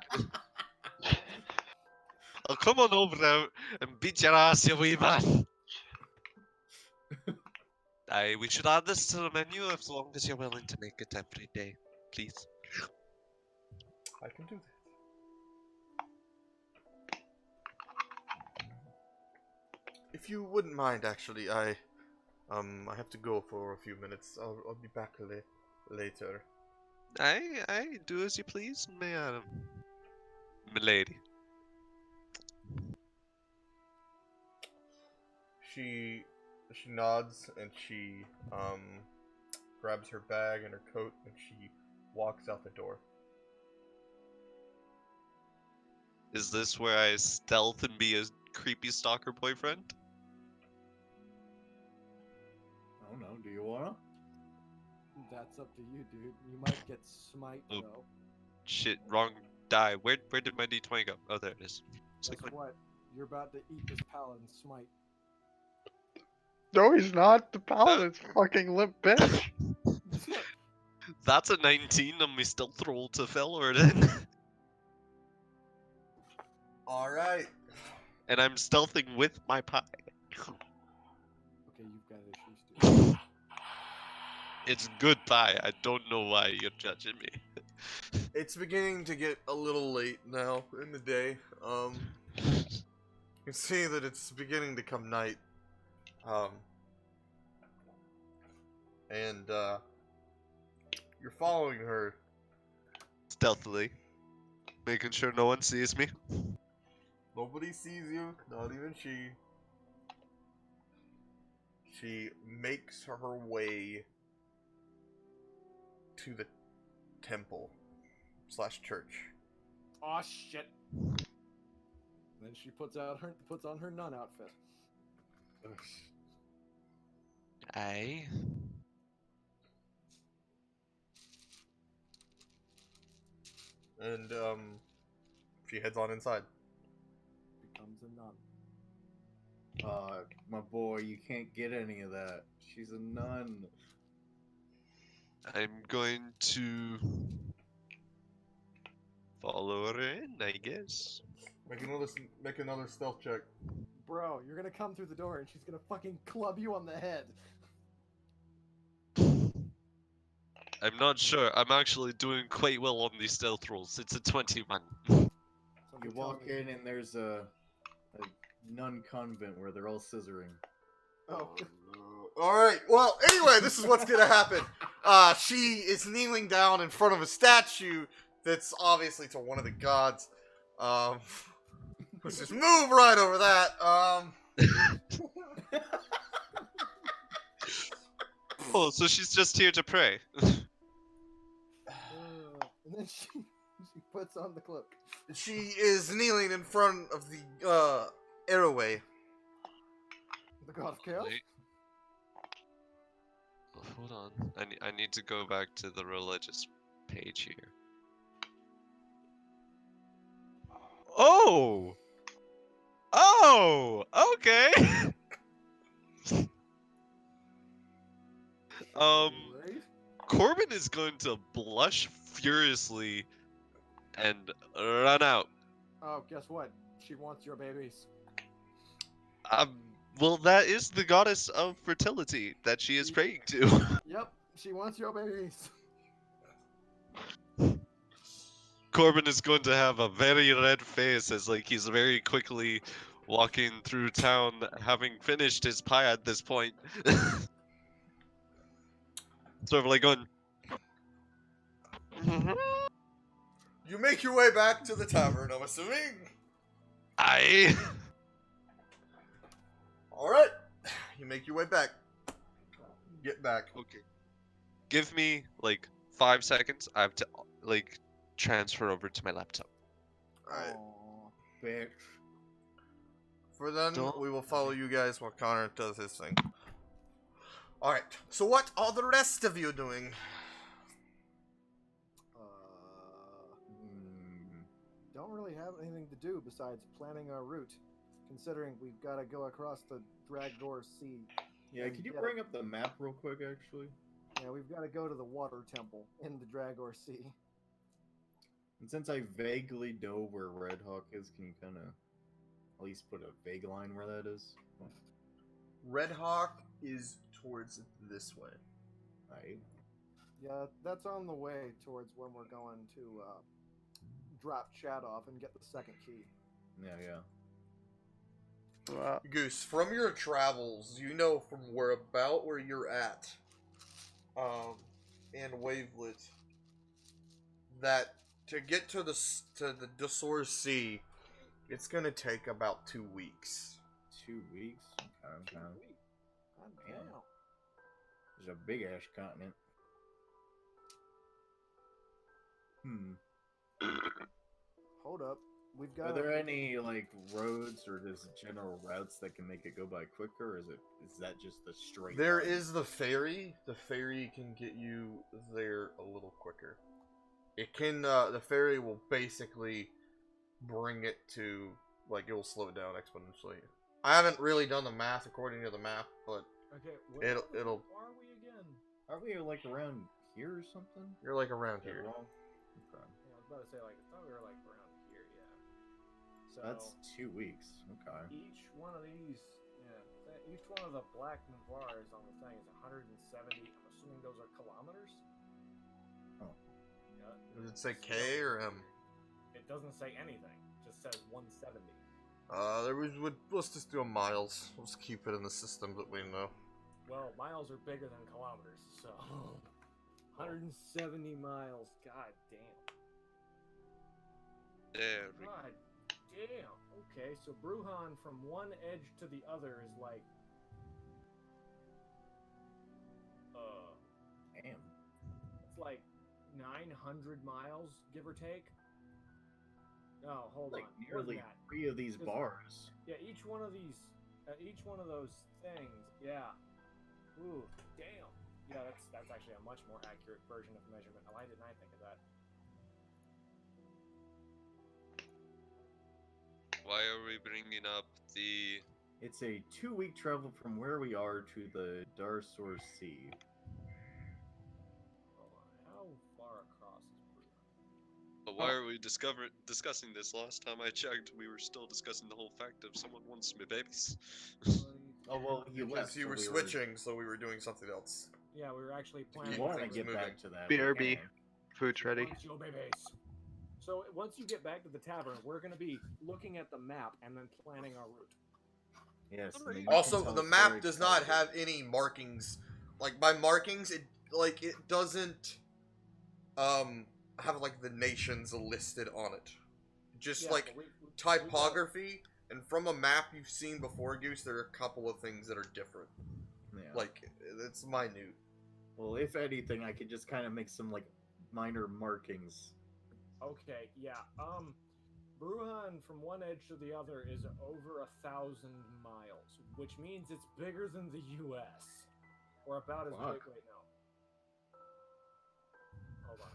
I'll come on over now and beat your ass, you wee man. Aye, we should add this to the menu as long as you're willing to make it every day, please. I can do that. If you wouldn't mind, actually, I I have to go for a few minutes. I'll be back later. I do as you please, milady. She nods and she grabs her bag and her coat and she walks out the door. Is this where I stealth and be a creepy stalker boyfriend? I don't know. Do you wanna? That's up to you, dude. You might get smite Oh. though. Shit, wrong die. Where did my D20 go? Oh, there it is. It's Guess like, what? You're about to eat this paladin smite. No, he's not. The paladin's fucking limp bitch. that's a 19 on my stealth roll to Fillory then. Alright. And I'm stealthing with my pie. Okay, you've got issues, dude. It's good pie. I don't know why you're judging me. It's beginning to get a little late now in the day. You can see that it's beginning to come night. And you're following her. Stealthily. Making sure no one sees me. Nobody sees you, not even she. She makes her way to the temple / church. Aw, shit. Then she puts on her nun outfit. Aye. And she heads on inside. Becomes a nun. My boy, you can't get any of that. She's a nun. I'm going to follow her in, I guess. Make another stealth check. Bro, you're gonna come through the door and she's gonna fucking club you on the head. I'm not sure. I'm actually doing quite well on these stealth rolls. It's a 21. You Something walk tells me- in and there's a nun convent where they're all scissoring. Oh, Alright, well, anyway, this is what's gonna happen. She is kneeling down in front of a statue that's obviously to one of the gods. Let's just move right over that. Oh, so she's just here to pray. and then she puts on the cloak. She is kneeling in front of the, arrowway. The god of chaos? Wait. Hold on. I need to go back to the religious page here. Oh! Oh! Okay! Right? Corbin is going to blush furiously and run out. Oh, guess what? She wants your babies. Well, that is the goddess of fertility that she is praying to. Yep, she wants your babies. Corbin is going to have a very red face as like he's very quickly walking through town, having finished his pie at this point. Sort of like going. You make your way back to the tavern, I'm assuming. I. Alright. You make your way back. Get back. Okay. Give me like 5 seconds. I have to like transfer over to my laptop. Alright. Aw. Bitch. For then, Don't- we will follow you guys while Connor does his thing. Alright. So what are the rest of you doing? Don't really have anything to do besides planning our route, considering we've got to go across the Dragor Sea. Yeah, could you bring up the map real quick, actually? Yeah, we've got to go to the water temple in the Dragor Sea. And since I vaguely know where Red Hawk is, can you kind of at least put a vague line where that is? Red Hawk is towards this way. Right. Yeah, that's on the way towards when we're going to drop Chad off and get the second key. Yeah, yeah. Goose, from your travels, you know from where you're at, in Wavelet, that to get to the Desor Sea, it's gonna take about 2 weeks. 2 weeks? Okay. God Man. damn. There's a big ass continent. Hold up. We've got. Are there any like roads or just general routes that can make it go by quicker, or is that just the straight There line? is the ferry. The ferry can get you there a little quicker. It can. The ferry will basically bring it to it will slow it down exponentially. I haven't really done the math according to the map, but Okay, it'll. Where are we again? Are we like around here or something? You're like around Is that here. wrong? Okay. Yeah, I was about to say, like, I thought we were, like, around here, yeah. So, That's 2 weeks. Okay. each one of these, each one of the black bars on the thing is 170. I'm assuming those are kilometers? Oh. Yeah. Does it say K or M? It doesn't say anything. It just says 170. Let's just do a miles. Let's keep it in the system that we know. Well, miles are bigger than kilometers, so... 170 miles. God damn. There we God damn. Okay, so Bruhan from one edge to the other is like... Damn. It's like 900 miles, give or take. No, hold Like on. More than nearly that. 3 of these Because- bars. Yeah, each one of these, each one of those things, yeah. Ooh, damn. Yeah, that's actually a much more accurate version of measurement. Why didn't I think of that? Why are we bringing up the... It's a 2-week travel from where we are to the Darsor Sea. Hold on. How far across is Bruhan? But why are we discussing this? Last time I checked, we were still discussing the whole fact of someone wants me babies. Oh well, you Because left. you so were we switching, so we were doing something else. Yeah, we were actually If planning. you want to things get moving. back to that, we BRB. can. Food's ready. Once your babies. So once you get back to the tavern, we're going to be looking at the map and then planning our route. Yes. and then you Also, can tell the us map where does not exactly- have any markings. Like by markings, it doesn't have like the nations listed on it. Just Yeah, like but we typography, and from a map you've seen before, Goose, there are a couple of things that are different. Yeah. Like it's minute. Well, if anything, I could just kind of make some like minor markings. Okay, yeah. Bruhan from one edge to the other is over 1,000 miles, which means it's bigger than the U.S. Or about as Fuck. big. Wait, no. Hold on.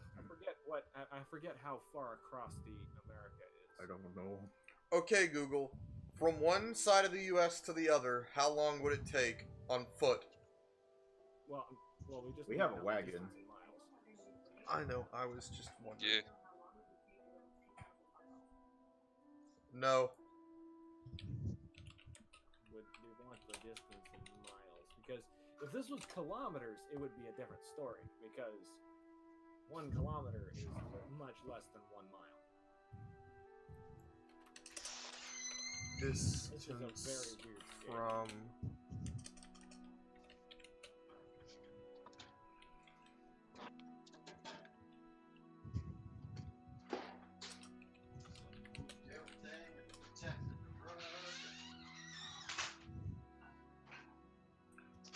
I forget how far across the America is. I don't know. Okay, Google. From one side of the U.S. to the other, how long would it take on foot? Well, we just We need have to a know the wagon. distance in miles. I know. I was just wondering. Yeah. No. We want the distance in miles because if this was kilometers, it would be a different story because 1 kilometer is much less than 1 mile. Distance This is a very weird scale. from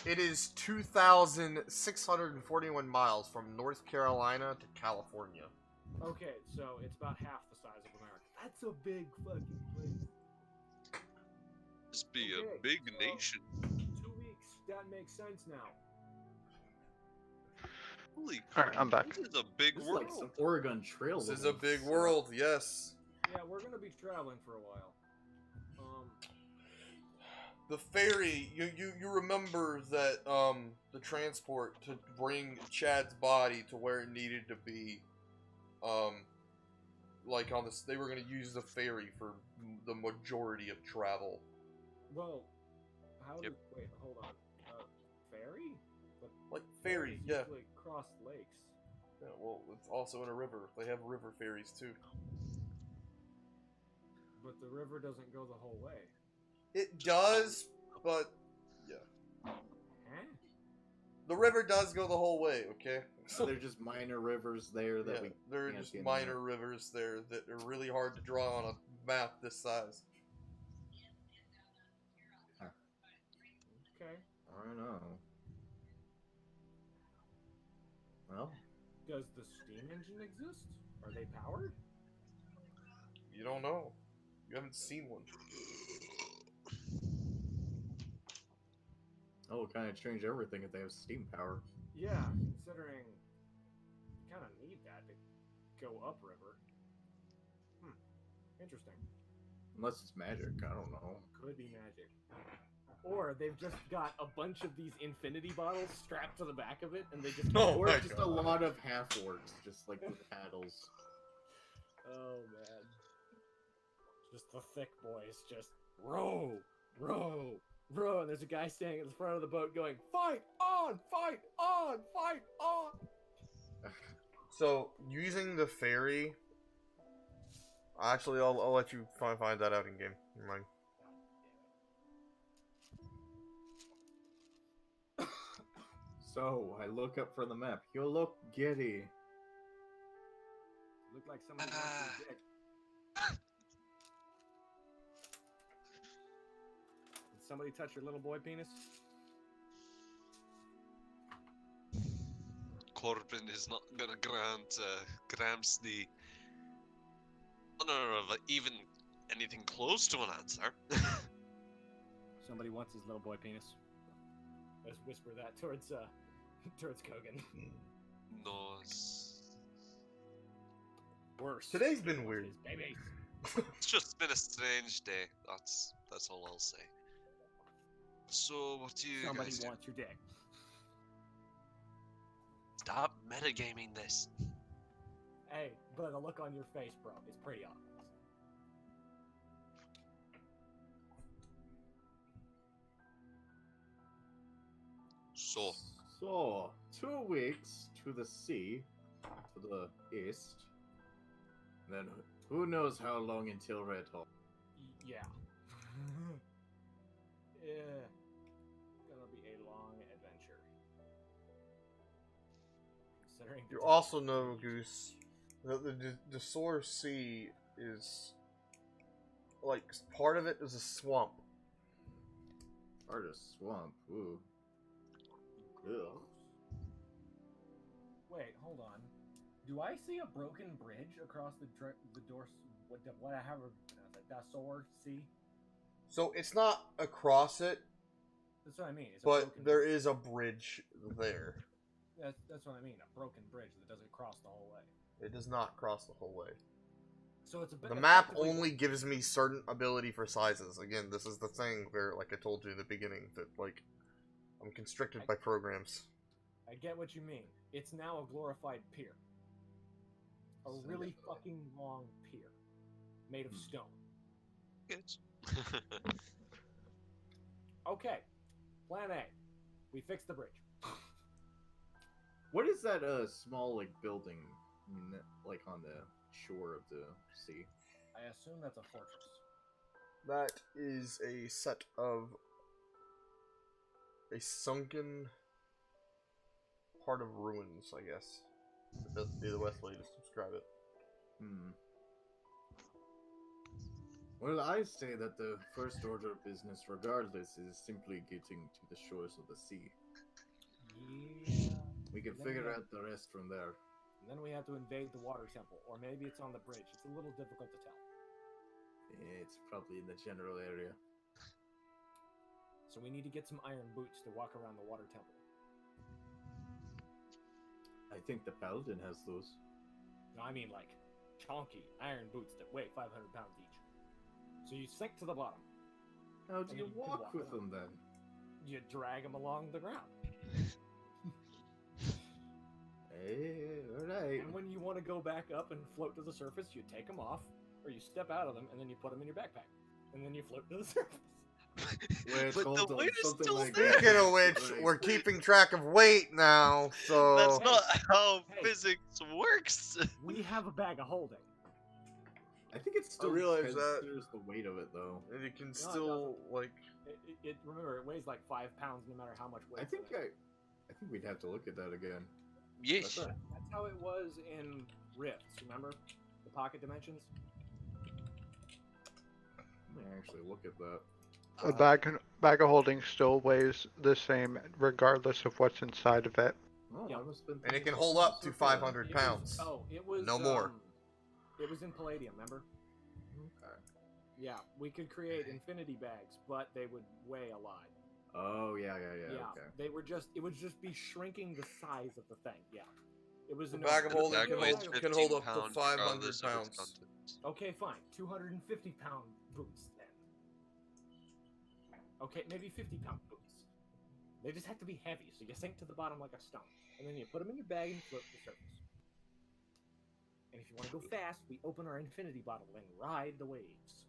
It is 2,641 miles from North Carolina to California. Okay, so it's about half the size of America. That's a big fucking place. This be Okay, a big so- nation. 2 weeks. That makes sense now. Holy All right, I'm back. This is a big This is world. like some Oregon Trail. This is a level big stuff. world, yes. Yeah, we're gonna be traveling for a while. The ferry, you remember that the transport to bring Chad's body to where it needed to be, like on this, they were gonna use the ferry for the majority of travel. Well, how Yep. wait, hold on. Ferry? But Like ferry, ferries yeah. usually cross lakes. Yeah, well, it's also in a river. They have river ferries too. But the river doesn't go the whole way. It does, but yeah. Huh? The river does go the whole way, okay? So they're just minor rivers there that we there are can't just see in minor there. rivers there that are really hard to draw on a map this size. Okay. I don't know. Well, Does the steam engine exist? Are they powered? You don't know. You haven't seen one. oh, it kind of change everything if they have steam power. Yeah, considering you kind of need that to go upriver. Interesting. Unless it's magic, I don't know. Could be magic. Or they've just got a bunch of these infinity bottles strapped to the back of it, and they just Oh or my just God. a lot of half orcs, just like with paddles. Oh man. Just the thick boys just row, row, row, and there's a guy standing at the front of the boat going, fight on, fight on, fight on. So, using the ferry... Actually, I'll let you find that out in game. Never mind. So, I look up from the map. You look giddy. Look like somebody wants your dick. Did somebody touch your little boy penis? Corbin is not gonna grant Gramps the honor of even anything close to an answer. Somebody wants his little boy penis. Let's whisper that towards towards Kogan. No, it's Worse. Today's been weird. His baby. it's just been a strange day. That's all I'll say. So, what do you Somebody guys do? wants your dick. Stop metagaming this. Hey, but the look on your face, bro, is pretty obvious. So, So, 2 weeks to the sea, to the east. Then who knows how long until Red Hawk. Yeah. Yeah. Gonna be a long adventure. Considering You also know, Goose, that the Sore Sea is... Like, part of it is a swamp. Part of swamp, ooh. Ugh. Wait, hold on. Do I see a broken bridge across the door? What I have that Sore Sea? So, it's not across it, That's what I mean. It's a but broken there bridge. is a bridge there. That's what I mean. A broken bridge that doesn't cross the whole way. It does not cross the whole way. So it's a bit. The map effectively- only gives me certain ability for sizes. Again, this is the thing where, like I told you in the beginning, that, like, I'm constricted by programs. I get what you mean. It's now a glorified pier. A really fucking long pier, made of stone. good. Okay, plan A. We fix the bridge. What is that small like building like on the shore of the sea? I assume that's a fortress. That is a set of a sunken part of ruins, I guess. That'd be the best way to describe it. Well, I say that the first order of business, regardless, is simply getting to the shores of the sea. Yeah. We can Then figure we- out the rest from there. And then we have to invade the water temple, or maybe it's on the bridge. It's a little difficult to tell. It's probably in the general area. So we need to get some iron boots to walk around the water temple. I think the paladin has those. No, I mean like chonky iron boots that weigh 500 pounds each. So you sink to the bottom. How do And you then you can walk walk with around. them then? You drag them along the ground. Hey, alright. And when you want to go back up and float to the surface, you take them off, or you step out of them, and then you put them in your backpack. And then you float to the surface. Wait, but hold the on, weight is something still like there. that. Speaking of which, Like- we're keeping track of weight now, so... That's not how Hey. physics works. We have a bag of holding. I think it still realize that. considers the weight of it though. And you can it still, like... Remember, it weighs like 5 pounds no matter how much weight. I think we'd have to look at that again. Yes. That's how it was in Rifts. Remember the pocket dimensions? Let me actually look at that. A bag of holding still weighs the same regardless of what's inside of it. Oh, Yeah. I must have been And it can thinking hold something up to circular. 500 It was- pounds. it was No more. It was in Palladium. Remember? Okay. Yeah, we could create infinity bags, but they would weigh a lot. Oh yeah. Okay. They were just. It would just be shrinking the size of the thing. Yeah. It was The a bag of no- holding Bag can weighs hold, 15 can hold up pounds to 500 regardless of its pounds. contents. Okay, fine. 250-pound boots then. Okay, maybe 50-pound boots. They just have to be heavy, so you sink to the bottom like a stone, and then you put them in your bag and float the surface. And if you want to go fast, we open our infinity bottle and ride the waves.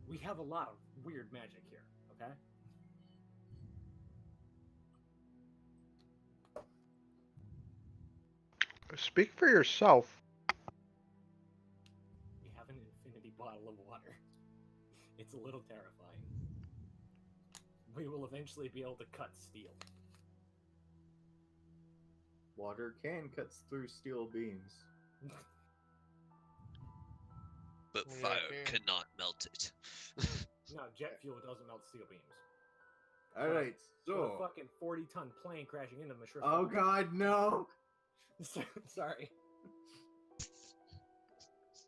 We have a lot of weird magic here, okay? Speak for yourself. We have an infinity bottle of water. It's a little terrifying. We will eventually be able to cut steel. Water can cut through steel beams. But Yeah, fire it can. cannot melt it. No, jet fuel doesn't melt steel beams. All right, So a so. fucking 40-ton plane crashing into them is sure. Oh God, no! Sorry.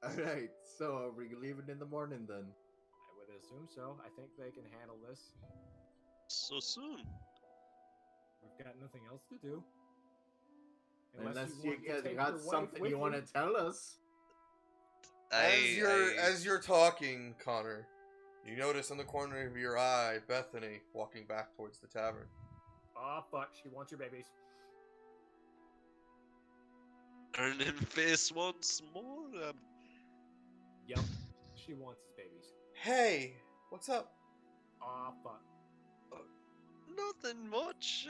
All right, so are we leaving in the morning then? I would assume so. I think they can handle this. So soon. We've got nothing else to do. Unless want you to guys take got your wife something with you want to tell us. As you're talking, Connor, you notice in the corner of your eye Bethany walking back towards the tavern. Oh fuck, she wants your babies. Turn in face once more. Yep, she wants his babies. Hey, what's up? Oh fuck. Nothing much.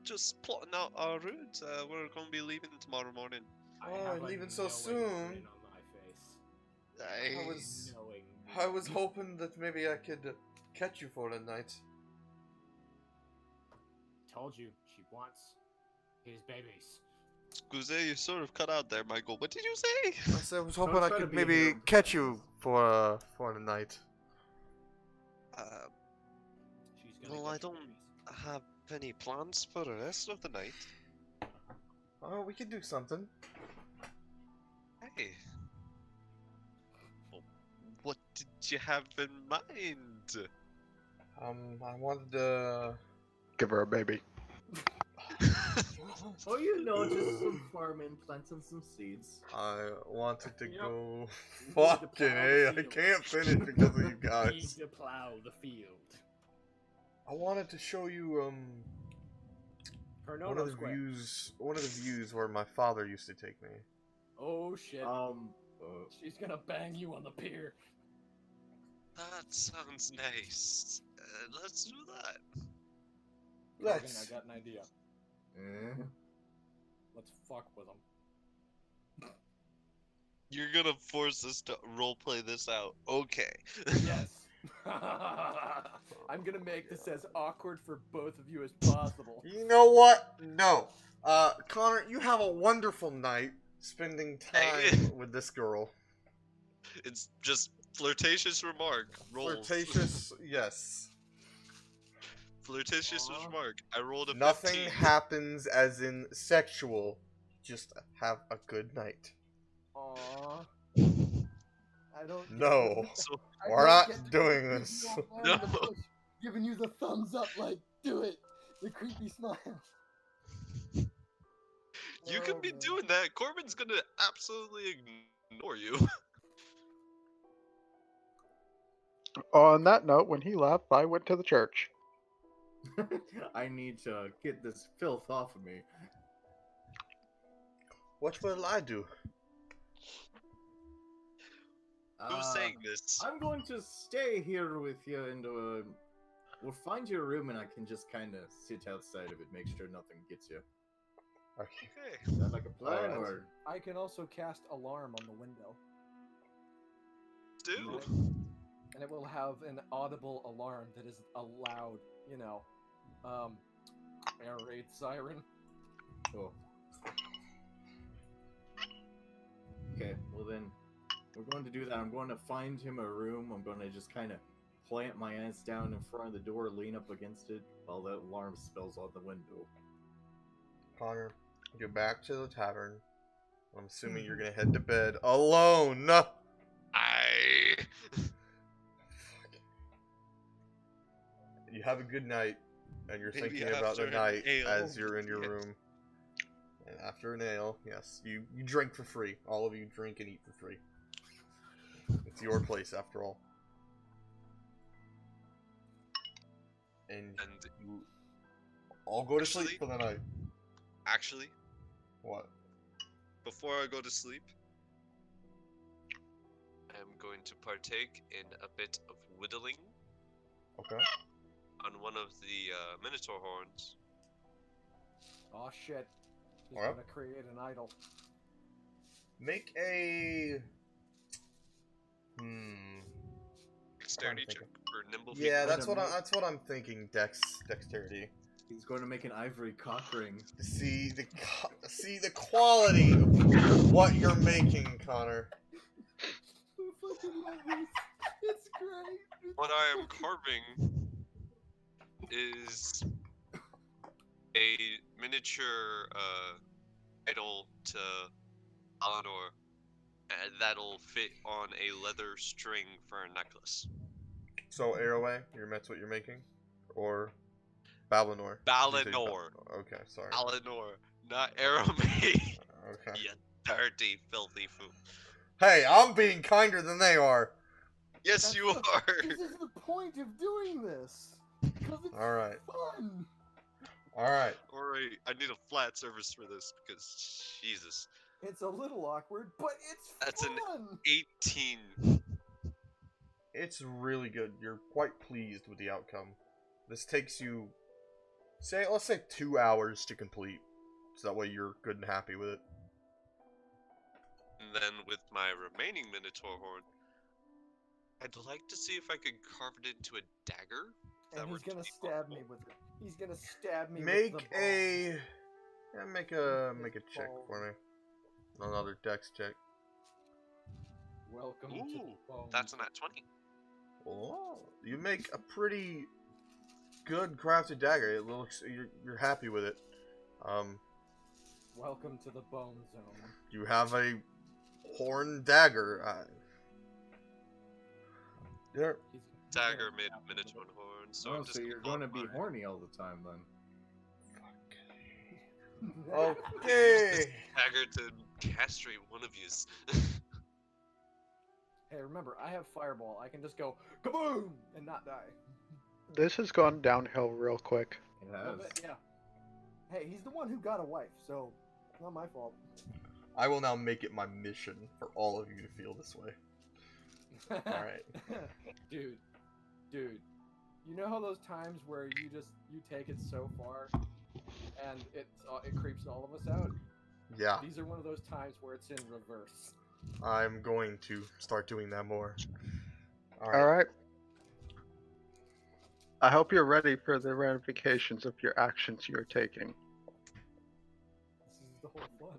Just plotting out our route. We're going to be leaving tomorrow morning. Oh, have a leaving so knowing soon. grin on my face. I was hoping that maybe I could catch you for a night. Told you, she wants his babies. Excuse, you sort of cut out there, Michael. What did you say? I said I was Don't hoping I try to could be maybe here. catch you for a night. She's gonna Well, I get your don't babies. have any plans for the rest of the night. Oh, we could do something. Hey. Well, what did you have in mind? I wanted to. Give her a baby. Oh, you know, just some farming, planting some seeds. I wanted to Yep. go. You need to Fucking plow A, the I field. can't finish because of you Need guys. to plow the field. I wanted to show you Her one of the views where my father used to take me. Oh shit. She's gonna bang you on the pier. That sounds nice. Let's do that. Logan, Let's. I got an idea. Eh? Let's fuck with them. You're gonna force us to roleplay this out. Okay. Yes. I'm gonna make this as awkward for both of you as possible. You know what? No. Connor, you have a wonderful night spending Hey. time with this girl. It's just flirtatious remark. Rolls. Flirtatious, yes. Flirtatious Aw. remark. I rolled a Nothing 15. happens as in sexual. Just have a good night. Aww. I don't. get No. the- So I We're don't not get the doing creepy this. old man in the No. bush Giving you the thumbs up, like, do it. The creepy smile. you Oh, could be man. doing that. Corbin's gonna absolutely ignore you. On that note, when he left, I went to the church. I need to get this filth off of me. What will I do? Who's saying this? I'm going to stay here with you and we'll find your room and I can just kind of sit outside of it, make sure nothing gets you. Okay. Okay. Is that like a plan Alright. or? I can also cast alarm on the window. do. And it will have an audible alarm that is a loud, you know, air raid siren. Oh. Okay, well then, we're going to do that. I'm going to find him a room. I'm going to just kind of plant my ass down in front of the door, lean up against it, while the alarm spells on the window. Connor, go back to the tavern. I'm assuming you're gonna head to bed alone. No. You have a good night, and you're Maybe thinking about the after an night ale, as you're in your yeah. room. And after an ale, yes, you drink for free. All of you drink and eat for free. It's your place, after all. And you all go to sleep for the night. Actually, What? before I go to sleep, I'm going to partake in a bit of whittling Okay. on one of the Minotaur horns. Oh shit. He's Alright. gonna create an idol. Make a... Dexterity think check or nimble feet. Yeah, Wait that's a what minute. that's what I'm thinking. Dexterity. He's going to make an ivory cock ring. See the quality of what you're making, Connor. I fucking love this. It's great. What I am carving is a miniature idol to Alanor, and that'll fit on a leather string for a necklace. So Arrowway, that's what you're making, or Balinor? Balinor. Okay, sorry. Alanor, not Aramay. Okay. You dirty, filthy fool. Hey, I'm being kinder than they are. Yes, That's you the- are. This is the point of doing this. Because it's All right. fun. All right. Alright, I need a flat surface for this because Jesus. It's a little awkward, but it's That's an fun. 18. It's really good. You're quite pleased with the outcome. This takes you, let's say 2 hours to complete, so that way you're good and happy with it. And then with my remaining Minotaur horn, I'd like to see if I could carve it into a dagger. And he's gonna be stab me possible. with it. He's gonna stab me Make with the a, bones. yeah, make a check for me. Another dex check. Welcome to Ooh, the bones. that's a nat 20. Oh, you make a pretty good crafted dagger. It looks you're happy with it. Welcome to the bone zone. You have a horn dagger. There. He's Dagger gonna made stab of me with Minotaur it. horn, so Oh, I'm just so you're pull going to up be my- horny all the time then. Okay. Dagger to castrate one of yous. Hey, remember, I have fireball. I can just go kaboom and not die. This has gone downhill real quick. It A little has. bit, yeah. Hey, he's the one who got a wife, so it's not my fault. I will now make it my mission for all of you to feel this way. Alright. dude, you know how those times where you take it so far, and it creeps all of us out? Yeah, These are one of those times where it's in reverse. I'm going to start doing that more. Alright. I hope you're ready for the ramifications of your actions you're taking. This is the whole fun.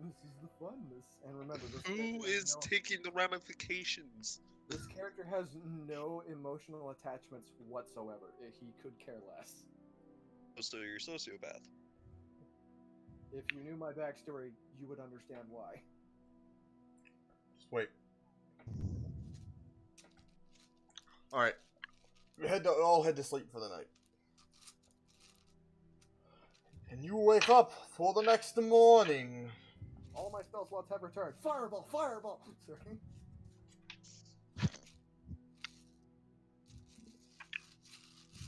This is the funness. And remember, this Who character has is no- taking the ramifications? This character has no emotional attachments whatsoever. He could care less. So you're a sociopath. If you knew my backstory, you would understand why. Just wait. Alright. All head to sleep for the night. And you wake up for the next morning. All my spell slots have returned. Fireball! Fireball! Sorry.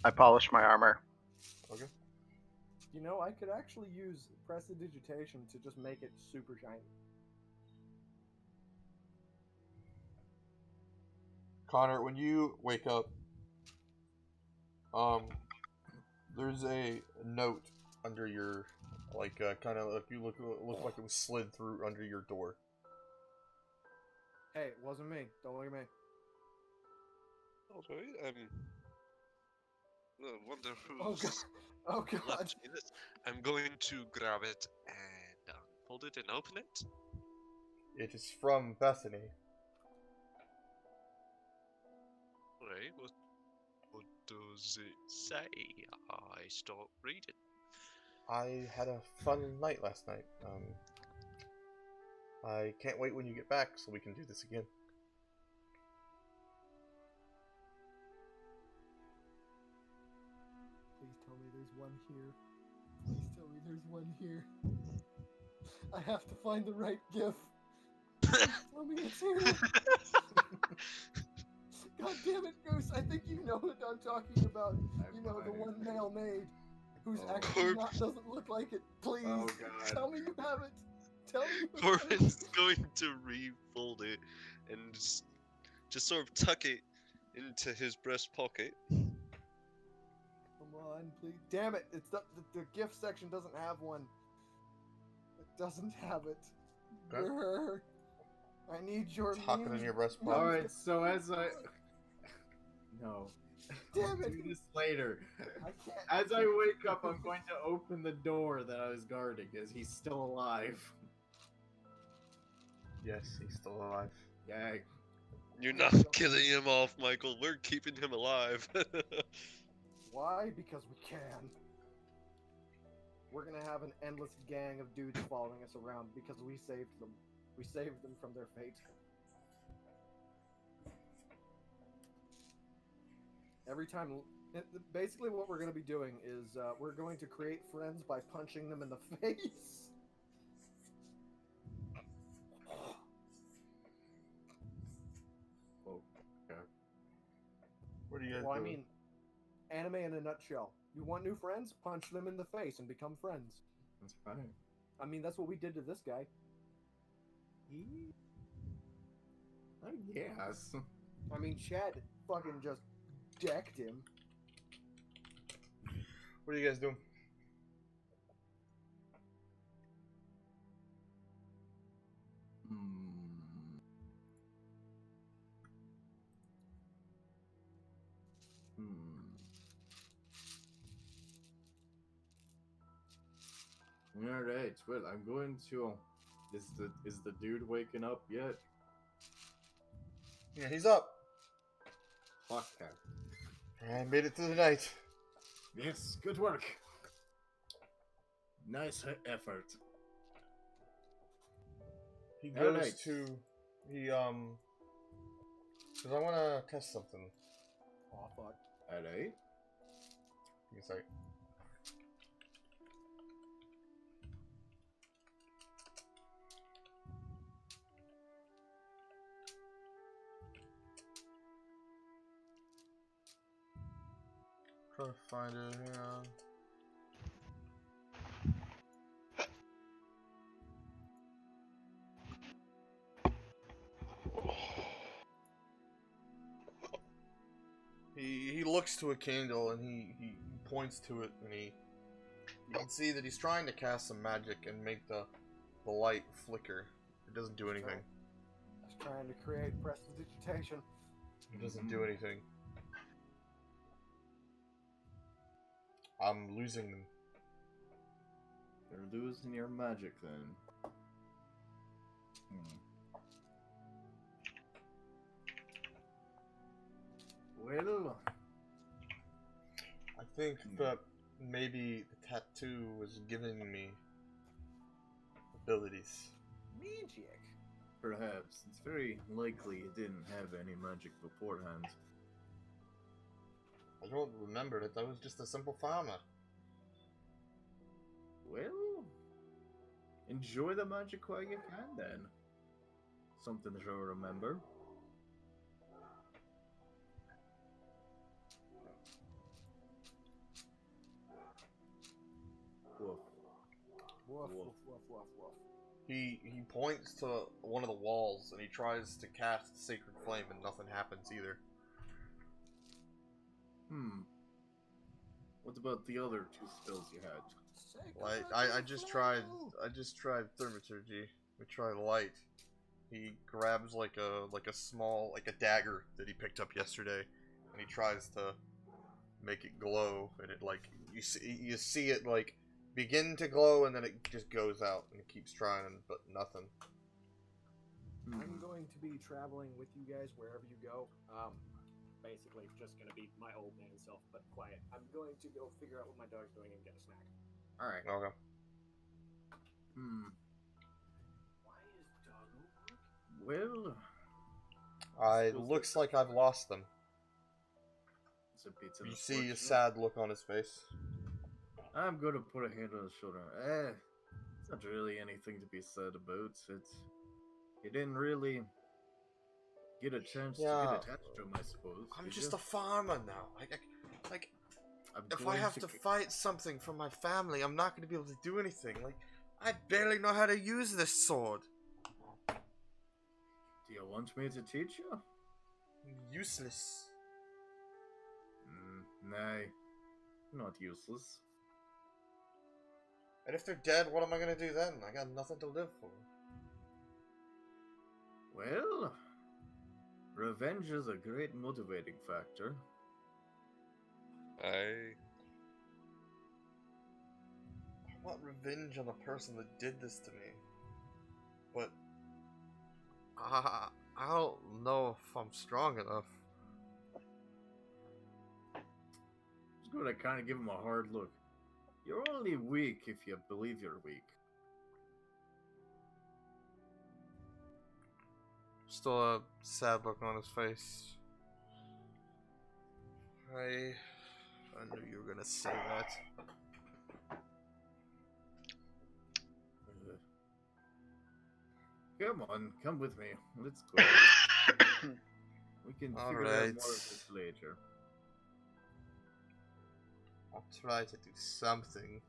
I polish my armor. Okay. You know, I could actually use prestidigitation to just make it super shiny. Connor, when you wake up, there's a note under your, kind of, if you look like it was slid through under your door. Hey, it wasn't me. Don't look at me. Alright, wonder Oh god. who's Oh god. left me this. I'm going to grab it and unfold it and open it. It is from Bethany. Alright, what does it say? I start reading. I had a fun night last night. I can't wait when you get back so we can do this again. Please tell me there's one here. Please tell me there's one here. I have to find the right GIF. Please tell me it's here. God damn it, Goose! I think you know what I'm talking about. You know, the one male maid who's actually doesn't look like it. Please, Oh god. tell me you have it. Tell me you have it. Corbin's going to refold it and just sort of tuck it into his breast pocket. Come on, please. Damn it! It's the gift section doesn't have one. It doesn't have it. Okay. Grr. I need your Tuck it in your breast pocket. Alright, so as I... No. Damn I'll it! do this later. I can't. As I wake up, I'm going to open the door that I was guarding, as he's still alive. Yes, he's still alive. Yay. You're not killing him off, Michael. We're keeping him alive. Why? Because we can. We're gonna have an endless gang of dudes following us around because we saved them. We saved them from their fate. Every time, basically what we're going to be doing is we're going to create friends by punching them in the face. Oh, okay. What are you guys Well, I doing? mean, anime in a nutshell. You want new friends? Punch them in the face and become friends. That's fine. I mean, that's what we did to this guy. I guess. I mean, Chad fucking just decked him. What are you guys doing? Alright, well, I'm going to... Is the dude waking up yet? Yeah, he's up. Fuck him. I made it through the night. Yes, good work. Nice effort. He goes Alright. to... Because I want to test something. Oh, fuck. Alright. He's like... Trying to find it, hang on. He looks to a candle and he points to it and you can see that he's trying to cast some magic and make the light flicker. It doesn't do anything. Just trying to create prestidigitation. It doesn't do anything. I'm losing them. You're losing your magic then. Well, I think that maybe the tattoo was giving me abilities. Magic. perhaps. It's very likely it didn't have any magic beforehand. I don't remember it. I was just a simple farmer. Well, enjoy the magic while you can then. Something to remember. Woof. Woof, Woof. woof, woof, woof, woof. He points to one of the walls and he tries to cast Sacred Flame and nothing happens either. What about the other two spells you had? Like I just tried Thaumaturgy. We tried light. He grabs like a small, like a dagger that he picked up yesterday and he tries to make it glow, and it like you see it like begin to glow, and then it just goes out, and it keeps trying, but nothing. I'm going to be traveling with you guys wherever you go. Basically, just gonna be my old man self, but quiet. I'm going to go figure out what my dog's doing and get a snack. All right. Okay. Why is Doggo Well, Looks like I've lost them. it's a bit You see a unfortunate. sad look on his face. I'm gonna put a hand on his shoulder. It's not really anything to be said about it. You didn't really get a chance to Yeah. get attached to him, I suppose. I'm did just you? a farmer now. Like I'm if I going have to fight something for my family, I'm not going to be able to do anything. Like, I barely know how to use this sword. Do you want me to teach you? Useless. Nay, not useless. And if they're dead, what am I going to do then? I got nothing to live for. Well, revenge is a great motivating factor. I want revenge on the person that did this to me. But I don't know if I'm strong enough. Just gonna kind of give him a hard look. You're only weak if you believe you're weak. Still a sad look on his face. I knew you were gonna say that. Come on, come with me. Let's go. We can figure out more Alright. of this later. I'll try to do something.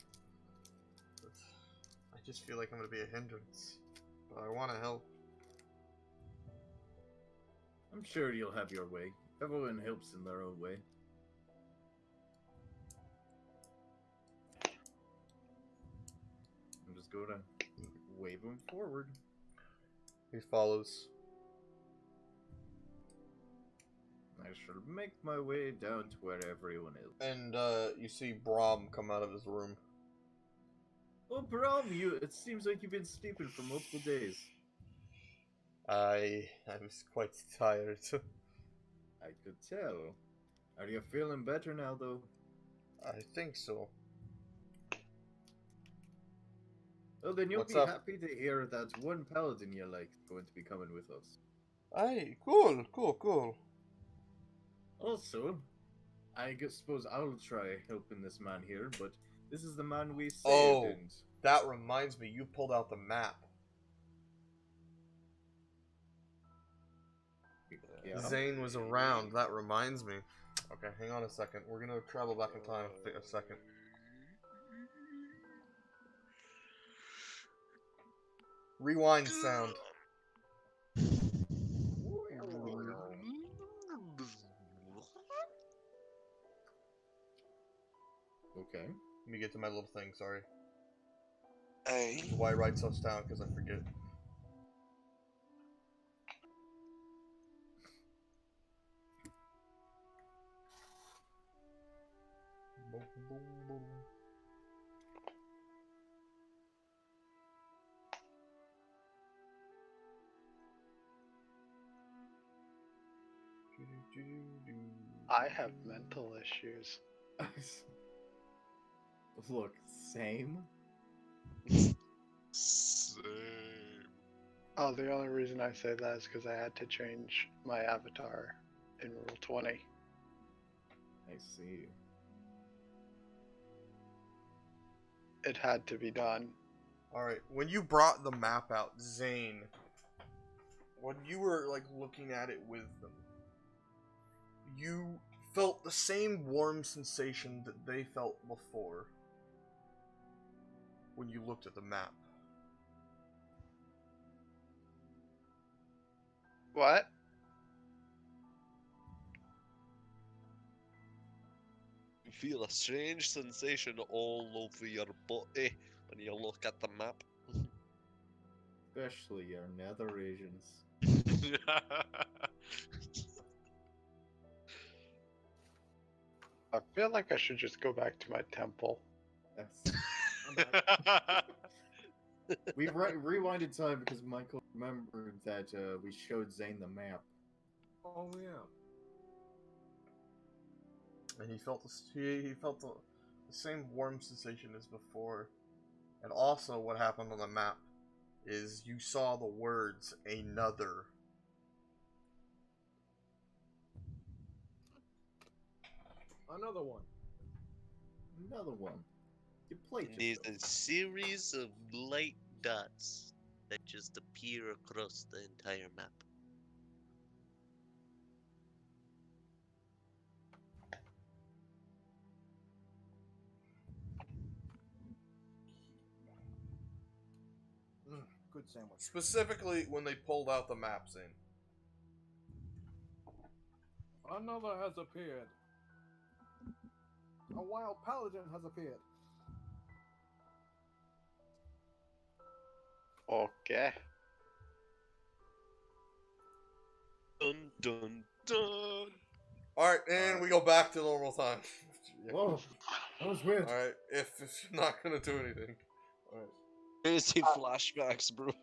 But I just feel like I'm gonna be a hindrance. But I wanna help. I'm sure you'll have your way. Everyone helps in their own way. I'm just gonna wave him forward. He follows. I shall make my way down to where everyone is. And you see Brahm come out of his room. Oh, Brom, it seems like you've been sleeping for multiple days. I was quite tired. I could tell. Are you feeling better now, though? I think so. Well, then you'll What's be up? happy to hear that one paladin you like is going to be coming with us. Aye, cool. Also, I suppose I'll try helping this man here, but this is the man we saved. Oh. And That reminds me, you pulled out the map. yeah. Zane was around, that reminds me. Okay, hang on a second. We're gonna travel back in time a second. Rewind sound. Okay. Let me get to my little thing, sorry. Aye. This is why I write stuff down, because I forget. I have mental issues. Look, same. Same. Oh, the only reason I say that is because I had to change my avatar in Rule 20. I see. It had to be done. Alright, when you brought the map out, Zane, when you were like looking at it with them, you felt the same warm sensation that they felt before when you looked at the map. What? You feel a strange sensation all over your body when you look at the map. Especially your nether regions. I feel like I should just go back to my temple. That's... I'm back. We rewinded time because Michael remembered that we showed Zane the map. Oh yeah. And he felt the same warm sensation as before. And also, what happened on the map is you saw the words "another." Another one. Another one. You played There's yourself. a series of light dots that just appear across the entire map. Good sandwich. Specifically, when they pulled out the maps in. Another has appeared. A wild paladin has appeared. Okay. Dun dun dun. Alright, and we go back to normal time. Whoa, that was weird. Alright, if you're not gonna do anything. Alright. Crazy flashbacks, bro.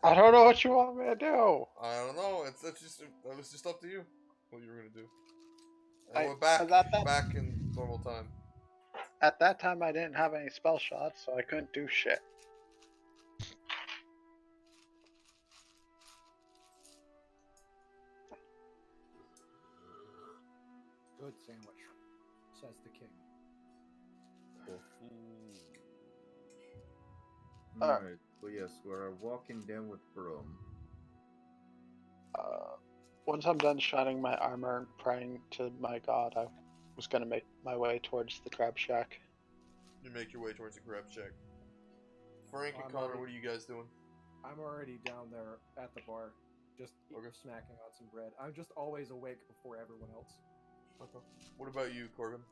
I don't know what you want me to do. I don't know, that was just up to you what you were gonna do. And I- we're back, that- back in normal time. At that time, I didn't have any spell shots, so I couldn't do shit. Good sandwich, says the king. Alright, well yes, we're walking down with Brum. Once I'm done shining my armor and praying to my god, I was gonna make my way towards the crab shack. You make your way towards the grab shack. Frank and I'm Connor, already- what are you guys doing? I'm already down there at the bar, just Okay. smacking on some bread. I'm just always awake before everyone else. Okay. What about you, Corbin?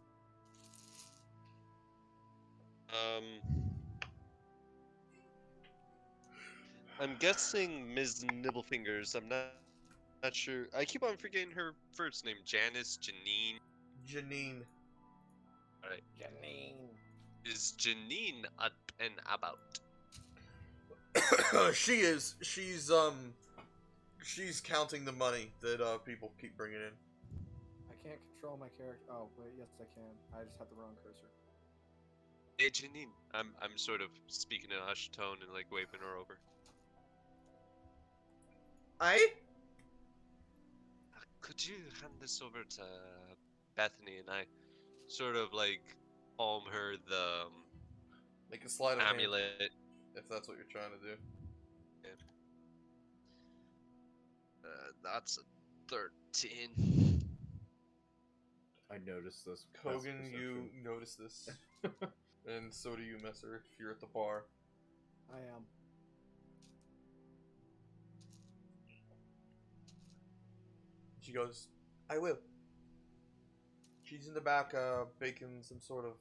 I'm guessing Ms. Nibblefingers. I'm not sure. I keep on forgetting her first name. Janice, Janine. Janine. Alright. Janine. Is Janine up and about? She is. She's counting the money that people keep bringing in. I can't control my character. Oh wait, yes I can. I just had the wrong cursor. Hey, Janine. I'm sort of speaking in a hushed tone and like waving her over. Could you hand this over to Bethany and I sort of like palm her the Make a slide of hand, amulet? if that's what you're trying to do. That's a 13. I noticed this. Kogan, you notice this, and so do you, Messer, if you're at the bar. I am. She goes, "I will." She's in the back, baking some sort of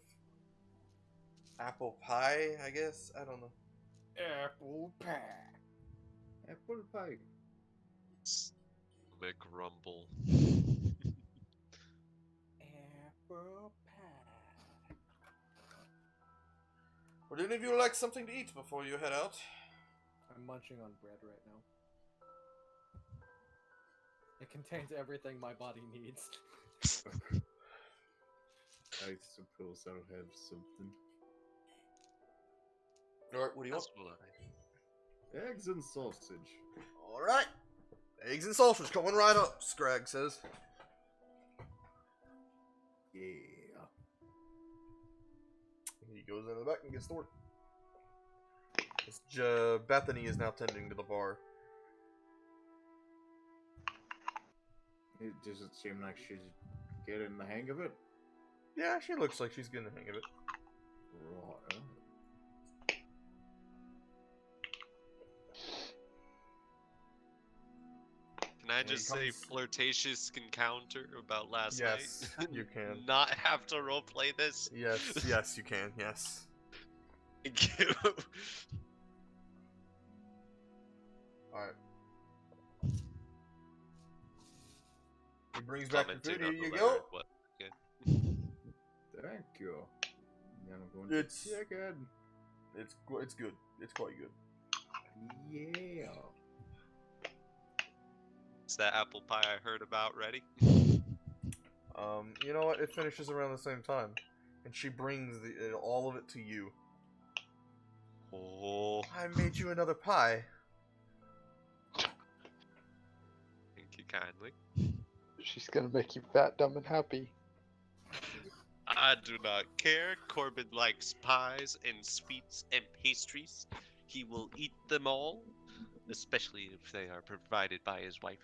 apple pie, I guess. I don't know. Apple pie. Apple pie. McRumble. Apple pie. Would any of you like something to eat before you head out? I'm munching on bread right now. It contains everything my body needs. I suppose I'll have something. Alright, what do you want? That's what I. Eggs and sausage. Alright. Eggs and sausage coming right up, Scrag says. Yeah. He goes into the back and gets to work. Bethany is now tending to the bar. It doesn't seem like she's getting the hang of it. Yeah, she looks like she's getting the hang of it. Right. Can I When he just say comes- flirtatious encounter about last Yes, night? you can. Not have to roleplay this? Yes, you can, yes. Thank you. Alright. He brings back the food, Commenting here on the you letter go. and what- okay. Thank you. And I'm going to It's chicken. it's good. It's quite good. Yeah. Is that apple pie I heard about ready? You know what? It finishes around the same time, and she brings all of it to you. Oh, I made you another pie. thank you kindly. She's gonna make you fat, dumb, and happy. I do not care. Corbin likes pies and sweets and pastries. He will eat them all, especially if they are provided by his wife.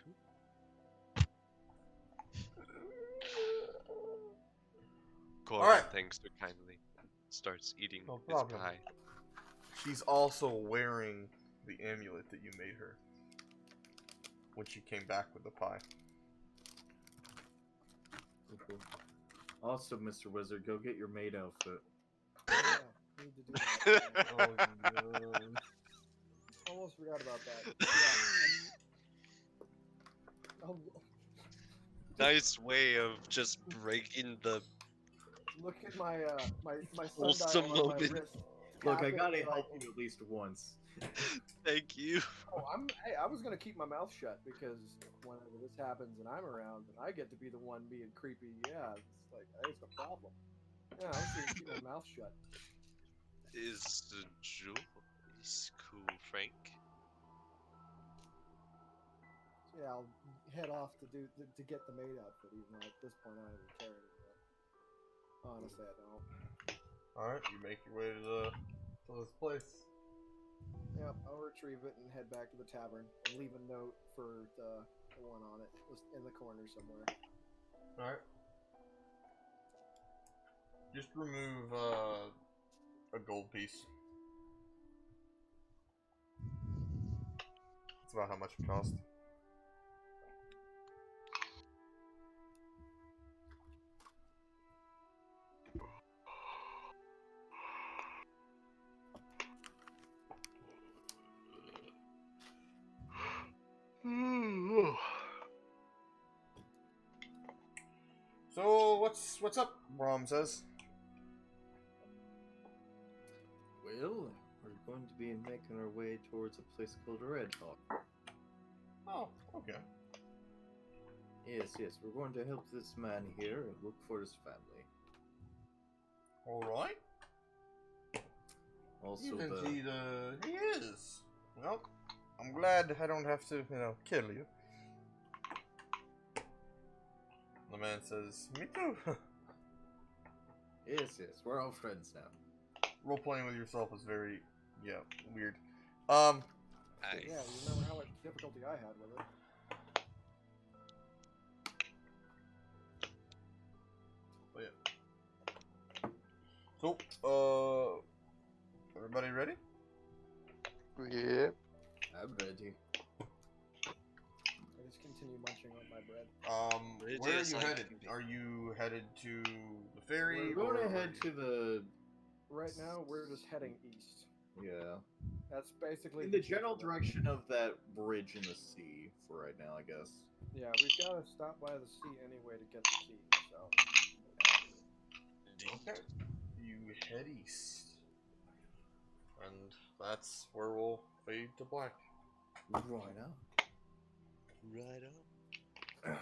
Corbin Alright. thanks her kindly. Starts eating No his problem. pie. She's also wearing the amulet that you made her when she came back with the pie. Cool. Also, Mr. Wizard, go get your maid outfit. Yeah, need to do that. Oh, no. Almost forgot about that. Yeah. Nice way of just breaking the. Look at my my Wholesome sundial on my moment. wrist. Look, I Tap it, gotta and help you at least once. Thank you. Hey, I was gonna keep my mouth shut because whenever this happens and I'm around and I get to be the one being creepy, yeah, it's like it's a problem. Yeah, I was gonna keep my mouth shut. Is cool, Frank. So yeah, I'll head off to get the maid outfit. Even though at this point I don't even care anymore. Honestly, I don't. Alright, you make your way to this place. Yep, I'll retrieve it and head back to the tavern and leave a note for the one on it, just in the corner somewhere. Alright. Just remove a gold piece. That's about how much it cost. So what's up? Brom says. Well, we're going to be making our way towards a place called Red Hawk. Oh, okay. Yes, we're going to help this man here and look for his family. All right. Also, He is. Well, I'm glad I don't have to, kill you. The man says, "Me too." Yes, we're all friends now. Role playing with yourself is very, weird. Nice. Yeah, you remember how much difficulty I had with it. So, everybody ready? Yep. I'm ready. I just continue munching on my bread. It Where are is you like- headed? Are you headed to the ferry? We're going or to head to the... Right now, we're just heading east. Yeah. That's basically In the general direction of that bridge in the sea for right now, I guess. Yeah, we've got to stop by the sea anyway to get the key. So Indeed. Okay. You head east, and that's where we'll fade to black. Right now. Right on.